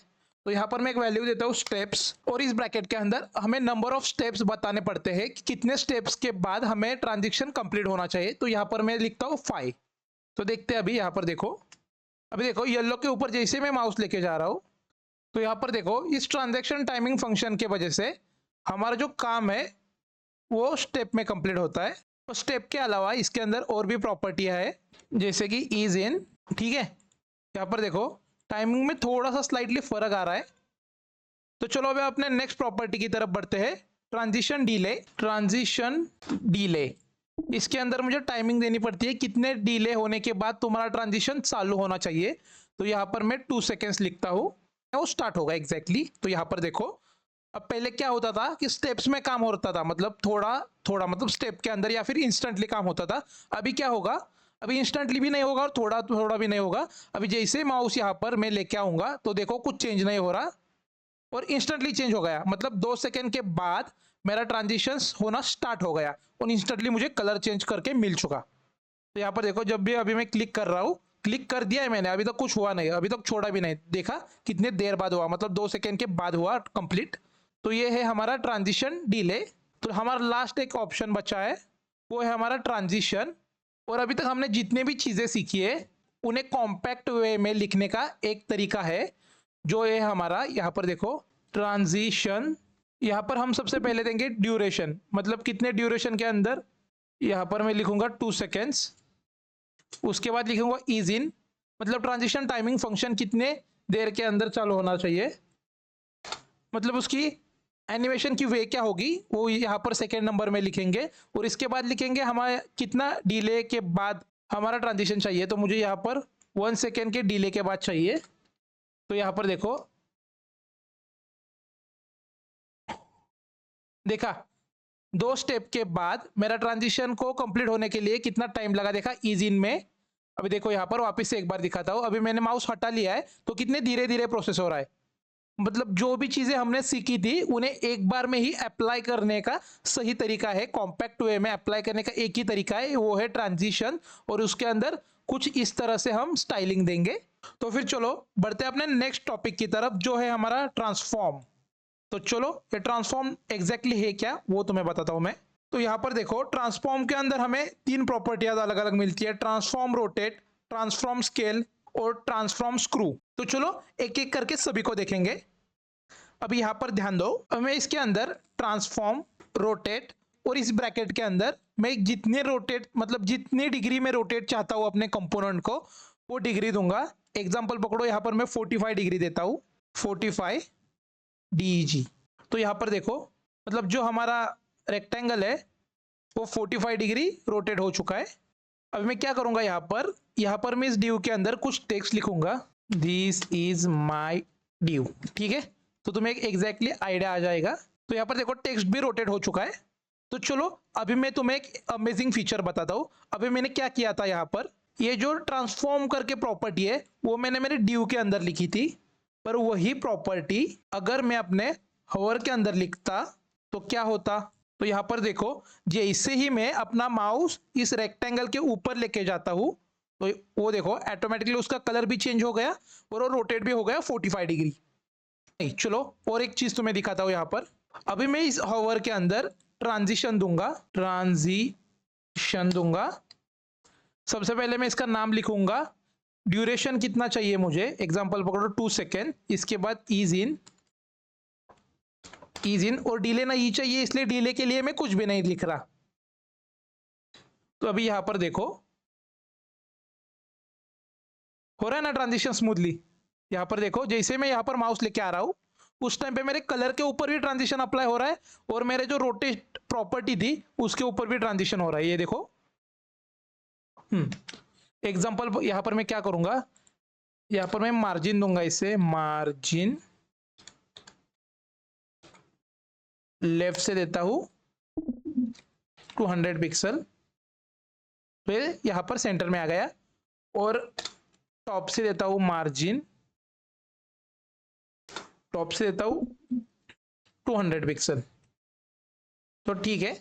तो यहाँ पर मैं एक वैल्यू देता हूँ स्टेप्स, और इस ब्रैकेट के अंदर हमें नंबर ऑफ स्टेप्स बताने पड़ते हैं कि कितने स्टेप्स के बाद हमें ट्रांजिशन कंप्लीट होना चाहिए। तो यहाँ पर मैं लिखता हूँ 5। तो देखते हैं अभी यहाँ पर देखो, अभी देखो येलो के ऊपर जैसे मैं माउस लेके जा रहा हूँ, तो यहाँ पर देखो इस ट्रांजेक्शन टाइमिंग फंक्शन के वजह से हमारा जो काम है वो स्टेप में कंप्लीट होता है। तो स्टेप के अलावा इसके अंदर और भी प्रॉपर्टियां है, जैसे कि ईज इन, ठीक है। यहाँ पर देखो टाइमिंग में थोड़ा सा स्लाइटली फर्क आ रहा है। तो चलो अभी अपने नेक्स्ट प्रॉपर्टी की तरफ बढ़ते हैं, ट्रांजिशन डिले। ट्रांजिशन डिले, इसके अंदर मुझे टाइमिंग देनी पड़ती है, कितने डिले होने के बाद तुम्हारा ट्रांजिशन चालू होना चाहिए। तो यहाँ पर मैं 2 सेकेंड्स लिखता हूँ, वो स्टार्ट होगा एग्जैक्टली। तो यहाँ पर देखो अब पहले क्या होता था कि स्टेप्स में काम होता था, मतलब थोड़ा थोड़ा मतलब स्टेप के अंदर या फिर इंस्टेंटली काम होता था। अभी क्या होगा, अभी इंस्टेंटली भी नहीं होगा और थोड़ा थोड़ा भी नहीं होगा। अभी जैसे माउस यहाँ पर मैं लेके आऊंगा तो देखो कुछ चेंज नहीं हो रहा और इंस्टेंटली चेंज हो गया, मतलब 2 सेकेंड के बाद मेरा ट्रांजिशन होना स्टार्ट हो गया और इंस्टेंटली मुझे कलर चेंज करके मिल चुका। तो यहाँ पर देखो जब भी अभी मैं क्लिक कर रहा हूँ, क्लिक कर दिया है मैंने, अभी तक कुछ हुआ नहीं, अभी तक छोड़ा भी नहीं, देखा कितने देर बाद हुआ, मतलब 2 सेकेंड के बाद हुआ कंप्लीट। तो ये है हमारा ट्रांजिशन डिले। तो हमारा लास्ट एक ऑप्शन बचा है, वो है हमारा ट्रांजिशन। और अभी तक हमने जितने भी चीज़ें सीखी है उन्हें कॉम्पैक्ट वे में लिखने का एक तरीका है, जो है हमारा यहाँ पर देखो ट्रांजिशन। यहाँ पर हम सबसे पहले देंगे ड्यूरेशन, मतलब कितने ड्यूरेशन के अंदर, यहाँ पर मैं लिखूंगा 2 सेकेंड्स। उसके बाद लिखूंगा ईज इन, मतलब ट्रांजिशन टाइमिंग फंक्शन कितने देर के अंदर चालू होना चाहिए, मतलब उसकी एनिमेशन की वे क्या होगी वो यहाँ पर सेकेंड नंबर में लिखेंगे। और इसके बाद लिखेंगे हमारे कितना डिले के बाद हमारा ट्रांजिशन चाहिए, तो मुझे यहाँ पर 1 सेकेंड के डिले के बाद चाहिए। तो यहाँ पर देखो देखा 2 स्टेप के बाद मेरा ट्रांजिशन को कंप्लीट होने के लिए कितना टाइम लगा, देखा ईज इन में। अभी देखो यहाँ पर वापस से एक बार दिखाता हूँ, अभी मैंने माउस हटा लिया है तो कितने धीरे धीरे प्रोसेस हो रहा है, मतलब जो भी चीजें हमने सीखी थी उन्हें एक बार में ही अप्लाई करने का सही तरीका है, कॉम्पैक्ट वे में अप्लाई करने का एक ही तरीका है, वो है ट्रांजिशन। और उसके अंदर कुछ इस तरह से हम स्टाइलिंग देंगे। तो फिर चलो बढ़ते हैं अपने नेक्स्ट टॉपिक की तरफ, जो है हमारा ट्रांसफॉर्म। तो चलो ये ट्रांसफॉर्म एग्जैक्टली है क्या वो तुम्हें बताता हूं मैं। तो यहाँ पर देखो ट्रांसफॉर्म के अंदर हमें 3 प्रॉपर्टियां अलग अलग मिलती है, ट्रांसफॉर्म रोटेट, ट्रांसफॉर्म स्केल और ट्रांसफॉर्म स्क्रू। तो चलो एक एक करके सभी को देखेंगे। अभी यहाँ पर ध्यान दो, मैं इसके अंदर ट्रांसफॉर्म, रोटेट और इस ब्रैकेट के अंदर मैं जितने रोटेट मतलब जितनी डिग्री में रोटेट चाहता हूँ अपने कंपोनेंट को वो डिग्री दूंगा। एग्जांपल पकड़ो, यहाँ पर मैं 45 डिग्री देता हूँ, 45 DEG। तो यहाँ पर देखो मतलब जो हमारा रेक्टेंगल है वो 45 डिग्री रोटेट हो चुका है। अभी मैं क्या करूंगा, यहाँ पर मैं इस ड्यू के अंदर कुछ टेक्स्ट लिखूंगा, दिस इज माई ड्यू। ठीक है, तो तुम्हें एक एग्जैक्टली आइडिया आ जाएगा। तो यहाँ पर देखो टेक्स्ट भी रोटेट हो चुका है। तो चलो अभी मैं तुम्हें एक अमेजिंग फीचर बताता हूँ। अभी मैंने क्या किया था, यहाँ पर ये जो ट्रांसफॉर्म करके प्रॉपर्टी है वो मैंने मेरे ड्यू के अंदर लिखी थी, पर वही प्रॉपर्टी अगर मैं अपने हवर के अंदर लिखता तो क्या होता। तो यहाँ पर देखो, जैसे ही मैं अपना माउस इस रेक्टेंगल के ऊपर लेके जाता हूँ तो वो देखो ऑटोमेटिकली उसका कलर भी चेंज हो गया और वो रोटेट भी हो गया 45 डिग्री। नहीं चलो और एक चीज तुम्हें दिखाता हूँ। यहाँ पर अभी मैं इस हॉवर के अंदर ट्रांजिशन दूंगा। सबसे पहले मैं इसका नाम लिखूंगा, ड्यूरेशन कितना चाहिए मुझे, एग्जांपल पकड़ो 2 सेकेंड। इसके बाद ईज इन और डिले नहीं चाहिए, इसलिए डिले के लिए मैं कुछ भी नहीं लिख रहा। तो अभी यहां पर देखो हो रहा है ना ट्रांजिशन स्मूथली। यहां पर देखो जैसे मैं यहां पर माउस लेके आ रहा हूं उस टाइम पे मेरे कलर के ऊपर भी ट्रांजिशन अप्लाई हो रहा है और मेरे जो रोटेट प्रॉपर्टी थी उसके ऊपर भी ट्रांजिशन हो रहा है। ये देखो एग्जांपल यहां पर मैं क्या करूंगा, यहां पर मैं मार्जिन दूंगा, इसे मार्जिन लेफ्ट से देता हूं 200 पिक्सल, फिर यहां पर सेंटर में आ गया। और टॉप से देता हूं मार्जिन, टॉप से देता हूं 200 पिक्सल। तो ठीक है।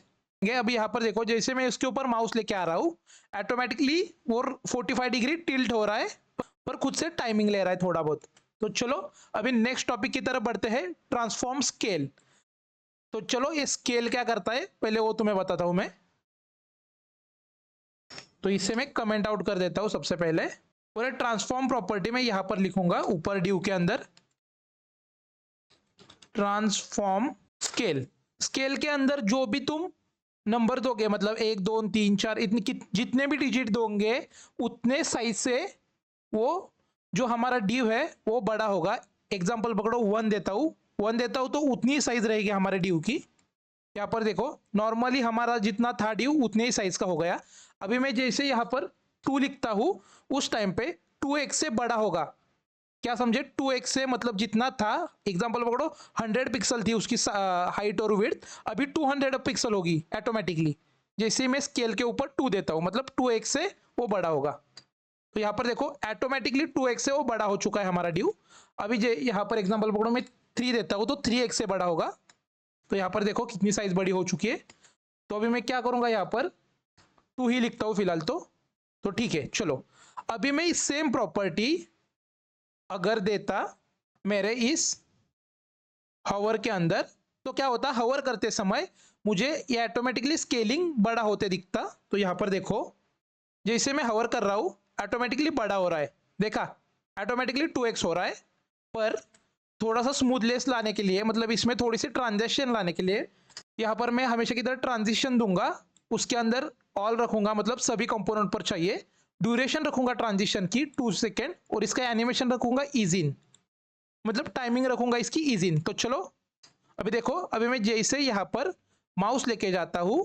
अभी यहां पर देखो जैसे मैं इसके ऊपर माउस लेके आ रहा हूं ऑटोमेटिकली वो 45 डिग्री टिल्ट हो रहा है, पर खुद से टाइमिंग ले रहा है थोड़ा बहुत। तो चलो अभी नेक्स्ट टॉपिक की तरफ बढ़ते हैं, ट्रांसफॉर्म स्केल। तो चलो ये स्केल क्या करता है पहले वो तुम्हें बताता हूं मैं। तो इससे मैं कमेंट आउट कर देता हूं सबसे पहले, और ट्रांसफॉर्म प्रॉपर्टी में यहां पर लिखूंगा ऊपर ड्यू के अंदर ट्रांसफॉर्म स्केल। स्केल के अंदर जो भी तुम नंबर दोगे, मतलब 1 2 3 4 इतने जितने भी डिजिट दोगे उतने साइज से वो जो हमारा ड्यू है वो बड़ा होगा। एग्जांपल पकड़ो 1 देता हूं तो उतनी साइज रहेगी हमारे ड्यू की। यहाँ पर देखो नॉर्मली हमारा जितना था ड्यू उतने ही साइज का हो गया। अभी मैं जैसे यहाँ पर 2 लिखता हूं उस टाइम पे 2x से बड़ा होगा। क्या समझे, 2x से मतलब जितना था, एग्जांपल पकड़ो 100 पिक्सल थी उसकी हाइट और विड्थ, अभी 200 पिक्सल होगी ऑटोमेटिकली। जैसे मैं स्केल के ऊपर 2 देता हूं मतलब 2x से वो बड़ा होगा। तो यहाँ पर देखो ऑटोमेटिकली 2x से वो बड़ा हो चुका है हमारा ड्यू। अभी यहाँ पर एग्जांपल पकड़ो मैं 3 देता हूं तो 3x से बड़ा होगा। तो यहाँ पर देखो कितनी साइज बड़ी हो चुकी है। तो अभी मैं क्या करूंगा, यहाँ पर 2 ही लिखता हूं फिलहाल। तो ठीक है चलो। अभी मैं इस सेम प्रॉपर्टी अगर देता मेरे इस हॉवर के अंदर तो क्या होता, हॉवर करते समय मुझे ये ऑटोमेटिकली स्केलिंग बड़ा होते दिखता। तो यहाँ पर देखो जैसे मैं हॉवर कर रहा हूं ऑटोमेटिकली बड़ा हो रहा है, देखा ऑटोमेटिकली 2x हो रहा है। पर थोड़ा सा स्मूथनेस लाने के लिए, मतलब इसमें थोड़ी सी ट्रांजेक्शन लाने के लिए यहाँ पर मैं हमेशा की तरह ट्रांजिशन दूंगा, उसके अंदर ऑल रखूंगा, मतलब सभी कंपोनेंट पर चाहिए। ड्यूरेशन रखूंगा ट्रांजिशन की 2 सेकेंड और इसका एनिमेशन रखूंगा ईज इन, मतलब टाइमिंग रखूंगा इसकी ईज इन। तो चलो अभी देखो, अभी मैं जैसे यहाँ पर माउस लेके जाता हूं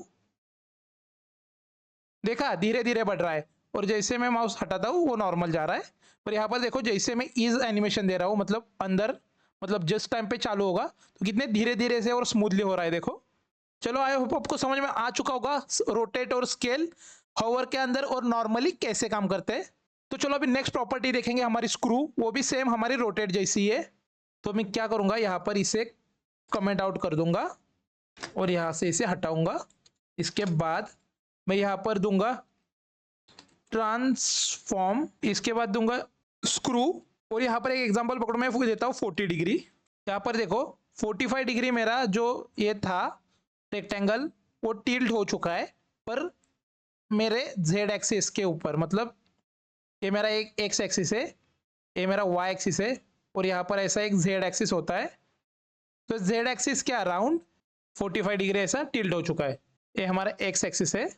देखा धीरे धीरे बढ़ रहा है, और जैसे मैं माउस हटाता हूं वो नॉर्मल जा रहा है। पर यहाँ पर देखो जैसे मैं ईज एनिमेशन दे रहा हूं, मतलब अंदर, मतलब जिस टाइम पे चालू होगा तो कितने धीरे धीरे से और स्मूथली हो रहा है देखो। चलो आई होप आपको समझ में आ चुका होगा रोटेट और स्केल हॉवर के अंदर और नॉर्मली कैसे काम करते हैं। तो चलो अभी नेक्स्ट प्रॉपर्टी देखेंगे हमारी स्क्रू, वो भी सेम हमारी रोटेट जैसी है। तो मैं क्या करूंगा, यहाँ पर इसे कमेंट आउट कर दूंगा और यहाँ से इसे हटाऊंगा। इसके बाद मैं यहाँ पर दूंगा ट्रांसफॉर्म, इसके बाद दूंगा स्क्रू, और यहाँ पर एक एग्जांपल पकड़ो मैं देता हूँ 40 डिग्री। यहाँ पर देखो 45 डिग्री मेरा जो ये था रेक्टेंगल वो टिल्ट हो चुका है, पर मेरे z एक्सिस के ऊपर, मतलब ये मेरा एक x एक्सिस है, ये मेरा y एक्सिस है, और यहाँ पर ऐसा एक z एक्सिस होता है। तो z एक्सिस के अराउंड 45 डिग्री ऐसा टिल्ट हो चुका है। ये हमारा x एक्सिस है,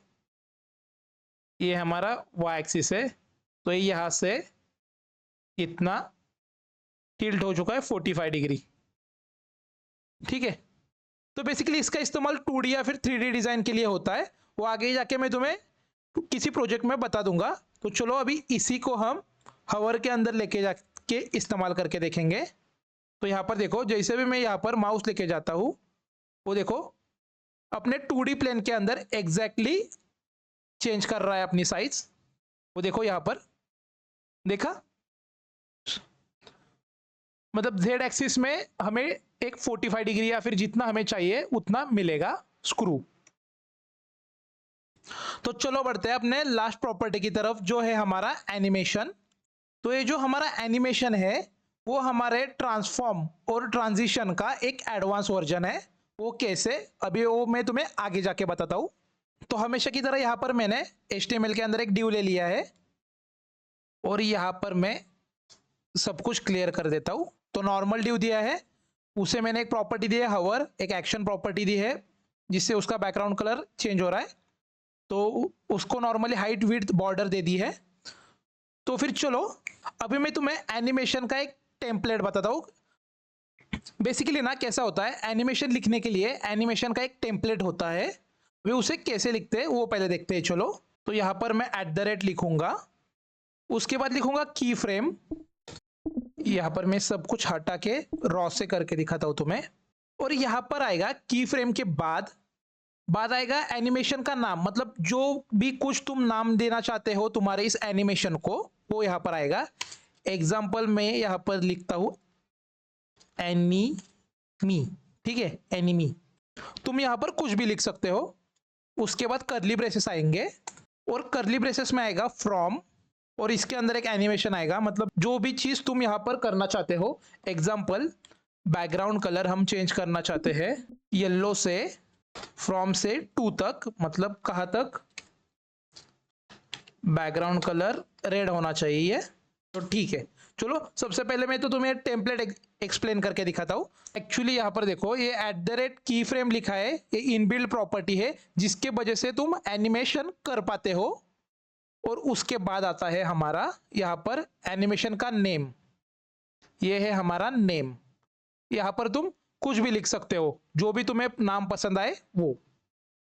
ये हमारा y एक्सिस है, तो ये यहाँ से इतना टिल्ट हो चुका है 45 डिग्री। ठीक है, तो बेसिकली इसका इस्तेमाल 2D या फिर 3D डिजाइन के लिए होता है, वो आगे जाके मैं तुम्हें किसी प्रोजेक्ट में बता दूंगा। तो चलो अभी इसी को हम हवर के अंदर लेके जाके इस्तेमाल करके देखेंगे। तो यहाँ पर देखो, जैसे भी मैं यहाँ पर माउस लेके जाता हूँ, वो देखो अपने 2D प्लेन के अंदर एग्जैक्टली चेंज कर रहा है अपनी साइज। वो देखो यहाँ पर, देखा, मतलब जेड एक्सिस में हमें एक 45 डिग्री या फिर जितना हमें चाहिए उतना मिलेगा स्क्रू। तो चलो बढ़ते हैं अपने लास्ट प्रॉपर्टी की तरफ, जो है हमारा एनिमेशन। तो ये जो हमारा एनिमेशन है वो हमारे ट्रांसफॉर्म और ट्रांजिशन का एक एडवांस वर्जन है। वो कैसे, अभी वो मैं तुम्हें आगे जाके बताता हूँ। तो हमेशा की तरह यहाँ पर मैंने HTML के अंदर एक डिव ले लिया है और यहाँ पर मैं सब कुछ क्लियर कर देता हूँ। तो नॉर्मल डिव दिया है, उसे मैंने एक प्रॉपर्टी दी है हवर, एक एक्शन प्रॉपर्टी दी है जिससे उसका बैकग्राउंड कलर चेंज हो रहा है। तो उसको नॉर्मली हाइट विड्थ बॉर्डर दे दी है। तो फिर चलो अभी मैं तुम्हें एनिमेशन का एक टेम्पलेट बताता हूँ। बेसिकली ना कैसा होता है, एनिमेशन लिखने के लिए एनिमेशन का एक टेम्पलेट होता है, वे उसे कैसे लिखते हैं वो पहले देखते हैं। चलो, तो यहाँ पर मैं @ लिखूंगा, उसके बाद लिखूंगा की फ्रेम। यहाँ पर मैं सब कुछ हटा के रॉ से करके दिखाता हूँ तुम्हें। और यहाँ पर आएगा की फ्रेम के बाद आएगा एनिमेशन का नाम, मतलब जो भी कुछ तुम नाम देना चाहते हो तुम्हारे इस एनिमेशन को, वो यहाँ पर आएगा। एग्जाम्पल में यहाँ पर लिखता हूँ एनीमी, ठीक है, एनीमी। तुम यहाँ पर कुछ भी लिख सकते हो। उसके बाद करली ब्रेसेस आएंगे और करली ब्रेसेस में आएगा फ्रॉम, और इसके अंदर एक एनिमेशन आएगा, मतलब जो भी चीज तुम यहाँ पर करना चाहते हो। एग्जाम्पल, बैकग्राउंड कलर हम चेंज करना चाहते हैं येलो से फ्रॉम से टू तक, मतलब कहाँ तक, बैकग्राउंड कलर रेड होना चाहिए। तो ठीक है, चलो सबसे पहले मैं तो तुम्हें टेम्पलेट एक्सप्लेन करके दिखाता हूँ। एक्चुअली यहाँ पर देखो, ये @की फ्रेम लिखा है, ये इनबिल्ट प्रॉपर्टी है जिसके वजह से तुम एनिमेशन कर पाते हो। और उसके बाद आता है हमारा यहाँ पर एनिमेशन का नेम, ये है हमारा नेम। यहाँ पर तुम कुछ भी लिख सकते हो, जो भी तुम्हें नाम पसंद आए वो।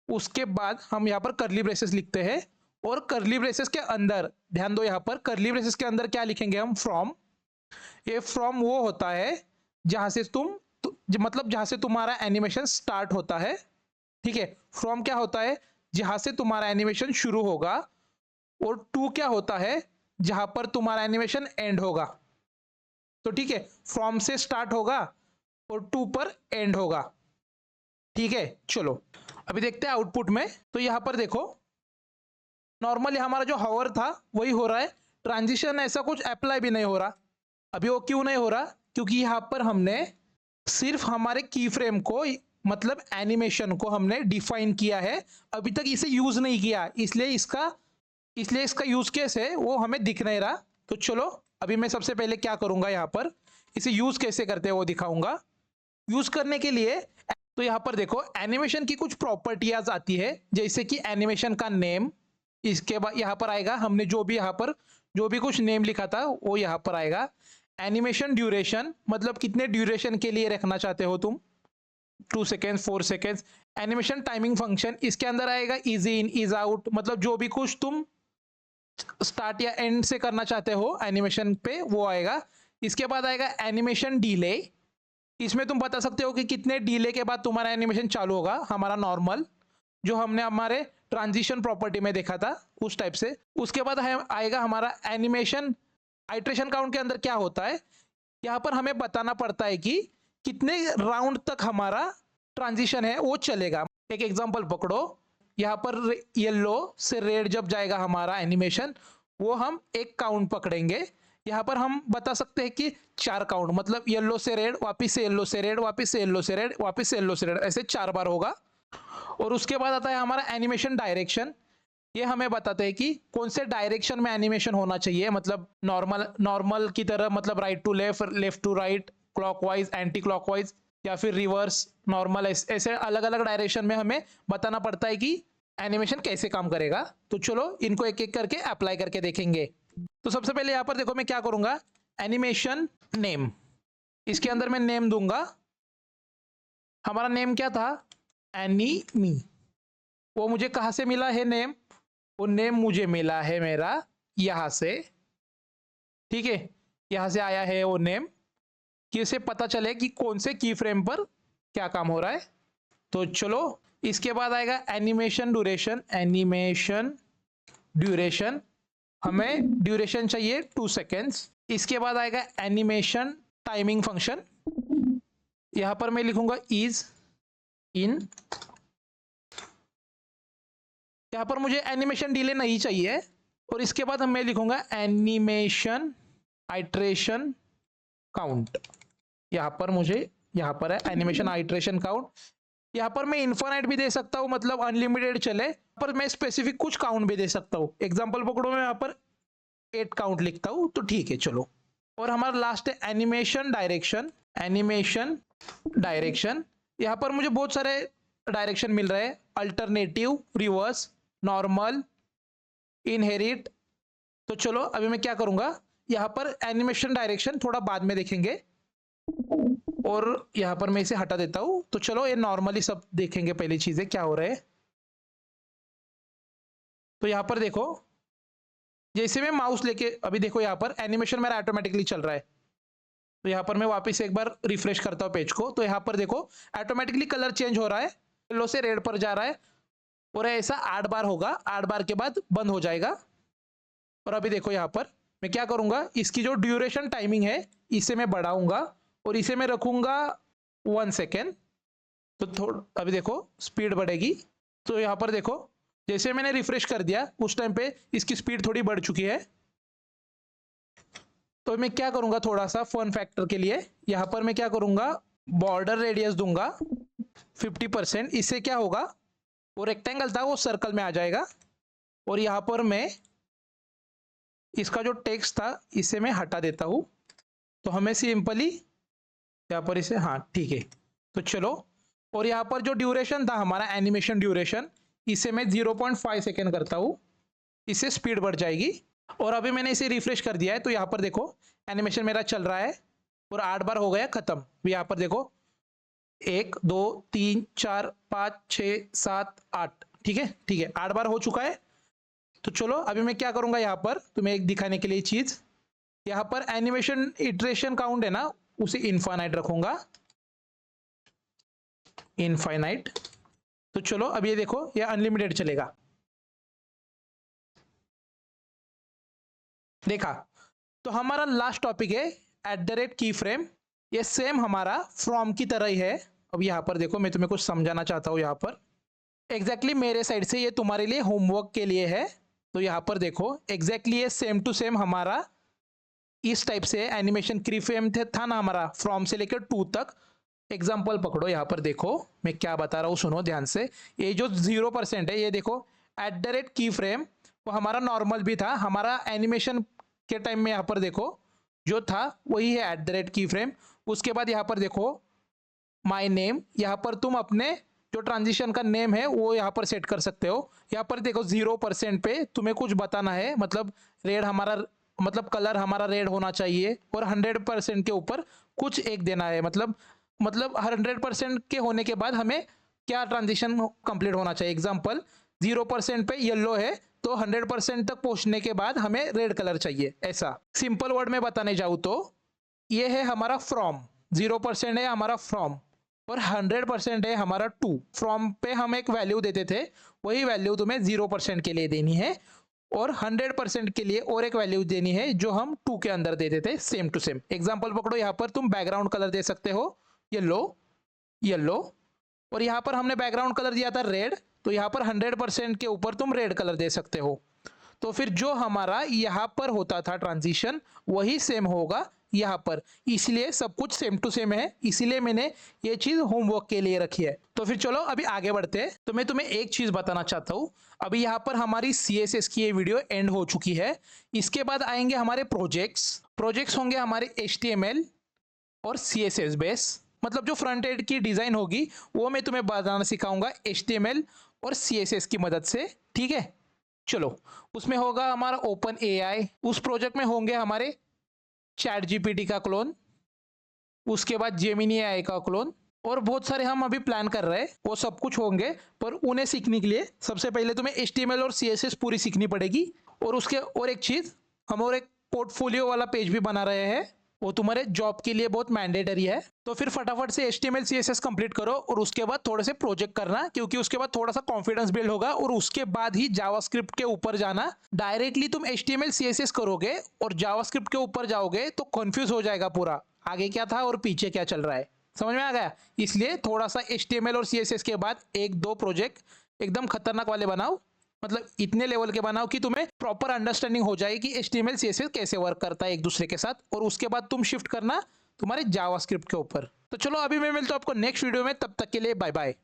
उसके बाद हम यहाँ पर करली ब्रेसेस लिखते हैं, और करली ब्रेसेस के अंदर ध्यान दो, यहाँ पर करली ब्रेसेस के अंदर क्या लिखेंगे हम, फ्रॉम। ये फ्रॉम वो होता है जहां से मतलब जहां से तुम्हारा एनिमेशन स्टार्ट होता है, ठीक है। फ्रॉम क्या होता है, जहां से तुम्हारा एनिमेशन शुरू होगा। और टू क्या होता है, जहां पर तुम्हारा एनिमेशन एंड होगा। तो ठीक है, फ्रॉम से स्टार्ट होगा और टू पर एंड होगा, ठीक है। चलो अभी देखते हैं आउटपुट में। तो यहां पर देखो, नॉर्मली हमारा जो हवर था वही हो रहा है, ट्रांजिशन ऐसा कुछ अप्लाई भी नहीं हो रहा। अभी वो क्यों नहीं हो रहा, क्योंकि यहाँ पर हमने सिर्फ हमारे की फ्रेम को, मतलब एनिमेशन को हमने डिफाइन किया है, अभी तक इसे यूज नहीं किया, इसलिए इसका यूज केस है वो हमें दिख नहीं रहा। तो चलो अभी मैं सबसे पहले क्या करूंगा, यहाँ पर इसे यूज कैसे करते हैं वो दिखाऊंगा। यूज करने के लिए तो यहाँ पर देखो, एनिमेशन की कुछ प्रॉपर्टीज आती है, जैसे कि एनिमेशन का नेम। इसके बाद यहाँ पर आएगा, हमने जो भी यहाँ पर जो भी कुछ नेम लिखा था वो यहाँ पर आएगा। एनिमेशन ड्यूरेशन, मतलब कितने ड्यूरेशन के लिए रखना चाहते हो तुम, 2 seconds 4 seconds. Animation timing function, इसके अंदर आएगा इज इन इज आउट, मतलब जो भी कुछ तुम स्टार्ट या एंड से करना चाहते हो एनिमेशन पे वो आएगा। इसके बाद आएगा एनिमेशन डिले, इसमें तुम बता सकते हो कि कितने डिले के बाद तुम्हारा एनिमेशन चालू होगा, हमारा नॉर्मल जो हमने हमारे ट्रांजिशन प्रॉपर्टी में देखा था उस टाइप से। उसके बाद आएगा हमारा एनिमेशन आइट्रेशन काउंट के अंदर क्या होता है, यहाँ पर हमें बताना पड़ता है कि कितने राउंड तक हमारा ट्रांजिशन है वो चलेगा। एक एग्जांपल पकड़ो, यहाँ पर येलो से रेड जब जाएगा हमारा एनिमेशन, वो हम एक काउंट पकड़ेंगे। यहाँ पर हम बता सकते हैं कि 4 काउंट, मतलब येलो से रेड, वापिस से येलो से रेड, वापिस से येलो से रेड, वापिस से येलो से रेड, ऐसे 4 बार होगा। और उसके बाद आता है हमारा एनिमेशन डायरेक्शन, ये हमें बताते हैं कि कौन से डायरेक्शन में एनिमेशन होना चाहिए, मतलब नॉर्मल की तरह, मतलब right to left, left to right, clockwise, anti clockwise, या फिर रिवर्स, नॉर्मल, ऐसे अलग अलग डायरेक्शन में हमें बताना पड़ता है कि एनिमेशन कैसे काम करेगा। तो चलो इनको एक एक करके अप्लाई करके देखेंगे। तो सबसे पहले यहाँ पर देखो मैं क्या करूंगा, एनिमेशन नेम, इसके अंदर मैं नेम दूंगा। हमारा नेम क्या था, एनीमी। वो मुझे कहाँ से मिला है नेम? वो नेम मुझे मिला है मेरा यहाँ से, ठीक है, यहाँ से आया है वो नेम, कि उसे पता चले कि कौन से की फ्रेम पर क्या काम हो रहा है। तो चलो, इसके बाद आएगा एनिमेशन ड्यूरेशन। एनिमेशन ड्यूरेशन, हमें ड्यूरेशन चाहिए 2 सेकेंड्स। इसके बाद आएगा एनिमेशन टाइमिंग फंक्शन। यहां पर मैं लिखूंगा इज इन। यहां पर मुझे एनिमेशन डिले नहीं चाहिए। और इसके बाद मैं लिखूंगा एनिमेशन आइट्रेशन काउंट। यहां पर है एनिमेशन आइट्रेशन काउंट। यहाँ पर मैं इन्फानाइट भी दे सकता हूँ, मतलब अनलिमिटेड चले, पर मैं स्पेसिफिक कुछ काउंट भी दे सकता हूँ। एग्जांपल पकड़ो, मैं यहाँ पर 8 काउंट लिखता हूँ, तो ठीक है चलो। और हमारा लास्ट है एनिमेशन डायरेक्शन। एनिमेशन डायरेक्शन, यहाँ पर मुझे बहुत सारे डायरेक्शन मिल रहे हैं, अल्टरनेटिव, रिवर्स, नॉर्मल, इनहेरिट। तो चलो अभी मैं क्या करूंगा, यहाँ पर एनिमेशन डायरेक्शन थोड़ा बाद में देखेंगे, और यहां पर मैं इसे हटा देता हूं। तो चलो ये नॉर्मली सब देखेंगे, पहली चीजें क्या हो रहा है। तो यहां पर देखो, जैसे मैं माउस लेके, अभी देखो यहाँ पर एनिमेशन मेरा ऑटोमेटिकली चल रहा है। तो यहाँ पर मैं वापस एक बार रिफ्रेश करता हूँ पेज को, तो यहाँ पर देखो ऑटोमेटिकली कलर चेंज हो रहा है, येलो से रेड पर जा रहा है, और ऐसा 8 बार होगा। 8 बार के बाद बंद हो जाएगा। और अभी देखो यहाँ पर मैं क्या करूंगा, इसकी जो ड्यूरेशन टाइमिंग है इसे मैं बढ़ाऊंगा, और इसे मैं रखूंगा 1 सेकेंड। तो थोड़ा अभी देखो स्पीड बढ़ेगी। तो यहाँ पर देखो, जैसे मैंने रिफ्रेश कर दिया उस टाइम पे इसकी स्पीड थोड़ी बढ़ चुकी है। तो मैं क्या करूंगा, थोड़ा सा फन फैक्टर के लिए यहाँ पर मैं क्या करूंगा, बॉर्डर रेडियस दूंगा 50%। इससे क्या होगा, वो रेक्टेंगल था वो सर्कल में आ जाएगा। और यहाँ पर मैं इसका जो टेक्स्ट था इसे मैं हटा देता हूँ। तो हमें सिंपली यहाँ पर इसे, हाँ ठीक है। तो चलो, और यहाँ पर जो ड्यूरेशन था हमारा एनिमेशन ड्यूरेशन, इसे मैं 0.5 सेकेंड करता हूँ, इससे स्पीड बढ़ जाएगी। और अभी मैंने इसे रिफ्रेश कर दिया है, तो यहाँ पर देखो एनिमेशन मेरा चल रहा है, और 8 बार हो गया खत्म। यहाँ पर देखो 1 2 3 4 5 6 7 8, ठीक है 8 बार हो चुका है। तो चलो अभी मैं क्या करूंगा, यहाँ पर तुम्हें एक दिखाने के लिए चीज, यहाँ पर एनिमेशन इटरेशन काउंट है ना, उसे इनफाइनाइट रखूंगा, इनफाइनाइट। तो चलो अब ये देखो, ये अनलिमिटेड चलेगा। देखा? तो हमारा लास्ट टॉपिक है @की फ्रेम। ये सेम हमारा फ्रॉम की तरह ही है। अब यहाँ पर देखो, मैं तुम्हें कुछ समझाना चाहता हूँ। यहाँ पर एग्जैक्टली मेरे साइड से ये तुम्हारे लिए होमवर्क के लिए है। तो यहाँ पर देखो एग्जैक्टली ये सेम टू सेम हमारा इस टाइप से एनिमेशन की फ्रेम था ना हमारा, फ्रॉम से लेकर 2 तक। एग्जाम्पल पकड़ो, यहाँ पर देखो मैं क्या बता रहा हूँ, सुनो ध्यान से। ये जो 0% है, ये देखो @की फ्रेम, वो हमारा नॉर्मल भी था, हमारा एनिमेशन के टाइम में यहाँ पर देखो जो था वही है @की फ्रेम। उसके बाद यहाँ पर देखो माई नेम, यहाँ पर तुम अपने जो ट्रांजिशन का नेम है वो यहाँ पर सेट कर सकते हो। यहाँ पर देखो 0% पे तुम्हें कुछ बताना है, मतलब रेड हमारा, मतलब कलर हमारा रेड होना चाहिए, और 100% के ऊपर कुछ एक देना है, मतलब 100% के होने के बाद हमें क्या ट्रांजिशन कंप्लीट होना चाहिए। एग्जांपल 0% पे येलो है, तो 100% तक पहुंचने के बाद हमें रेड कलर चाहिए। ऐसा सिंपल वर्ड में बताने जाऊँ तो ये है हमारा फ्रॉम, 0% है हमारा फ्रॉम, और 100% है हमारा टू। फ्रॉम पे हम एक वैल्यू देते थे, वही वैल्यू तुम्हें 0% के लिए देनी है, और 100% के लिए और एक वैल्यू देनी है जो हम 2 के अंदर देते थे, सेम टू सेम। एग्जांपल पकड़ो, यहाँ पर तुम बैकग्राउंड कलर दे सकते हो येलो, और यहाँ पर हमने बैकग्राउंड कलर दिया था रेड, तो यहाँ पर 100% के ऊपर तुम रेड कलर दे सकते हो। तो फिर जो हमारा यहाँ पर होता था ट्रांजिशन, वही सेम होगा यहाँ पर, इसलिए सब कुछ सेम टू सेम है, इसीलिए मैंने ये चीज होमवर्क के लिए रखी है। तो फिर चलो अभी आगे बढ़ते हैं। तो मैं तुम्हें एक चीज बताना चाहता हूँ, अभी यहाँ पर हमारी CSS की ये वीडियो एंड हो चुकी है। इसके बाद आएंगे हमारे प्रोजेक्ट्स होंगे हमारे HTML और CSS बेस, मतलब जो फ्रंट एंड की डिजाइन होगी वो मैं तुम्हें बताना सिखाऊंगा HTML और CSS की मदद से, ठीक है। चलो, उसमें होगा हमारा OpenAI, उस प्रोजेक्ट में होंगे हमारे ChatGPT का क्लोन, उसके बाद Gemini AI का क्लोन, और बहुत सारे हम अभी प्लान कर रहे हैं, वो सब कुछ होंगे। पर उन्हें सीखने के लिए सबसे पहले तुम्हें HTML और CSS पूरी सीखनी पड़ेगी। और उसके और एक चीज़, हम और एक पोर्टफोलियो वाला पेज भी बना रहे हैं, वो तुम्हारे जॉब के लिए बहुत मैंडेटरी है। तो फिर फटाफट से HTML CSS कंप्लीट करो और उसके बाद थोड़े से प्रोजेक्ट करना, क्योंकि उसके बाद थोड़ा सा कॉन्फिडेंस बिल्ड होगा और उसके बाद ही जावास्क्रिप्ट के ऊपर जाना। डायरेक्टली तुम HTML CSS करोगे और जावास्क्रिप्ट के ऊपर जाओगे तो कंफ्यूज हो जाएगा पूरा, आगे क्या था और पीछे क्या चल रहा है। समझ में आ गया? इसलिए थोड़ा सा HTML और CSS के बाद एक दो प्रोजेक्ट एकदम खतरनाक वाले बनाओ, मतलब इतने लेवल के बनाओ कि तुम्हें प्रॉपर अंडरस्टैंडिंग हो जाए कि HTML CSS कैसे वर्क करता है एक दूसरे के साथ, और उसके बाद तुम शिफ्ट करना तुम्हारे जावास्क्रिप्ट के ऊपर। तो चलो अभी मैं मिलता हूं आपको नेक्स्ट वीडियो में, तब तक के लिए बाय बाय।